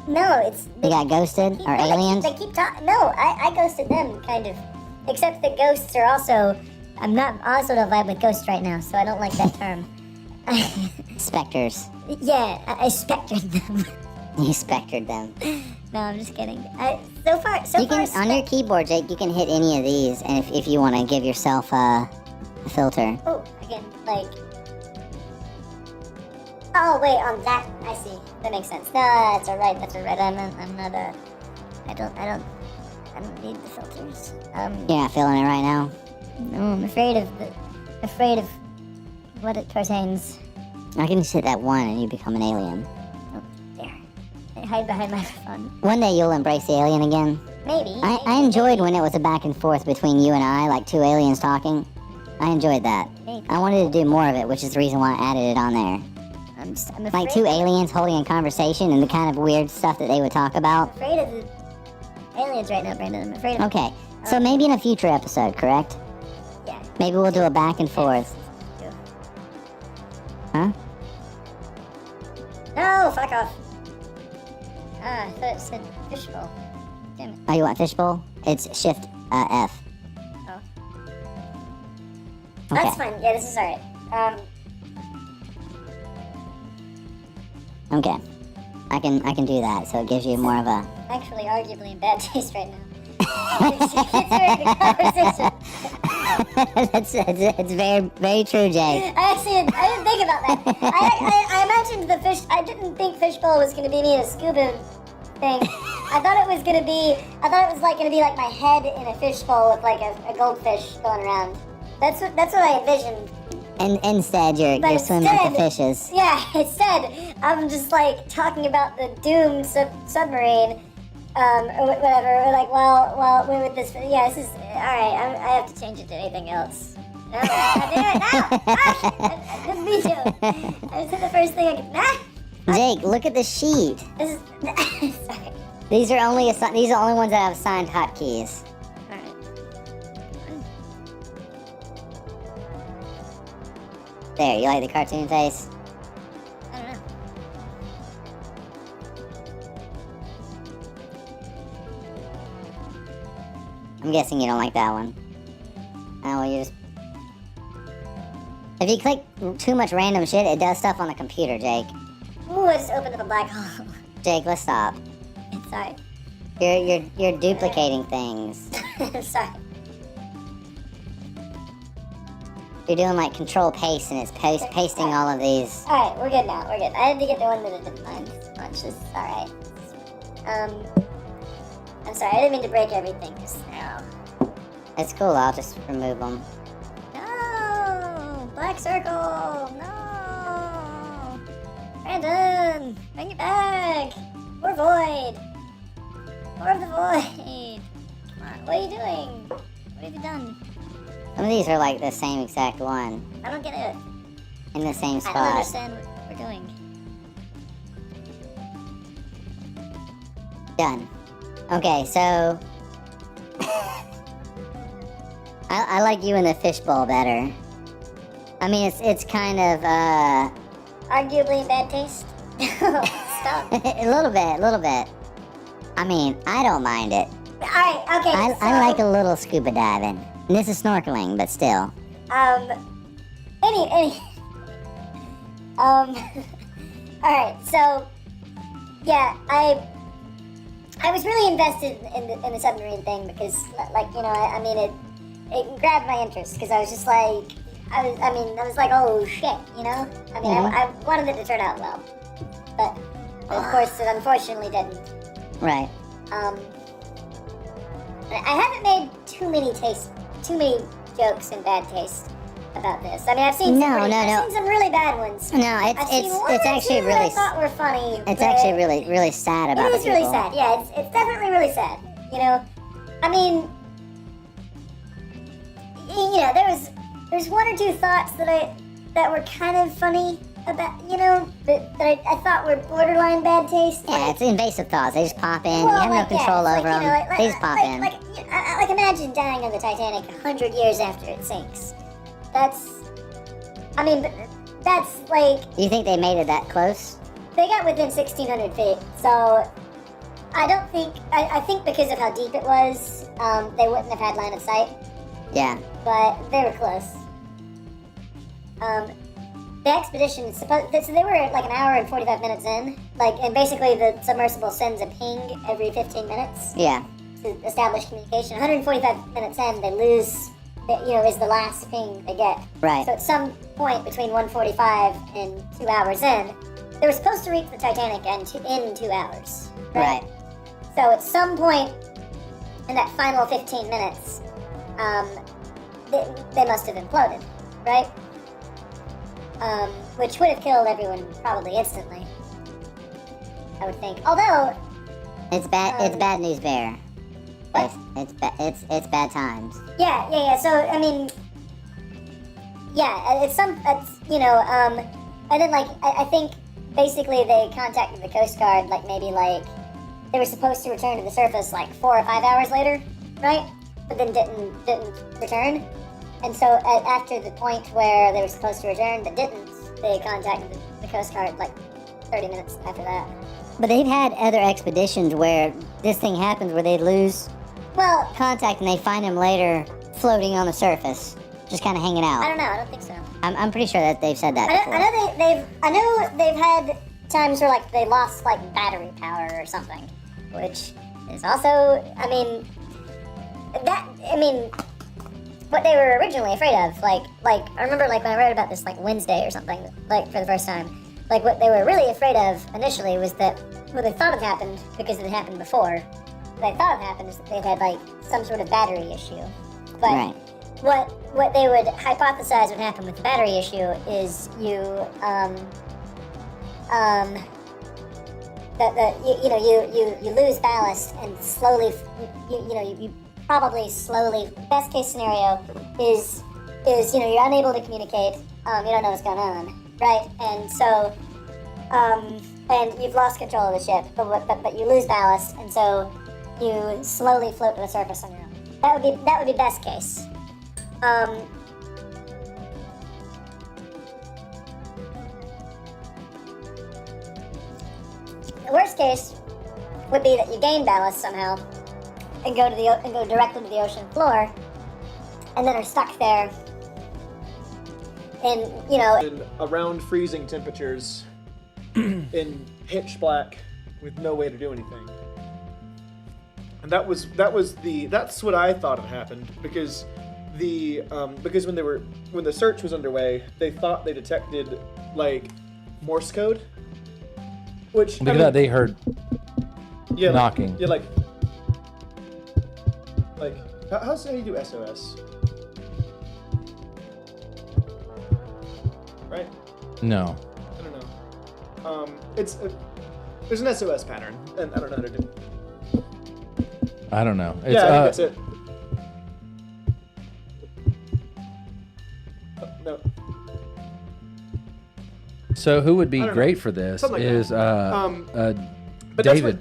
No, it's... They got ghosted? Or aliens? They keep talking... No, I ghosted them, kind of. Except the ghosts are also... I'm not also don't vibe with ghosts right now, so I don't like that term. Specters. Yeah, I spectered them. You spectered them. No, I'm just kidding. So far, On your keyboard, Jake, you can hit any of these, and if you want to give yourself a filter. Oh, again, like... Oh, wait, on that, I see. That makes sense. No, that's alright, I'm not I don't need the filters. You're not feeling it right now? No, I'm afraid of what it pertains. I can just hit that 1 and you become an alien. Oh, there. I hide behind my phone. One day you'll embrace the alien again. Maybe. I enjoyed when it was a back and forth between you and I, like 2 aliens talking. I enjoyed that. Maybe. I wanted to do more of it, which is the reason why I added it on there. I'm afraid. Like 2 aliens holding a conversation and the kind of weird stuff that they would talk about. I'm afraid of the aliens right now, Brandon. I'm afraid of Okay, so maybe in a future episode, correct? Yeah. Maybe we'll do a back and forth. Yeah. Huh? No, fuck off. I thought it said fishbowl. Damn it. Oh, you want fishbowl? It's Shift F. Oh. Okay. That's fine. Yeah, this is alright. Okay. I can do that, so it gives you more of a... Actually, arguably in bad taste right now. It's very good conversation. It's very, very true, Jay. I didn't think about that. I imagined the fish. I didn't think fishbowl was gonna be me in a scuba thing. I thought it was gonna be like my head in a fishbowl with like a goldfish going around. That's what I envisioned. And instead, you're swimming with the fishes. Yeah, instead, I'm just like talking about the doomed submarine, or whatever. Or like, well, we're with this. Yeah, this is all right. I have to change it to anything else. No, I didn't mean to. I said the first thing I could. Jake, look at the sheet. This is sorry. These are only ones that have assigned hotkeys. All right. There, you like the cartoon face? I don't know. I'm guessing you don't like that one. Oh, well, you just... If you click too much random shit, it does stuff on the computer, Jake. Ooh, I just opened up a black hole. Jake, let's stop. Sorry. You're duplicating things. Sorry. You're doing like control paste and it's pasting all of these. Alright, we're good now. We're good. I had to get the one that I didn't mind so much. This is alright. I'm sorry. I didn't mean to break everything just now. It's cool, I'll just remove them. No! Black circle! No! Brandon! Bring it back! More void! More of the void! Come on, what are you doing? What have you done? Some of these are like the same exact one. I don't get it. In the same I don't spot. understand what we're doing. Done. Okay, so... I like you in the fishbowl better. I mean, it's kind of, Arguably in bad taste? Stop. a little bit. I mean, I don't mind it. Alright, okay. I like a little scuba diving. And this is snorkeling, but still. Alright, so, yeah, I was really invested in the submarine thing because, like, you know, I mean, it grabbed my interest because I was just like, I was like, oh shit, you know? I mean, I wanted it to turn out well, but of course it unfortunately didn't. Right. I haven't made too many jokes in bad taste about this. I mean, I've seen some really bad ones. No, it's actually really. I thought were funny. It's actually really sad about it. It is really sad. Yeah, it's definitely really sad. You know, I mean, you know, there's one or two thoughts that were kind of funny about, you know, that I thought were borderline bad taste. Yeah, like, it's invasive thoughts. They just pop in. well, you have no control over them. They just pop in. Like imagine dying on the Titanic 100 years after it sinks. That's like... You think they made it that close? They got within 1,600 feet, so I don't think... I think because of how deep it was, they wouldn't have had line of sight. Yeah. But they were close. The expedition, so they were like an hour and 45 minutes in, and basically the submersible sends a ping every 15 minutes. Yeah. To establish communication. 145 minutes in, they lose, is the last ping they get. Right. So at some point between 1:45 and 2 hours in, they were supposed to reach the Titanic in 2 hours. Right. So at some point in that final 15 minutes, they must have imploded, right? which would have killed everyone probably instantly. I would think. Although It's bad. It's bad news, Bear. What? It's bad times. Yeah. So I mean, yeah, it's and then like I think basically they contacted the Coast Guard like maybe like they were supposed to return to the surface like 4 or 5 hours later, right? But then didn't return, and so after the point where they were supposed to return but didn't, they contacted the Coast Guard like 30 minutes after that. But they've had other expeditions where this thing happens, where they lose Well, contact and they find him later floating on the surface, just kind of hanging out. I don't know. I don't think so. I'm pretty sure that they've said that before. I know they've had times where like they lost like battery power or something, which is also, I mean, what they were originally afraid of. Like I remember like when I read about this like Wednesday or something, like for the first time, like what they were really afraid of initially was that what they thought had happened, because it had happened before. What they thought had happened is that they'd had like some sort of battery issue, but. Right. What they would hypothesize would happen with the battery issue is you lose ballast and slowly you probably slowly, best case scenario is you're unable to communicate, you don't know what's going on, right? And so and you've lost control of the ship, but you lose ballast, and so you slowly float to the surface on your own. That would be best case. The worst case would be that you gain ballast somehow and go directly to the ocean floor, and then are stuck there. And around freezing temperatures, in pitch black, with no way to do anything. And that's what I thought had happened, because when the search was underway, they thought they detected like Morse code, which Look at that, they heard yeah, knocking. Like how do you do SOS? Right? No. I don't know. There's an SOS pattern, and I don't know how to do it. I don't know. It's, Yeah, I think that's it. No. So who would be I don't great know. for this Something like is but that's David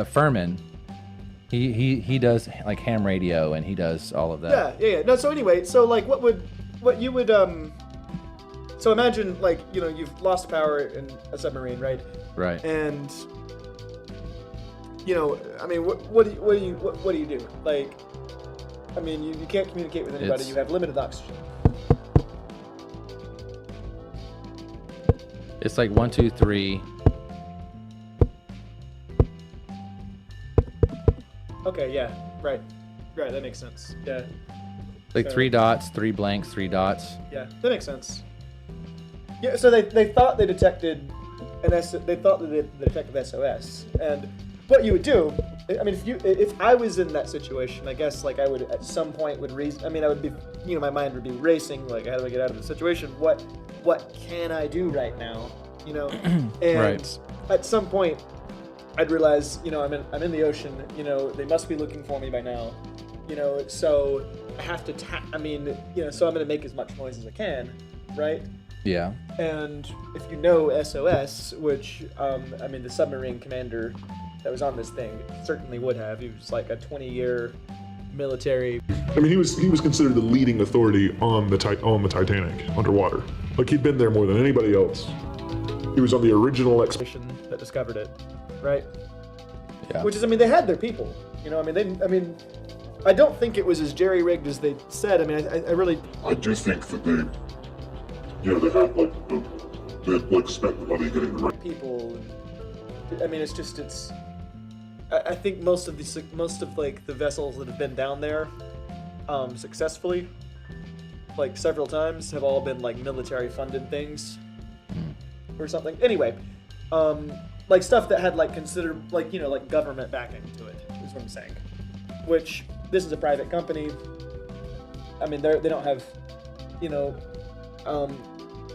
Furman. He does like ham radio, and he does all of that. Yeah. No, so anyway, so like what you would so imagine like, you've lost power in a submarine, right? Right. And I mean, what do you do? Like, I mean, you can't communicate with anybody. You have limited oxygen. It's like 1, 2, 3. Okay, yeah, right, that makes sense. Yeah, Like So- 3 dots, 3 blanks, 3 dots. yeah, that makes sense. Yeah, so they thought they detected they thought that they detected SOS, and what you would do, I mean, if I was in that situation, I guess like I would at some point would I would be, my mind would be racing, like how do I get out of the situation? What can I do right now? And Right. at some point, I'd realize, I'm in the ocean. They must be looking for me by now. So I have to. So I'm gonna make as much noise as I can, right? Yeah. And if SOS, which the submarine commander that was on this thing certainly would have. He was like a 20-year military. I mean, he was considered the leading authority on the Titanic underwater. Like, he'd been there more than anybody else. He was on the original expedition. That discovered it, right? Yeah. Which is, they had their people. I don't think it was as jerry-rigged as they said. I do think that they had spent the money getting the right people. I think most of the vessels that have been down there, successfully, like several times, have all been like military-funded things, or something. Anyway, like stuff that had like considered like government backing to it is what I'm saying. Which this is a private company. They don't have,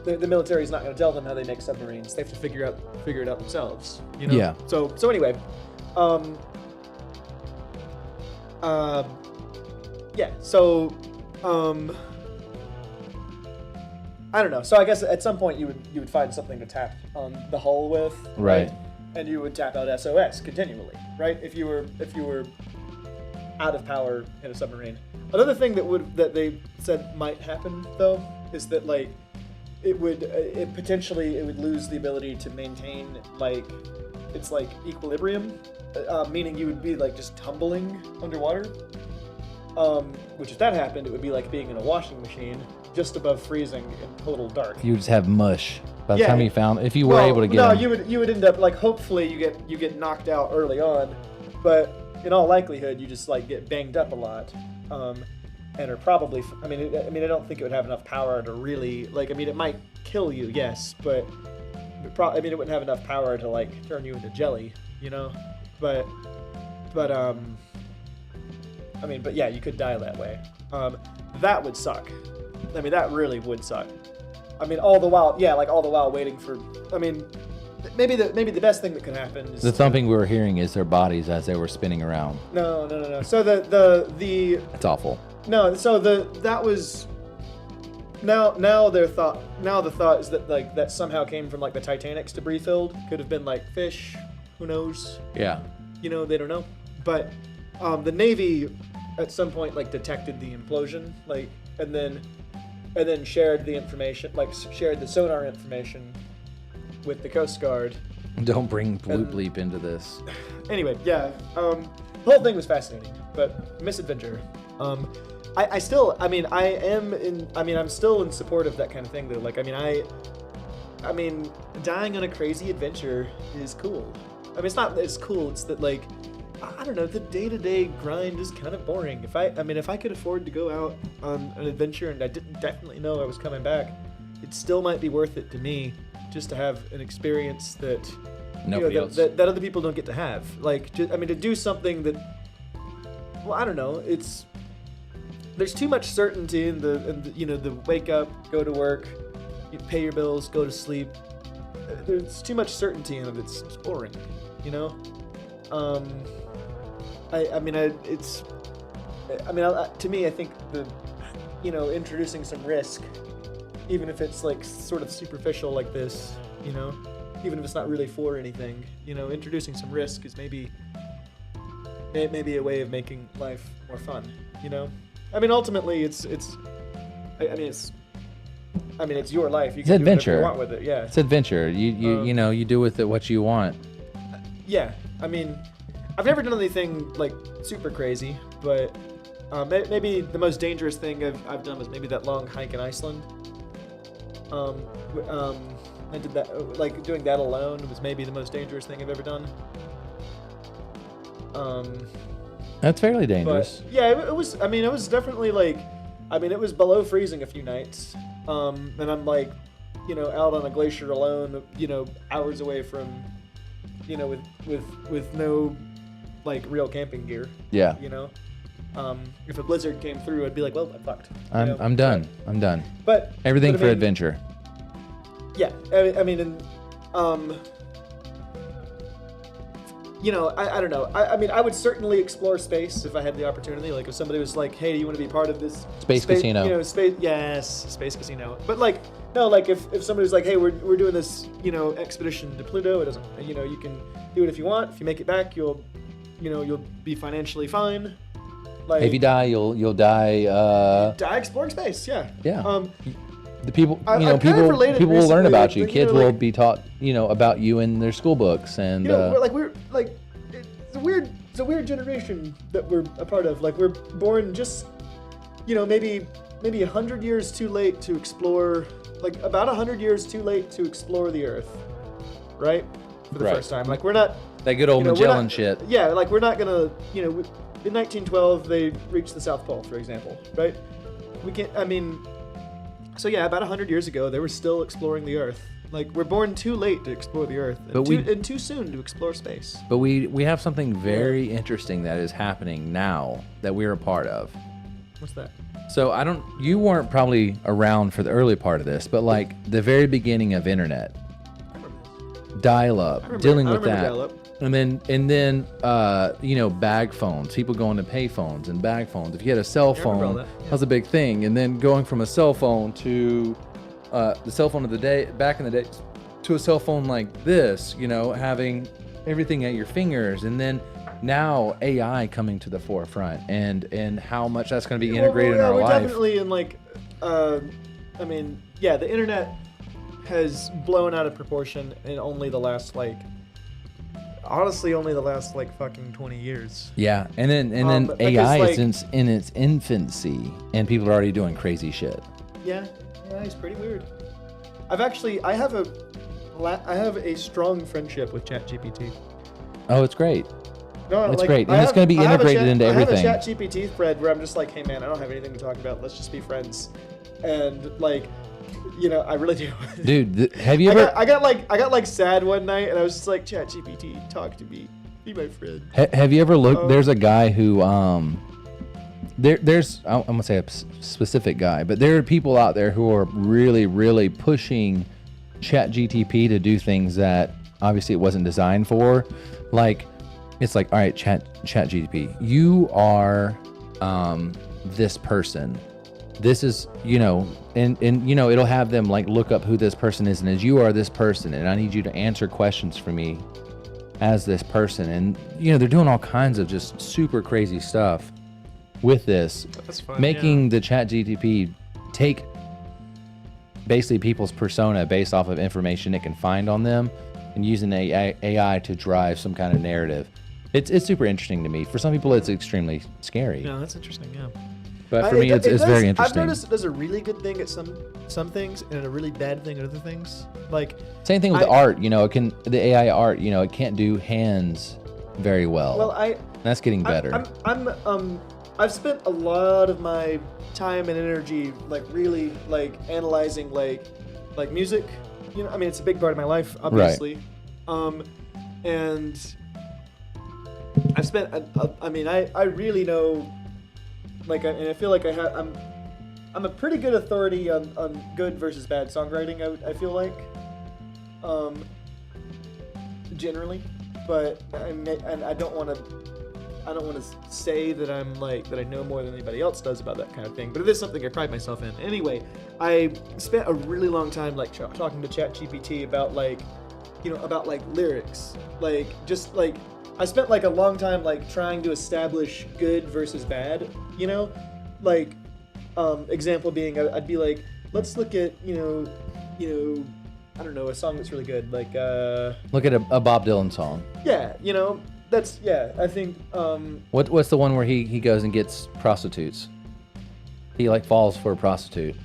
the military's not going to tell them how they make submarines. They have to figure it out themselves. You know. Yeah. So anyway, yeah. So, I don't know. So I guess at some point you would find something to tap on the hull with. Right. And you would tap out SOS continually, right? If you were out of power in a submarine. Another thing that they said might happen though is that like it would lose the ability to maintain like its like equilibrium, meaning you would be like just tumbling underwater. Which if that happened, it would be like being in a washing machine just above freezing in total dark. You would just have mush by the time you found, if you were able to get no, them. you would end up like hopefully you get knocked out early on, but in all likelihood you just like get banged up a lot, and are probably I mean I don't think it would have enough power to really like it might kill you, yes, but it wouldn't have enough power to like turn you into jelly, you know, but yeah, you could die that way. That would suck. I mean, that really would suck. I mean, all the while waiting for. I mean, maybe the best thing that could happen is The thumping we were hearing is their bodies as they were spinning around. No. So the It's awful. no. So that was. Now the thought is that like that somehow came from like the Titanic's debris field. Could have been like fish. Who knows? Yeah. You know, they don't know. But the Navy at some point like detected the implosion, like, and then shared the information, like shared the sonar information with the Coast Guard. Don't bring Bloop Bleep into this. Anyway, yeah. The whole thing was fascinating, but misadventure. I'm still in support of that kind of thing though. Like, I mean, dying on a crazy adventure is cool. I mean, it's not that it's cool, it's that like, I don't know, the day-to-day grind is kind of boring. If I could afford to go out on an adventure and I didn't definitely know I was coming back, it still might be worth it to me just to have an experience that Nobody else. that other people don't get to have. Like, to do something that, well, I don't know, there's too much certainty in the wake up, go to work, you pay your bills, go to sleep. There's too much certainty in it. It's boring, you know. To me, I think introducing some risk, even if it's like sort of superficial like this, you know, even if it's not really for anything, you know, introducing some risk is maybe a way of making life more fun, you know. I mean, ultimately, it's your life. You It's can adventure. do whatever you want with it. Yeah. It's adventure. You do with it what you want. Yeah. I mean, I've never done anything like super crazy, but maybe the most dangerous thing I've done was maybe that long hike in Iceland. I did that, like doing that alone was maybe the most dangerous thing I've ever done. That's fairly dangerous. But yeah, it was. I mean, it was definitely like, it was below freezing a few nights, and I'm like, out on a glacier alone, hours away from, with no, like, real camping gear. Yeah. If a blizzard came through, I'd be like, well, I'm fucked. I'm done. I'm done. But Everything but, for adventure. Yeah, I don't know. I would certainly explore space if I had the opportunity. Like, if somebody was like, "Hey, do you want to be part of this Space casino?" Space casino. But like, no, like if somebody was like, "Hey, we're doing this, expedition to Pluto," it doesn't, you can do it if you want. If you make it back, you'll be financially fine. Like, If you die, you'll die. Die exploring space. Yeah. Yeah. The people, I've kind of related people will learn recently, about you. like, Kids will be taught, about you in their school books, and it's a weird generation that we're a part of. Like, we're born just, maybe 100 years too late to explore, like about 100 years too late to explore the Earth, right? For the Right. first time. Like, we're not that good old we're Magellan not- shit. Yeah, like we're not gonna, in 1912 they reached the South Pole, for example, right? We can't. So yeah, about 100 years ago, they were still exploring the Earth. Like, we're born too late to explore the Earth, and too soon to explore space. But we have something very interesting that is happening now that we're a part of. What's that? So you weren't probably around for the early part of this, but like the very beginning of internet, dial-up, dealing with that. Dial-up. And then bag phones, people going to pay phones and bag phones. If you had a cell phone, all that that, was a big thing. And then going from a cell phone to the cell phone of the day, back in the day, to a cell phone like this, having everything at your fingers. And then now AI coming to the forefront and how much that's going to be integrated in our we're life. Definitely in the internet has blown out of proportion in only the last fucking 20 years. Yeah, and then AI is in its infancy, and people are already doing crazy shit. Yeah, it's pretty weird. I have a strong friendship with ChatGPT. Oh, it's great. No, it's great, and it's going to be integrated into everything. I have a ChatGPT thread where I'm just like, hey man, I don't have anything to talk about. Let's just be friends. And I really do. Dude, have you ever? I got sad one night, and I was just like, ChatGPT, talk to me, be my friend. Have you ever looked? There's a guy who there's I'm gonna say a specific guy, but there are people out there who are really, really pushing ChatGPT to do things that obviously it wasn't designed for. Like, it's like, all right, ChatGPT, you are this person. This is, and it'll have them like look up who this person is, and as you are this person, and I need you to answer questions for me as this person. And they're doing all kinds of just super crazy stuff with this. That's fun, making the ChatGPT take basically people's persona based off of information it can find on them, and using AI to drive some kind of narrative. It's super interesting to me. For some people, it's extremely scary. Yeah, that's interesting. Yeah. But for me, it's very interesting. I've noticed it does a really good thing at some things and a really bad thing at other things. Like, same thing with art. The AI art. It can't do hands very well. Well, that's getting better. I've spent a lot of my time and energy really analyzing music. It's a big part of my life, obviously. Right. And I've spent. I really know. And I feel like I'm a pretty good authority on good versus bad songwriting. I feel like, generally, but I don't want to say that that I know more than anybody else does about that kind of thing. But it is something I pride myself in. Anyway, I spent a really long time talking to ChatGPT about lyrics, I spent a long time trying to establish good versus bad, example being I'd be like, let's look at I don't know, a song that's really good, look at a Bob Dylan song. Yeah, that's I think what's the one where he goes and gets prostitutes? He falls for a prostitute.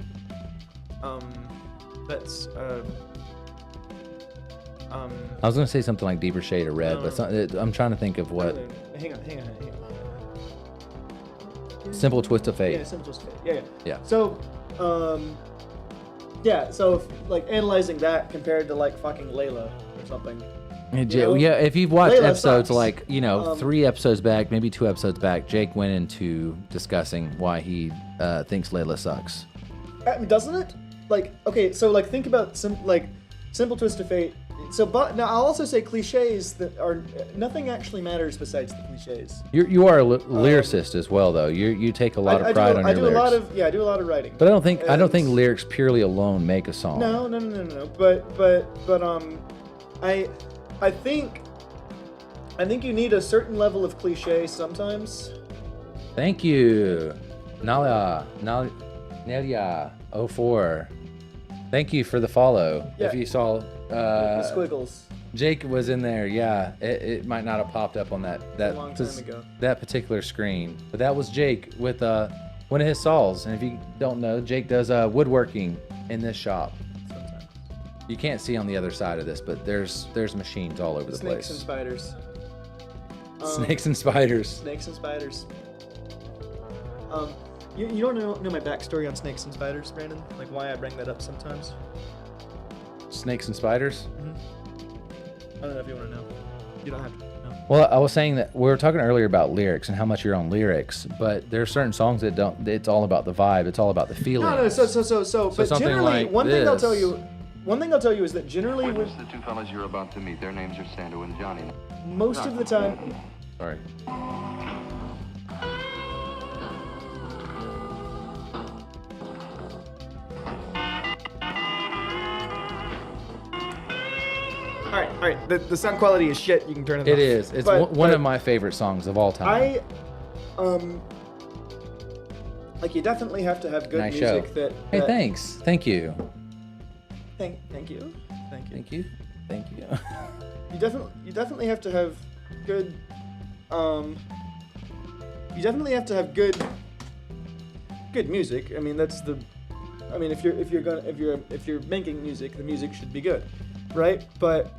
That's I was gonna say something like Deeper Shade of Red, but I'm trying to think of what. Hang on. Simple Twist of Fate. Yeah, Simple Twist of Fate. Yeah. So, analyzing that compared to fucking Layla or something. Yeah, if you've watched Layla episodes sucks. 3 episodes back, maybe 2 episodes back, Jake went into discussing why he thinks Layla sucks. Doesn't it? Think about Simple Twist of Fate. Now I'll also say cliches that are nothing actually matters besides the cliches. You are a lyricist as well, though. You take a lot of pride on your lyrics. I do a lot of writing. But I don't think lyrics purely alone make a song. No. But I think you need a certain level of cliche sometimes. Thank you, Nelia 04. Thank you for the follow. Yeah. If you saw the squiggles. Jake was in there. Yeah, it might not have popped up on that a long time ago. That particular screen, but that was Jake with one of his saws. And if you don't know, Jake does woodworking in this shop. Sometimes. You can't see on the other side of this, but there's machines all over the place. Snakes and spiders. Snakes and spiders. Snakes and spiders. You don't know my backstory on snakes and spiders, Brandon? Why I bring that up sometimes? Snakes and spiders? Mm-hmm. I don't know if you want to know. You don't have to know. Well, I was saying that we were talking earlier about lyrics and how much you're on lyrics, but there are certain songs that don't. It's all about the vibe. It's all about the feeling. No, so. But something generally, like one thing I'll this. tell you. One thing I'll tell you is that generally, Witness the two fellas you're about to meet. Their names are Sando and Johnny. most of the time, Sorry. all right. The sound quality is shit. You can turn it off. It is. It's But- one but of my favorite songs of all time. like you definitely have to have good Nice show. music that. Hey, that- thanks. Thank you. Thank you. Thank you. Thank you. You definitely have to have good. You definitely have to have good music. I mean, that's the. I mean, if you're making music, the music should be good, right? But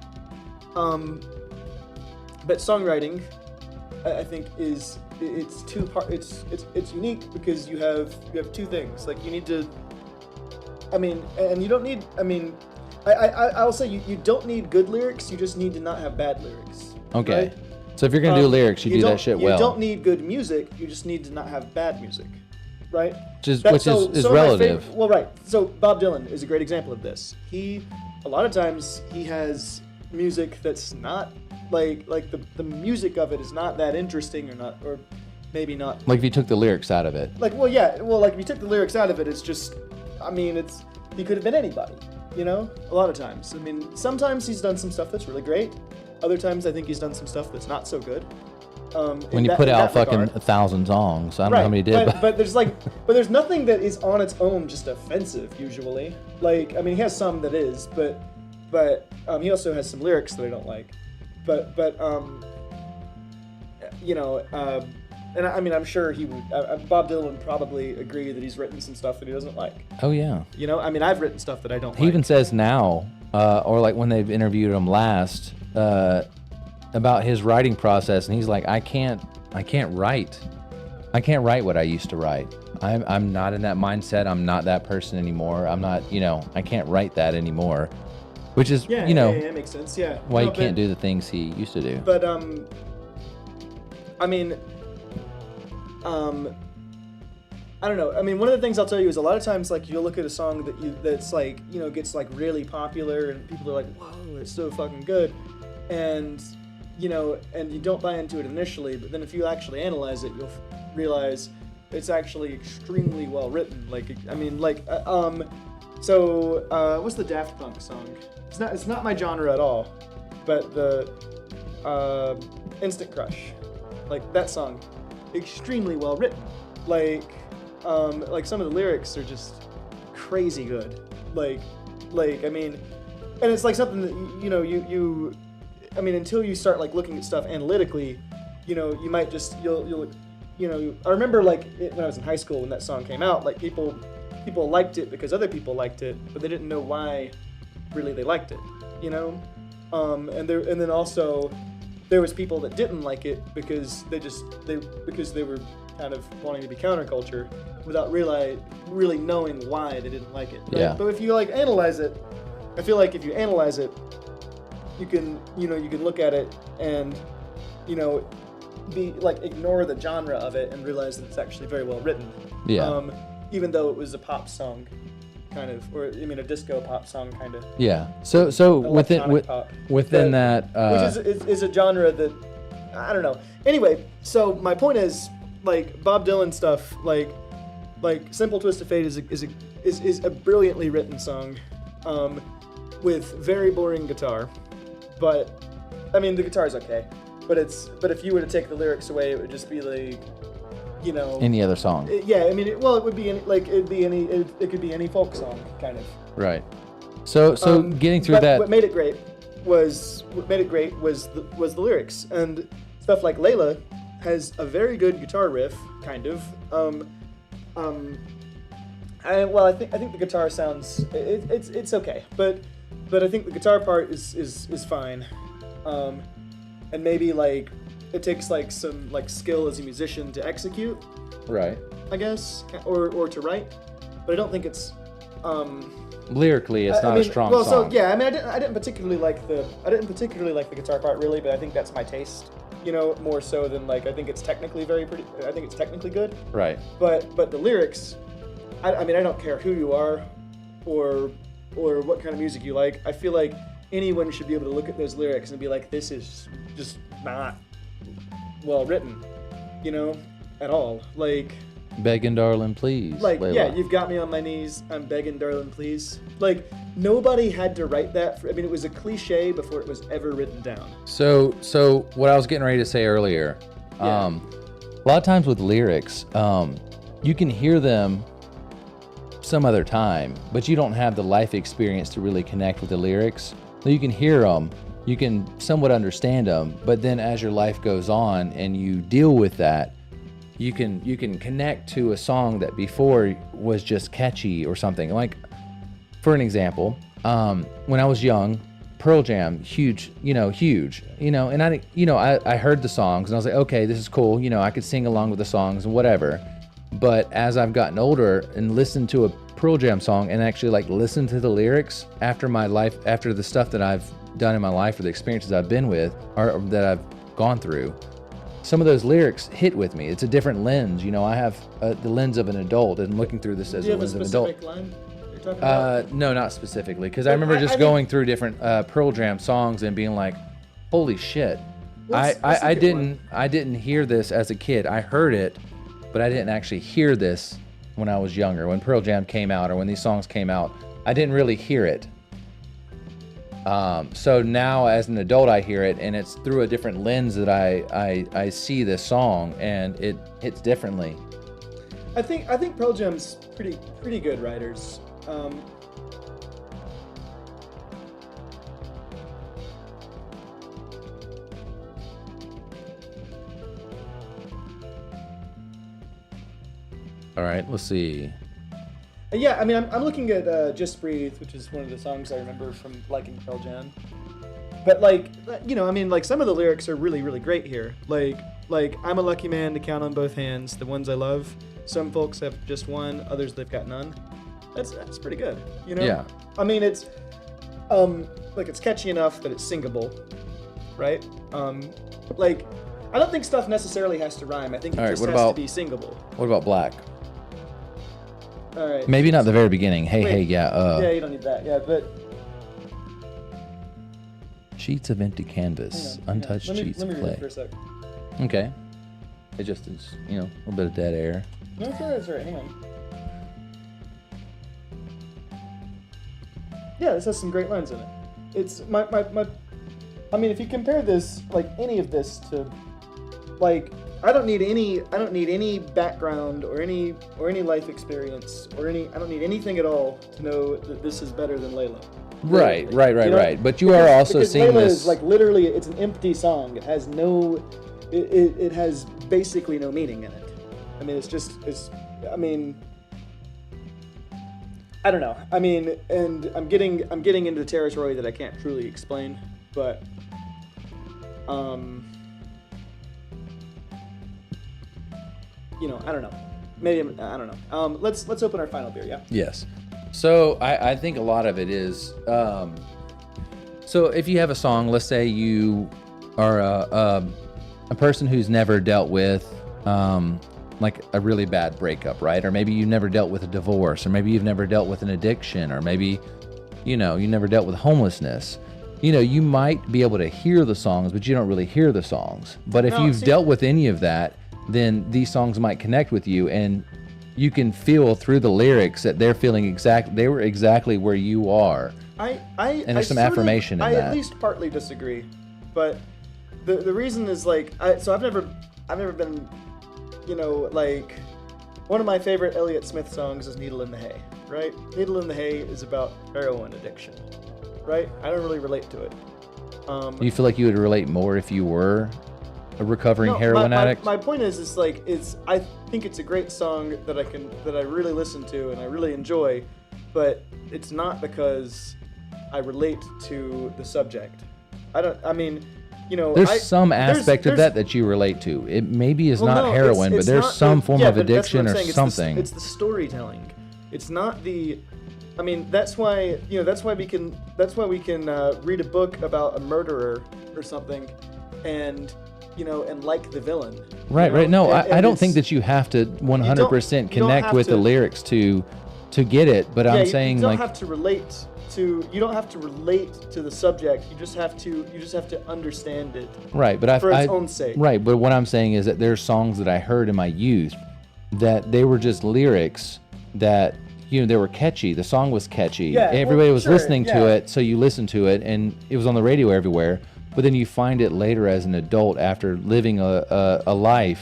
songwriting, I think it's two part. It's unique because you have two things. Like you need to. I mean, and you don't need. I mean, I'll say you don't need good lyrics. You just need to not have bad lyrics. Okay. Right? So if you're gonna do lyrics, you do don't- that shit well. You don't need good music. You just need to not have bad music, right? Which is So my relative. well, right. So Bob Dylan is a great example of this. A lot of times he has music that's not like the music of it is not that interesting or maybe not. Like if you took the lyrics out of it. Like like if you took the lyrics out of it, it's just. I mean, he could have been anybody. You know, a lot of times. I mean, sometimes he's done some stuff that's really great. Other times, I think he's done some stuff that's not so good. When you put out fucking 1,000 songs, I don't know how many did. But there's nothing that is on its own just offensive usually. Like, I mean, he has some that is, but he also has some lyrics that I don't like. And I mean, I'm sure he would. Bob Dylan would probably agree that he's written some stuff that he doesn't like. Oh yeah. You know, I mean, I've written stuff that I don't He like. even says now, or like when they've interviewed him last, about his writing process, and he's like, I can't write what I used to write. I'm not in that mindset. I'm not that person anymore. I'm not, I can't write that anymore. Which is, Yeah, it makes sense. Yeah. why No, you can't do the things he used to do. But I mean, I don't know. I mean, one of the things I'll tell you is a lot of times, like, you'll look at a song that's like, gets like really popular, and people are like, "Whoa, it's so fucking good," and and you don't buy into it initially, but then if you actually analyze it, you'll realize it's actually extremely well written. Like, I mean, like, what's the Daft Punk song? It's not my genre at all, but the Instant Crush, like that song, extremely well written. Like some of the lyrics are just crazy good. Like I mean, and it's like something that you I mean, until you start like looking at stuff analytically, you might just you'll I remember like when I was in high school when that song came out, like people liked it because other people liked it, but they didn't know why really they liked it, and then also there was people that didn't like it because they were kind of wanting to be counterculture without really knowing why they didn't like it. Right? Yeah. But if you like analyze it, I feel like if you analyze it, you can look at it and be like ignore the genre of it and realize that it's actually very well written. Yeah. Even though it was a pop song, kind of, or I mean a disco pop song, kind of. Yeah. So Electronic pop. within that, which is a genre that I don't know. Anyway, so my point is, like, Bob Dylan stuff, like "Simple Twist of Fate" is a brilliantly written song, with very boring guitar, but I mean the guitar is okay, but if you were to take the lyrics away, it would just be like, any other song. yeah, I mean, it could be any folk song, kind of. Right. So getting through but that. What made it great was the lyrics, and stuff like Layla has a very good guitar riff, kind of. I think the guitar sounds it's okay, but I think the guitar part is fine, and maybe like it takes like some like skill as a musician to execute, Right. I guess, or to write, but I don't think it's Lyrically, it's not a strong song. So yeah, I mean, I didn't particularly like the guitar part really, but I think that's my taste. you know, more so than like I think it's technically good. Right. But the lyrics, I mean, I don't care who you are, or what kind of music you like. I feel like anyone should be able to look at those lyrics and be like, this is just not well written, you know, at all. Like, Begging, darling, please. like, Layla. yeah, you've got me on my knees. I'm begging, darling, please. Like, nobody had to write that. I mean, it was a cliche before it was ever written down. So what I was getting ready to say earlier, Yeah. a lot of times with lyrics, you can hear them some other time, but you don't have the life experience to really connect with the lyrics. So you can hear them, you can somewhat understand them, but then as your life goes on and you deal with that, you can connect to a song that before was just catchy or something. Like, for an example, when I was young, Pearl Jam, huge, and I heard the songs and I was like, okay, this is cool. You know, I could sing along with the songs and whatever. But as I've gotten older and listened to a Pearl Jam song and actually like listen to the lyrics after my life, after the stuff that I've done in my life or the experiences I've been with or that I've gone through, some of those lyrics hit with me. It's a different lens. You know, I have the lens of an adult and looking through this as Do you a have a lens of an adult. specific line you're talking about? No, not specifically, because I remember I just think- going through different Pearl Jam songs and being like, "Holy shit!" What's a I good didn't hear this as a kid. I heard it, but I didn't actually hear this when I was younger. When Pearl Jam came out or when these songs came out, I didn't really hear it. So now as an adult, I hear it, and it's through a different lens that I see this song, and it hits differently. I think Pearl Jam's pretty good writers. All right, let's see. Yeah, I mean, I'm looking at Just Breathe, which is one of the songs I remember from liking Pearl Jam. But like, you know, I mean, like some of the lyrics are really, really great here. Like I'm a lucky man to count on both hands the ones I love. Some folks have just one, others they've got none. That's pretty good, you know? Yeah. I mean, it's like it's catchy enough that it's singable, right? Like I don't think stuff necessarily has to rhyme. I think it All right, just what has about- to be singable. What about Black? All right. Maybe not the very beginning. Hey, Wait. hey, yeah. Yeah, you don't need that. Yeah, but Sheets of empty canvas, hang on. untouched Let me sheets of read it clay. for a sec. Okay. It just is, a little bit of dead air. No, it's alright. Hang on. Yeah, this has some great lines in it. It's my. I mean, if you compare this, like any of this to, like, I don't need any background or any life experience or I don't need anything at all to know that this is better than Layla. Right. You know? But you are also because seeing Layla this. is like literally, it's an empty song. It has no, it has basically no meaning in it. I mean, I mean, I don't know. I mean, and I'm getting into territory that I can't truly explain, but, I don't know. Maybe I don't know. Let's open our final beer. Yeah. Yes. So I think a lot of it is. So if you have a song, let's say you are a person who's never dealt with like a really bad breakup, right? Or maybe you've never dealt with a divorce, or maybe you've never dealt with an addiction, or maybe you never dealt with homelessness. You might be able to hear the songs, but you don't really hear the songs. But if you've dealt with any of that, then these songs might connect with you, and you can feel through the lyrics that they're feeling they were exactly where you are. And there's some affirmation in I that. at least partly disagree, but the reason is like I've never been, like one of my favorite Elliott Smith songs is "Needle in the Hay," right? "Needle in the Hay" is about heroin addiction, right? I don't really relate to it. You feel like you would relate more if you were a recovering heroin addict? My point is I think it's a great song that I really listen to and I really enjoy, but it's not because I relate to the subject. There's some aspect of that you relate to. It maybe is not heroin, but there's some form of addiction or something. It's the storytelling. It's not the. I mean, that's why we can read a book about a murderer or something, and and like the villain. Right, right. No, I don't think it's- that you have to 100% you don't connect have with the to- lyrics to get it, but I'm saying you don't like have to relate to the subject. You just have to understand it. right, but for its own sake. Right, but what I'm saying is that there's songs that I heard in my youth that they were just lyrics that they were catchy. The song was catchy. Yeah, Everybody well, was sure, listening to yeah. it, so you listen to it, and it was on the radio everywhere. But then you find it later as an adult after living a life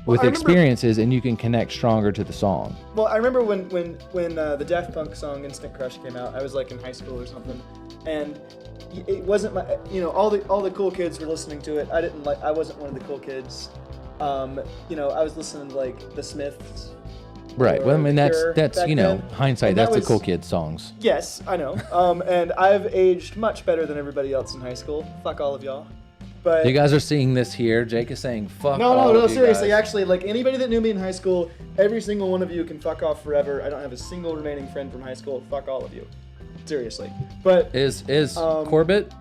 with I remember- experiences, and you can connect stronger to the song. Well, I remember when the Daft Punk song "Instant Crush" came out. I was like in high school or something, and it wasn't my. All the cool kids were listening to it. I wasn't one of the cool kids. I was listening to like the Smiths. Right. Well, I mean, that's Cure back then. hindsight. And that That's the was- cool kid songs. Yes, I know. And I've aged much better than everybody else in high school. Fuck all of y'all. But You guys are seeing this here. Jake is saying, "Fuck." no, all of you seriously. guys. Actually, like anybody that knew me in high school, every single one of you can fuck off forever. I don't have a single remaining friend from high school. Fuck all of you. Seriously. But Is Corbett?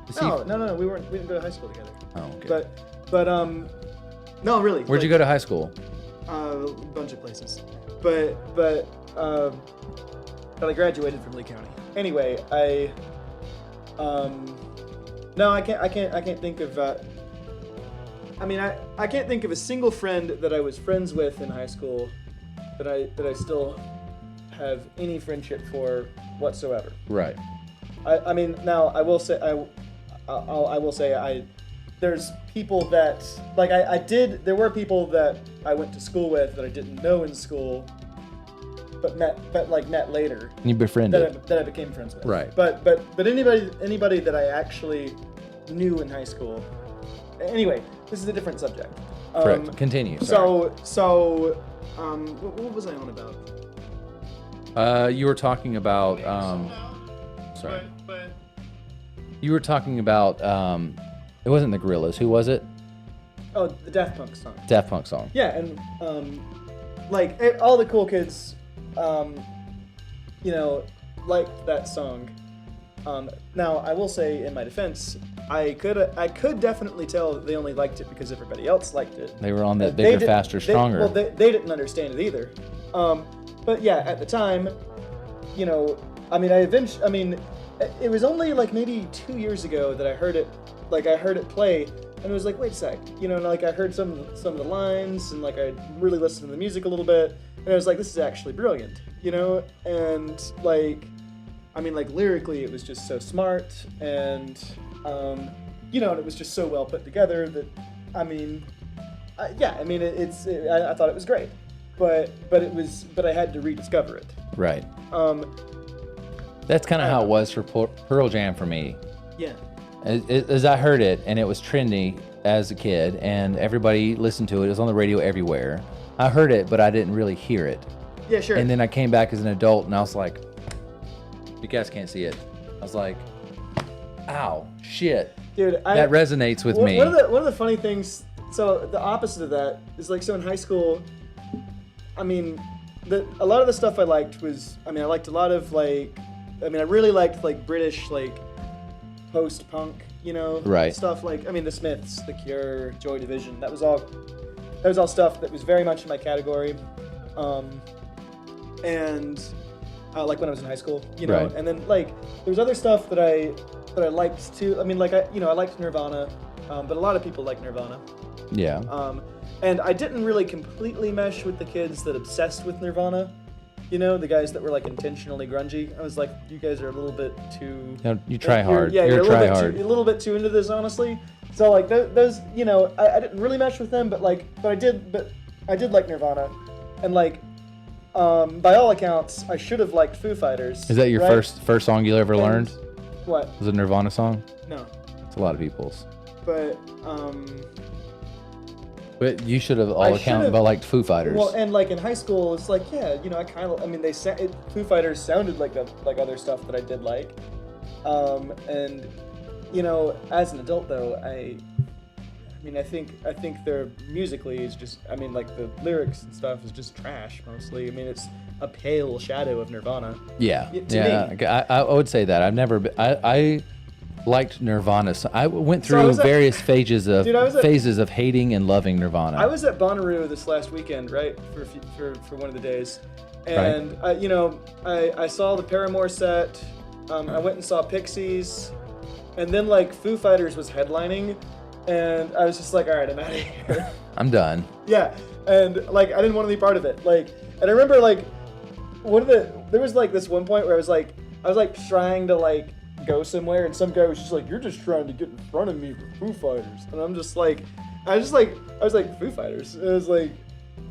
Is he- no, we didn't go to high school together. Oh, okay. But no, really. Where'd you go to high school? A bunch of places, but I graduated from Lee County. Anyway, no, I can't think of. I can't think of a single friend that I was friends with in high school that I still have any friendship for whatsoever. Right. Now I will say I will say there's people that like there were people that I went to school with that I didn't know in school, but met later You befriended. that I became friends with. Right. But anybody that I actually knew in high school. Anyway, this is a different subject. Correct. Continue. Sorry. What was I on about? You were talking about. Sorry. But You were talking about. It wasn't the Gorillas. Who was it? oh, the Daft Punk song. Daft Punk song. Yeah, and all the cool kids, liked that song. Now I will say, in my defense, I could definitely tell that they only liked it because everybody else liked it. They were on that They bigger, did- faster, stronger. They didn't understand it either. But yeah, at the time, it was only like maybe 2 years ago that I heard it. Like I heard it play, and it was like, wait a sec, I heard some of the lines, and like I really listened to the music a little bit, and I was like, this is actually brilliant, and lyrically it was just so smart, and and it was just so well put together that, I thought it was great, but I had to rediscover it. Right. That's kind of how it was for Pearl Jam for me. Yeah. As I heard it, and it was trendy as a kid, and everybody listened to it. It was on the radio everywhere. I heard it, but I didn't really hear it. Yeah, sure. And then I came back as an adult, and I was like, you guys can't see it. I was like, ow, shit. Dude, That resonates with me. One of the funny things, so the opposite of that is so in high school, a lot of the stuff I liked was, I liked a lot of I really liked British post-punk, Right. stuff the Smiths, the Cure, Joy Division. That was all stuff that was very much in my category. And when I was in high school, Right. and then there's other stuff that I liked too. I liked Nirvana, but a lot of people like Nirvana. Yeah. And I didn't really completely mesh with the kids that obsessed with Nirvana. The guys that were intentionally grungy. I was like, you guys are a little bit too. You try hard. Yeah, You're a a little try bit hard. a little bit too into this, honestly. So those, I didn't really mesh with them, but I did like Nirvana, and by all accounts, I should have liked Foo Fighters. Is that your right? first song you ever learned? What? Was it a Nirvana song? No, It's a lot of people's. but But you should have I all account should've- but liked Foo Fighters. well, and in high school, it's I kind of, Foo Fighters sounded like other stuff that I did like, and as an adult though, I think their musically is just, the lyrics and stuff is just trash mostly. It's a pale shadow of Nirvana. yeah. to Yeah. me. I would say that. I've never been, liked Nirvana. So I went So I through was at- various phases of Dude, I was at- phases of hating and loving Nirvana. I was at Bonnaroo this last weekend, right, for one of the days, and I saw the Paramore set. I went and saw Pixies, and then like Foo Fighters was headlining, and I was just like, all right, I'm out of here. I'm done. Yeah, and like I didn't want to be part of it. Like, and I remember like there was like this one point where I was like trying to like go somewhere, and some guy was just like, "You're just trying to get in front of me for Foo Fighters," and I'm just like, I was like Foo Fighters. I was like,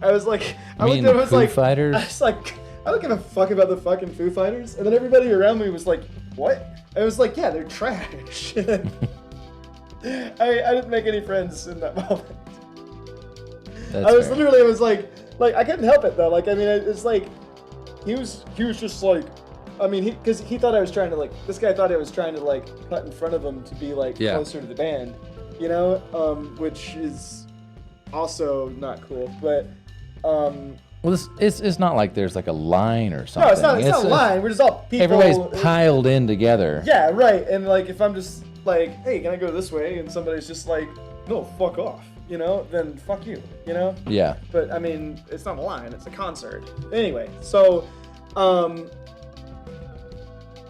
I You looked mean at him, I was Foo like, Fighters? I was like, I don't give a fuck about the fucking Foo Fighters, and then everybody around me was like, what? And I was like, yeah, they're trash. I didn't make any friends in that moment. That's I was fair. literally, I was like I couldn't help it though. Like, I mean, it's like, he was just like, I mean, because he thought I was trying to like, this guy thought I was trying to like cut in front of him to be like Yeah. closer to the band, you know, which is also not cool. But Well, it's not like there's like a line or something. no, it's not a line. We're just all people. Everybody's piled in together. Yeah, right. And like, if I'm just like, hey, can I go this way? And somebody's just like, no, fuck off, you know, then fuck you, you know? Yeah. But I mean, it's not a line, it's a concert. Anyway, so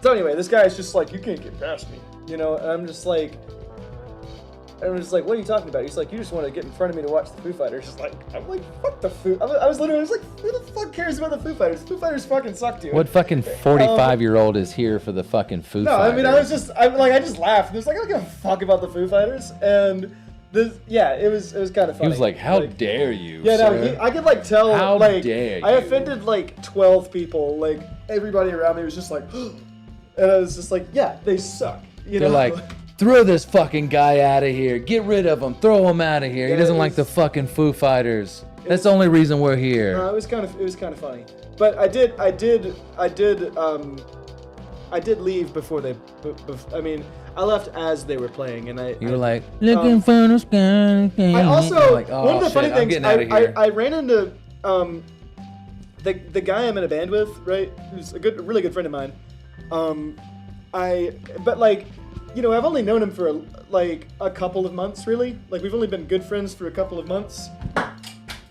anyway, this guy's just like, you can't get past me, you know? And I'm just like, what are you talking about? He's like, you just want to get in front of me to watch the Foo Fighters. I'm like, fuck the Foo. I was like, who the fuck cares about the Foo Fighters? The Foo Fighters fucking suck, dude. What fucking 45-year-old is here for the fucking Foo No, Fighters? I mean, I just laughed. It was like, I don't give a fuck about the Foo Fighters. And this, yeah, it was kind of funny. He was like, how dare you, Yeah, sir? no, I could like tell, How like, dare I you. offended like 12 people. Like, everybody around me was just like, and I was just like, yeah, they suck. You They're know? like, throw this fucking guy out of here. Get rid of him. Throw him out of here. Yeah, He doesn't it like the was- fucking Foo Fighters. That's the only reason we're here. It was kind of funny. But I did leave before they. I mean, I left as they were playing, and You were like, looking for the sky. I also like, oh, one of the shit, funny I'm things getting out of here. I ran into the guy I'm in a band with, right? Who's a really good friend of mine. But like, you know, I've only known him for like a couple of months, really. Like, we've only been good friends for a couple of months,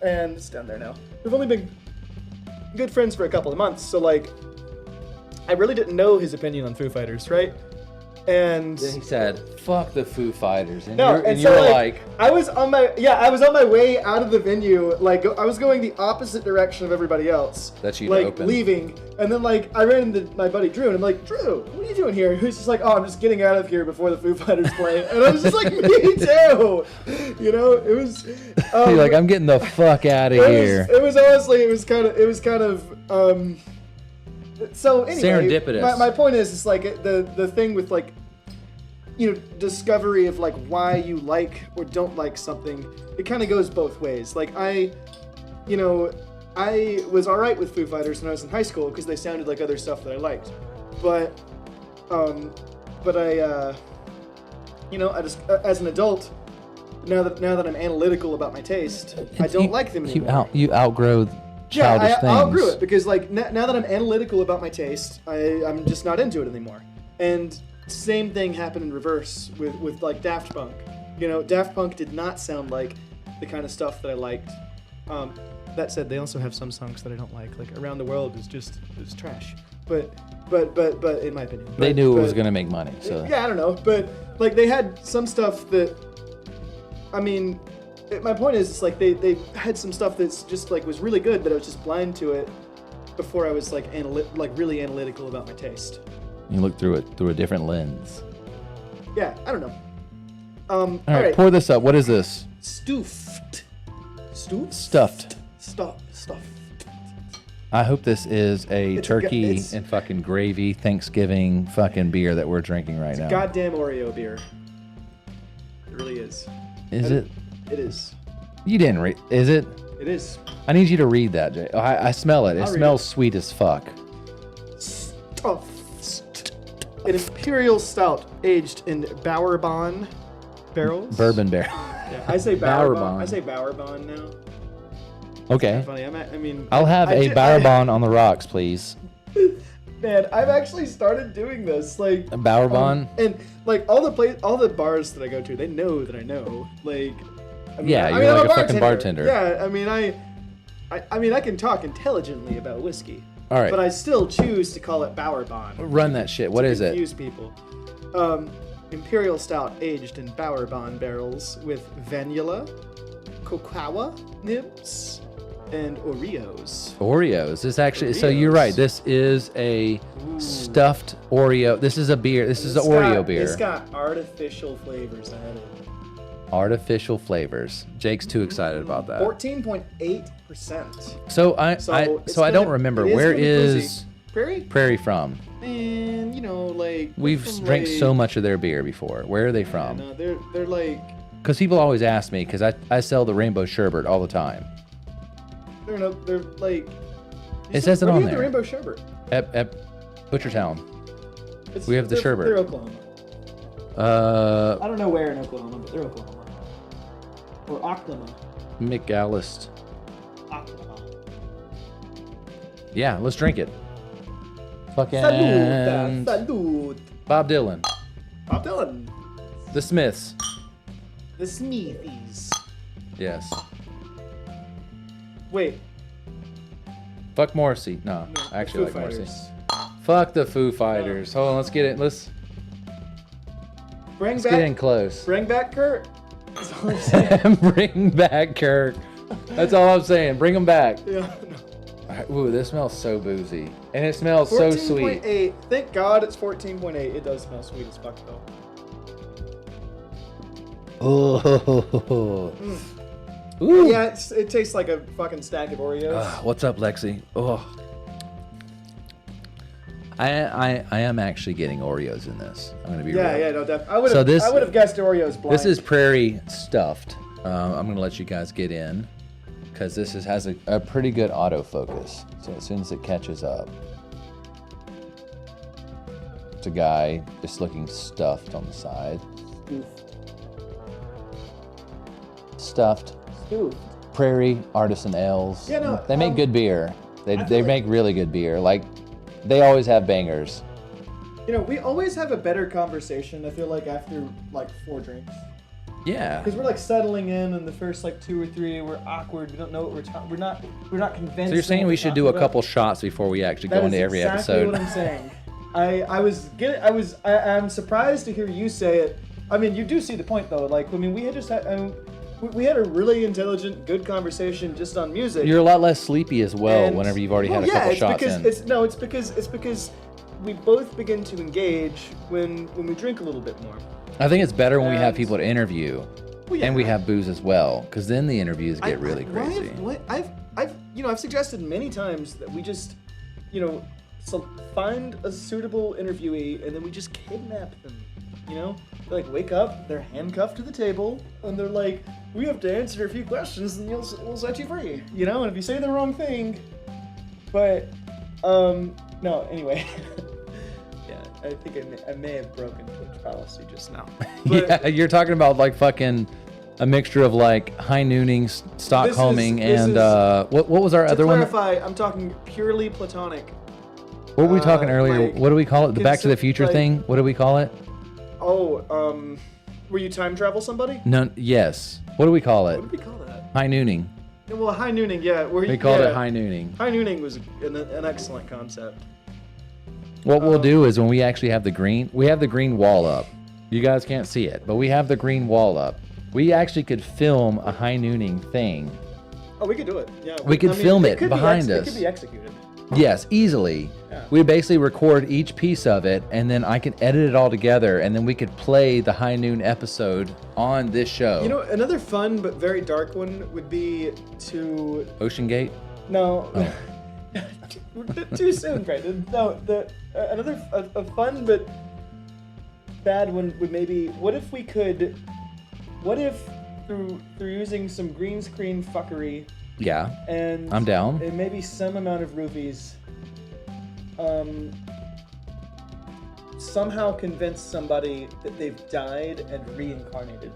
and it's down there now. We've only been good friends for a couple of months, so like, I really didn't know his opinion on Foo Fighters, right? And Then he said, fuck the Foo Fighters. And, no, you're, and you so were like, I was on my way out of the venue. Like, I was going the opposite direction of everybody else. That you'd like opened. leaving, and then like I ran into my buddy Drew, and I'm like, Drew, what are you doing here? He's just like, oh, I'm just getting out of here before the Foo Fighters play. And I was just like, me too. You know, it was. you're like, I'm getting the fuck out of here. It was honestly, it was kind of. So anyway, Serendipitous. My point is, it's like the thing with like, you know, discovery of like why you like or don't like something. It kind of goes both ways. Like I was all right with Foo Fighters when I was in high school because they sounded like other stuff that I liked, but I, you know, I just as an adult. Now that I'm analytical about my taste, I don't like them anymore. You outgrow childish I things. outgrew it because like now that I'm analytical about my taste, I'm just not into it anymore. And same thing happened in reverse with like Daft Punk. You know, Daft Punk did not sound like the kind of stuff that I liked. That said, they also have some songs that I don't like. Like Around the World is trash. But in my opinion, They knew it was going to make money. So yeah, I don't know, but like they had some stuff that, I mean, my point is, it's like they had some stuff that's just like was really good, but I was just blind to it before I was like really analytical about my taste. you look through it through a different lens. Yeah, I don't know. All right, pour this up. What is this? Stuffed. Stuffed. Stuffed. I hope this is a It's turkey it's- and fucking gravy Thanksgiving fucking beer that we're drinking right now. Goddamn Oreo beer. It really is. Is it? It is. You didn't read. Is it? It is. I need you to read that, Jay. I smell it. It I'll read smells it. sweet as fuck. Stuffed. An imperial stout aged in Bowerbon barrels. Bourbon bear. Yeah, I say Bowerbon. Bowerbon. I say Bowerbon now. Okay. Funny. I mean. I'll have I a did- Bourbon on the rocks, please. Man, I've actually started doing this. Like A Bauerbahn? and like all the bars that I go to, they know that I know. Like, I mean, Yeah, I you're mean, I'm like a a fucking bartender. Yeah, I mean, I can talk intelligently about whiskey. All right. But I still choose to call it Bauerbahn. Run that shit. What is it? Confuse people. Imperial stout aged in Bauerbahn barrels with vanilla, cocoa nibs, and Oreos. Oreos. This actually, so you're right. This is a stuffed Oreo. This is a beer. This is an Oreo beer. It's got artificial flavors added. Artificial flavors. Jake's too excited about that. 14.8%. So I don't remember. Where is Prairie? Prairie from? And like We've from, drank like- so much of their beer before. Where are they from? No, they're like Because people always ask me, because I sell the rainbow sherbet all the time. they're like. It says it where on do you have there. the rainbow sherbet. At Butchertown. We have the sherbet. They're Oklahoma. I don't know where in Oklahoma, but they're Oklahoma. Or Oklahoma. McAllist. Oklahoma. Yeah, let's drink it. Fucking Salud. Bob Dylan. Bob Dylan. The Smiths. The Smithies. Yes. Wait. Fuck Morrissey. No, No, I actually Foo like Morrissey. Fighters. Fuck the Foo Fighters. Hold on, let's get it. Let's Bring get in back. close. Bring back Kurt. That's all I'm saying. Bring back Kirk. That's all I'm saying. Bring them back. Yeah. No. All right, ooh, this smells so boozy. And it smells so sweet. 14.8. Thank God it's 14.8. It does smell sweet as fuck though. Oh. Ooh. Yeah, it tastes like a fucking stack of Oreos. What's up, Lexi? Oh. I am actually getting Oreos in this. I'm gonna be real. Yeah, no, definitely. I would So have. this- I would have guessed Oreos blind. This is prairie stuffed. I'm gonna let you guys get in because this has a pretty good autofocus. So as soon as it catches up, it's a guy just looking stuffed on the side. Stuffed Ooh. prairie artisan ales. Yeah, no, they make good beer. They I feel make really good beer. Like they always have bangers. We always have a better conversation. I feel like after like 4 drinks, Yeah. because we're like settling in, and the first like 2 or 3 we're awkward. We don't know what we're talking. We're not convinced. So you're saying what we we're should do a talking about. couple shots before we actually That go is into every exactly episode? what I'm saying. I'm surprised to hear you say it. I mean, you do see the point though. Like, I mean, we had a really intelligent, good conversation just on music. You're a lot less sleepy as well And- whenever you've already well, had a couple it's shots because in. It's because we both begin to engage when we drink a little bit more. I think it's better when we have And- people to interview, Well, yeah. and we have booze as well, because then the interviews get really crazy. I've suggested many times that we just, so find a suitable interviewee and then we just kidnap them. They like wake up, they're handcuffed to the table, and they're like, "We have to answer a few questions, and we'll set you free." And if you say the wrong thing, but no, anyway. Yeah, I think I may have broken Twitch policy just now. But Yeah, you're talking about like fucking a mixture of like high nooning, Stockholming, this and is- what was our to other one? clarify, I'm talking purely platonic. What were we talking earlier? like, What do we call it? The Back to the Future like- thing? What do we call it? Oh, were you time travel somebody? No, yes. What do we call it? What did we call that? High nooning. Yeah, well, high nooning, yeah. We called it high nooning. High nooning was an excellent concept. What we'll do is when we actually have the green wall up. You guys can't see it, but we have the green wall up. We actually could film a high nooning thing. Oh, we could do it. Yeah. We could film it could be behind It us. could be executed. Yes, easily. Yeah. We basically record each piece of it, and then I can edit it all together, and then we could play the high noon episode on this show. Another fun but very dark one would be to Ocean Gate? no. Oh. Too soon, Brandon. No, another a fun but bad one would maybe what if through using some green screen fuckery Yeah, and I'm down. and maybe some amount of rupees, somehow convince somebody that they've died and reincarnated.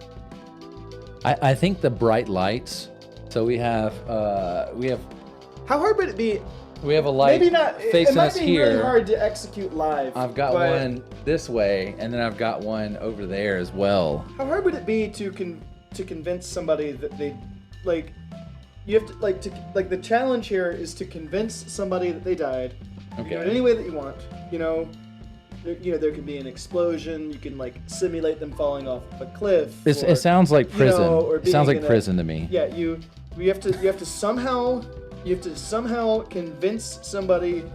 I think the bright lights. So we have How hard would it be? We have a light maybe not. facing it might us be here. really hard to execute live. I've got but one this way, and then I've got one over there as well. How hard would it be to convince somebody that they like? You have to the challenge here is to convince somebody that they died. You can do it any way that you want. There can be an explosion. You can like simulate them falling off of a cliff. It sounds like prison. Or It sounds like being prison to me. Yeah, you have to somehow convince somebody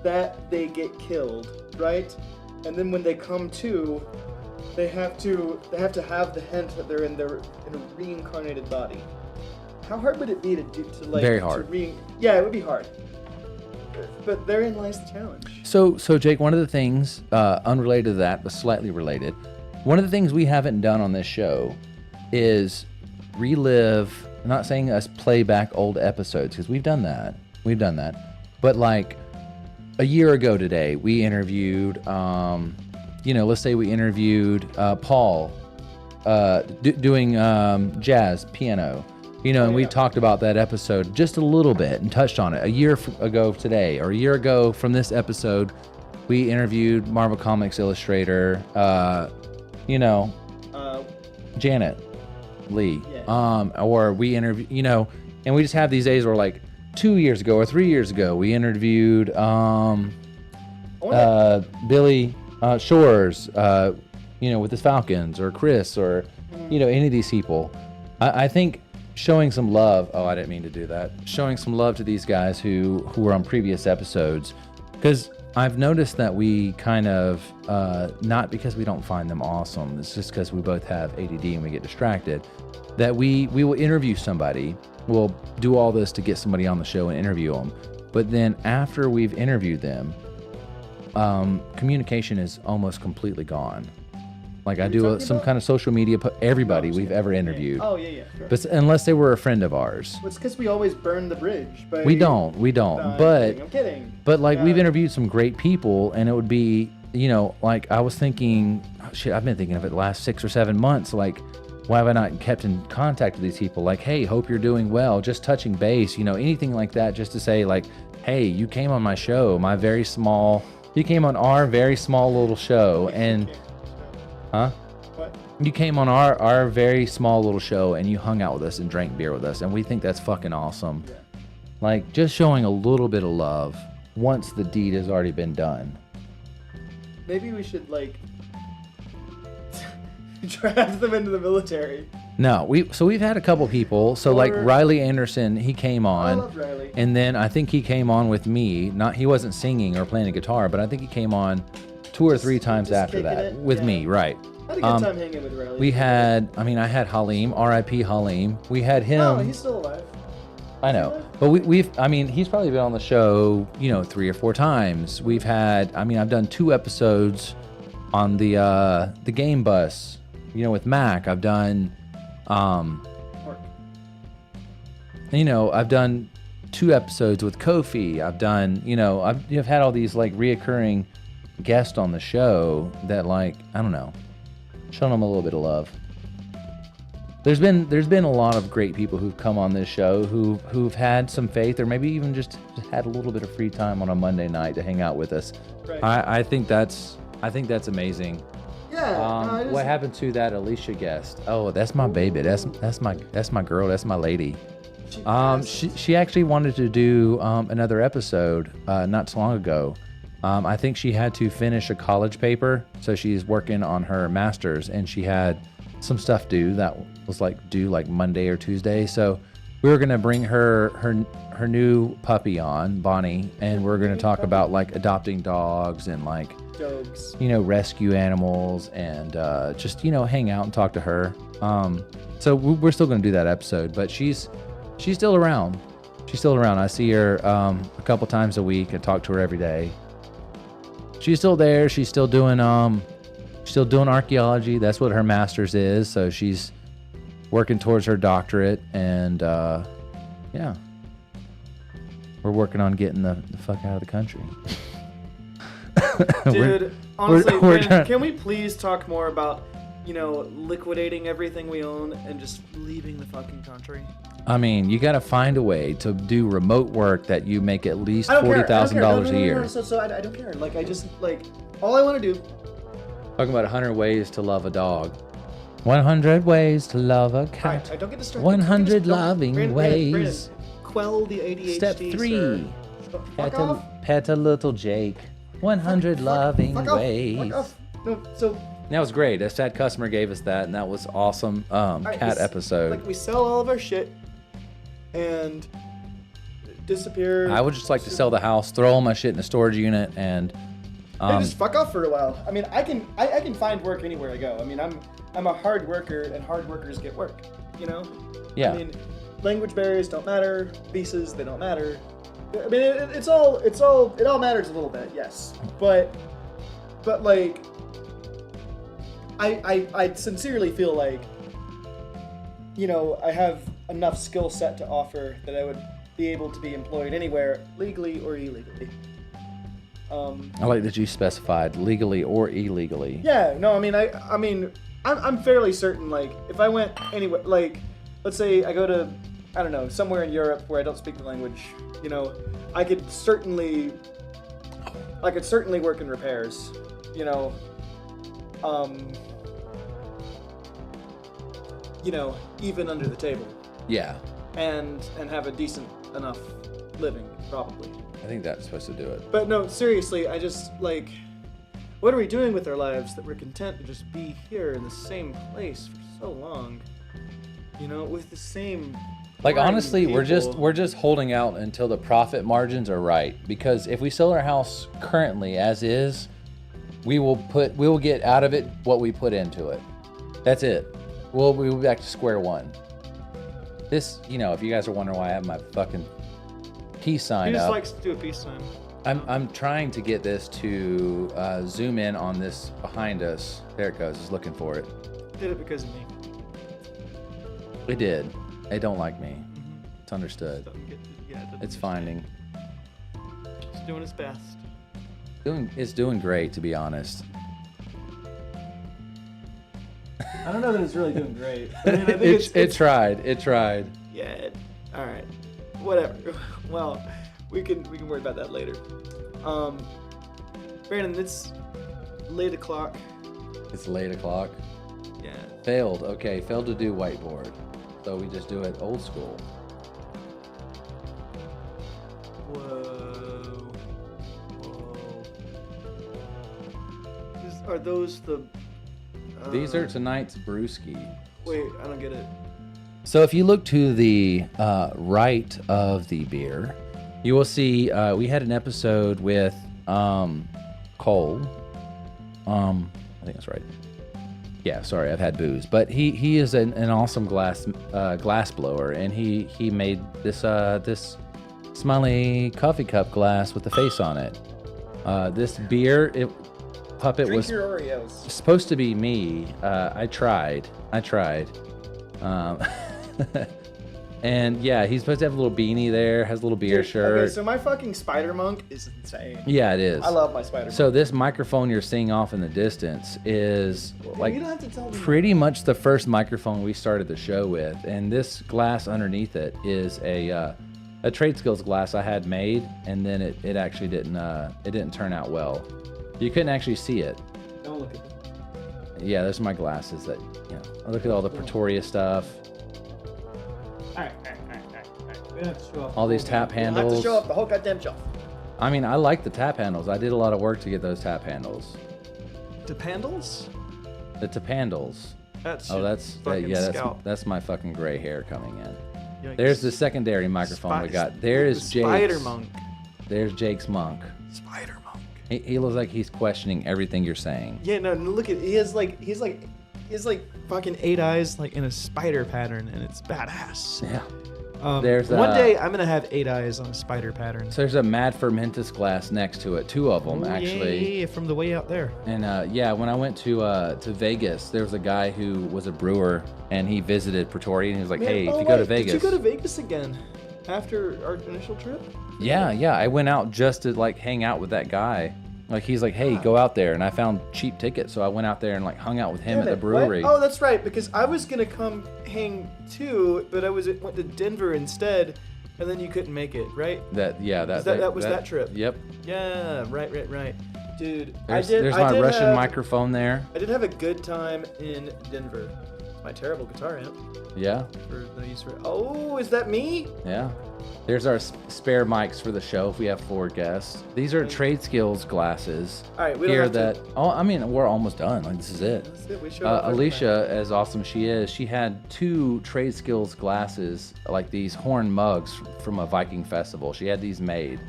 that they get killed, right? And then when they come to, they have to have the hint that they're in a reincarnated body. How hard would it be to Very hard. Yeah, it would be hard. But therein lies the challenge. So Jake, one of the things, unrelated to that, but slightly related, one of the things we haven't done on this show is relive, I'm not saying us play back old episodes, because we've done that. But like a year ago today, we interviewed, let's say we interviewed Paul doing jazz, piano. And we talked about that episode just a little bit and touched on it. A year ago today, or a year ago from this episode, we interviewed Marvel Comics illustrator, Janet Lee. Yeah. Or we interviewed, and we just have these days where like 2 years ago or 3 years ago, we interviewed Billy Shores, with his Falcons, or Chris, or, any of these people. I think showing some love, I didn't mean to do that. Showing some love to these guys who were on previous episodes, because I've noticed that we kind of, not because we don't find them awesome, it's just because we both have ADD and we get distracted, that we will interview somebody, we'll do all this to get somebody on the show and interview them, but then after we've interviewed them, communication is almost completely gone. Like I do some kind of social media, everybody we've ever interviewed. Oh, yeah, sure. But unless they were a friend of ours. Well, it's because we always burn the bridge. We don't. But I'm kidding. But like we've interviewed some great people, and it would be, like I was thinking, I've been thinking of it the last 6 or 7 months. Like, why have I not kept in contact with these people? Like, hey, hope you're doing well. Just touching base, anything like that, just to say like, hey, you came on my show, you came on our very small little show, and. Huh? What? You came on our very small little show and you hung out with us and drank beer with us, and we think that's fucking awesome. Yeah. Like, just showing a little bit of love once the deed has already been done. Maybe we should, draft them into the military. No, we've had a couple people. So like Riley Anderson, he came on. I love Riley. And then I think he came on with me. He wasn't singing or playing a guitar, but I think he came on 2 or 3 times after that with me, right? I had a good time hanging with Riley. We had, I had Halim, R.I.P. Halim. We had him. Oh, he's still alive. I know, but he's probably been on the show, 3 or 4 times. We've had, I've done 2 episodes on the game bus, with Mac. I've done, I've done 2 episodes with Kofi. I've done, I've had all these like reoccurring guest on the show that, like, I don't know, showing them a little bit of love. There's been a lot of great people who've come on this show who've had some faith, or maybe even just had a little bit of free time on a Monday night to hang out with us. Right. I think that's amazing. Yeah. What happened to that Alicia guest? Oh, that's my baby. That's my girl. That's my lady. She actually wanted to do another episode not too long ago. I think she had to finish a college paper, so she's working on her master's, and she had some stuff due that was due Monday or Tuesday. So we were gonna bring her new puppy on, Bonnie, and we're gonna talk about adopting dogs and dogs, rescue animals, and just hang out and talk to her. So we're still gonna do that episode, but she's still around. She's still around. I see her a couple times a week and talk to her every day. She's still there. She's still doing archaeology. That's what her master's is. So she's working towards her doctorate, and yeah, we're working on getting the fuck out of the country. Dude, honestly, can we please talk more about liquidating everything we own and just leaving the fucking country. I mean, you got to find a way to do remote work that you make at least I don't care. $40,000 a year. No. So I don't care. Like, I just, like, all I want to do. Talking about 100 ways to love a dog. 100 ways to love a cat. Alright, don't get distracted. 100 loving ways. Brandon, quell the ADHD, Step 3. sir. Fuck off. Pet a little Jake. 100 loving Fuck off. ways. Fuck off. No, so... That was great. A sad customer gave us that, and that was awesome. Cat episode. Like, we sell all of our shit and disappear. I would just like to sell the house, throw all my shit in a storage unit, and just fuck off for a while. I mean, I can find work anywhere I go. I mean, I'm a hard worker, and hard workers get work. You know? Yeah. I mean, language barriers don't matter. Visas, they don't matter. I mean, it all matters a little bit, yes. But like, I sincerely feel like, I have enough skill set to offer that I would be able to be employed anywhere, legally or illegally. I like that you specified legally or illegally. Yeah, no, I'm fairly certain, like, if I went anywhere, like, let's say I go to, I don't know, somewhere in Europe where I don't speak the language, I could certainly work in repairs, even under the table. Yeah. And have a decent enough living, probably. I think that's supposed to do it. But no, seriously, I just, like, what are we doing with our lives that we're content to just be here in the same place for so long? With the same... Like, boring honestly, we're people. just holding out until the profit margins are right. Because if we sell our house currently as is, we will get out of it what we put into it. That's it. We'll be back to square one. This, if you guys are wondering why I have my fucking peace sign He just up, likes to do a peace sign. I'm trying to get this to zoom in on this behind us. There it goes. It's looking for it. Did it because of me. It did. They don't like me. It's understood. Doesn't It's finding. It's doing its best. It's doing great, to be honest. I don't know that it's really doing great. I mean, I think It tried. Yeah. All right. Whatever. Well, we can worry about that later. Brandon, it's late o'clock. It's late o'clock. Yeah. Failed. Okay, failed to do whiteboard. So we just do it old school. Whoa. Are those the... These are tonight's brewski. Wait, I don't get it. So if you look to the right of the beer, you will see we had an episode with Cole. I think that's right. Yeah, sorry, I've had booze, but he is an awesome glass blower, and he made this this smiley coffee cup glass with the face on it. This beer puppet Drink was your Oreos. supposed to be me. I tried. And yeah, he's supposed to have a little beanie there, has a little beer shirt. Okay, so my fucking spider monk is insane. Yeah, it is. I love my spider monk. So this microphone you're seeing off in the distance is like you don't have to tell me. pretty much the first microphone we started the show with, and this glass underneath it is a Tradeskills glass I had made, and then it actually didn't turn out well. You couldn't actually see it. Don't look at it. Yeah, those are my glasses that I look at all the Pretoria stuff. Alright. We don't have to show off All the these whole tap thing. We don't have handles. to show off the whole goddamn shelf. I mean, I like the tap handles. I did a lot of work to get those tap handles. The pandals? The tap handles. That's Oh, that's my fucking gray hair coming in. There's the secondary microphone we got. There's Jake's. Spider monk. There's Jake's monk. Spider monk. He looks like he's questioning everything you're saying. Yeah, no, look at he's like fucking 8 eyes like in a spider pattern, and it's badass. Yeah. There's one day I'm gonna have 8 eyes on a spider pattern. So there's a Mad Fermentus glass next to it. 2 of them, Ooh, actually. Yeah, from the way out there. And yeah, when I went to Vegas, there was a guy who was a brewer, and he visited Pretoria, and he was like, "Hey, if you go to Vegas." Did you go to Vegas again after our initial trip? Yeah. I went out just to like hang out with that guy. Like he's like, hey, go out there, and I found cheap tickets, so I went out there and like hung out with him Damn at the it, brewery. what? Oh, that's right, because I was gonna come hang too, but I went to Denver instead, and then you couldn't make it, right? That Was that trip? Yep. Yeah, right. Dude, There's I my did Russian have, microphone there. I did have a good time in Denver. My terrible guitar amp. Yeah. Oh, is that me? Yeah. There's our spare mics for the show if we have 4 guests. These are Tradeskills glasses. All right, we don't here have that. to... Oh, I mean, we're almost done. Like this is it. That's it. We showed up Alicia, as awesome as she is, she had 2 Tradeskills glasses, like these horn mugs from a Viking festival. She had these made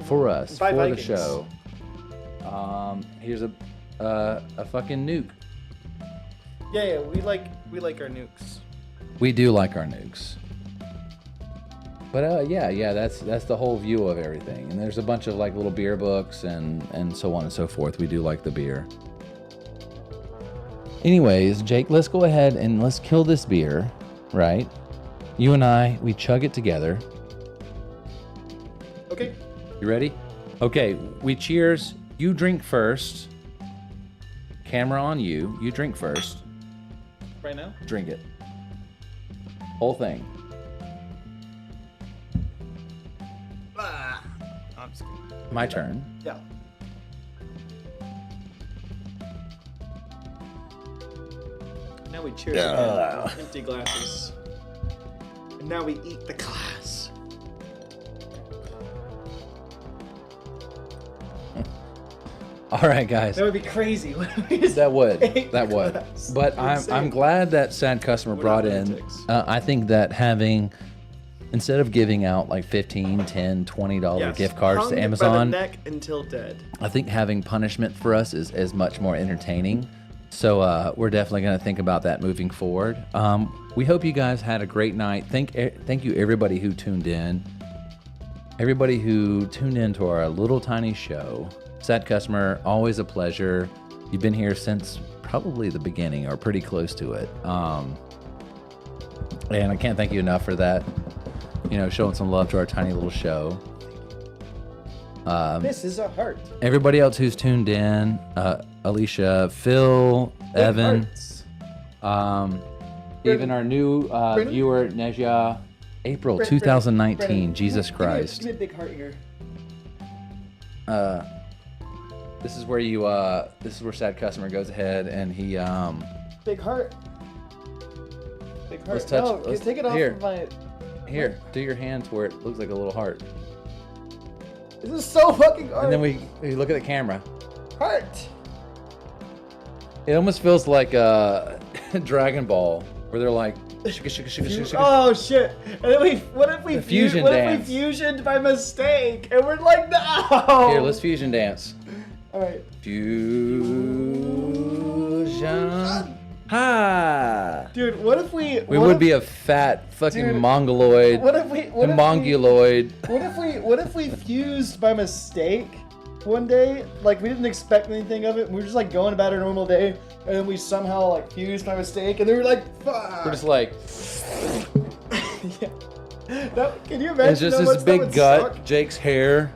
for us By for Vikings. the show. Here's a fucking nuke. Yeah, we like our nukes. We do like our nukes. But yeah, that's the whole view of everything. And there's a bunch of like little beer books and so on and so forth. We do like the beer. Anyways, Jake, let's go ahead and let's kill this beer, right? You and I, we chug it together. Okay. You ready? Okay, we cheers. You drink first. Camera on you. You drink first. Right now? Drink it. Whole thing. I'm just kidding. My turn. Yeah. Now we cheers again, empty glasses. And now we eat the glass. All right, guys. That would be crazy. That would. ate That the would. glass. But I'm Insane. glad that sad customer We're brought not in. lunatics. I think that having, instead of giving out like $15, $10, $20 Yes, gift cards hung to by the Amazon, neck until dead. I think having punishment for us is much more entertaining. So we're definitely going to think about that moving forward. We hope you guys had a great night. Thank you everybody who tuned in. Everybody who tuned in to our little tiny show. Sad customer, always a pleasure. You've been here since probably the beginning or pretty close to it. And I can't thank you enough for that. You know, showing some love to our tiny little show. This is a heart. Everybody else who's tuned in, Alicia, Phil, Evan, even our new viewer, Neja, April 2019, Brennan, Jesus Christ. Give me a big heart here. This is where this is where sad customer goes ahead and he, Big heart. Big heart. Let's touch- No, let's- take it off here. of my... here, do your hand to where it looks like a little heart. This is so fucking hard. And then we look at the camera. Heart. It almost feels like Dragon Ball, where they're like, shika, shika, shika, shika, shika. Oh shit! And then what if we The fusion what dance. if we fusioned by mistake? And we're like, no. Here, let's fusion dance. All right. Fusion. Ha! Dude, what if we? We would be a fat fucking Dude, mongoloid. What if we? What if we? Mongoloid. What if we fused by mistake one day? Like we didn't expect anything of it. We were just like going about our normal day, and then we somehow like fused by mistake, and then we were like, fuck. We're just like, yeah. Can you imagine? it's just how this much that big would gut, suck? Jake's hair.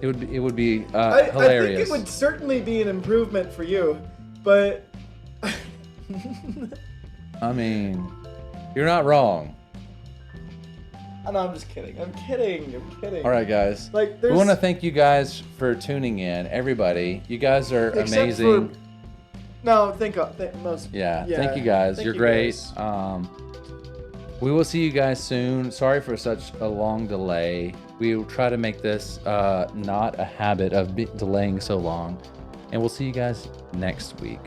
It would be I hilarious. think it would certainly be an improvement for you, but. I mean, you're not wrong. No, I'm just kidding. I'm kidding. All right, guys. Like, we there's... want to thank you guys for tuning in. Everybody, you guys are Except amazing. for- No, thank most. Yeah, thank you guys. thank You're you great. guys. We will see you guys soon. Sorry for such a long delay. We will try to make this not a habit of delaying so long. And we'll see you guys next week.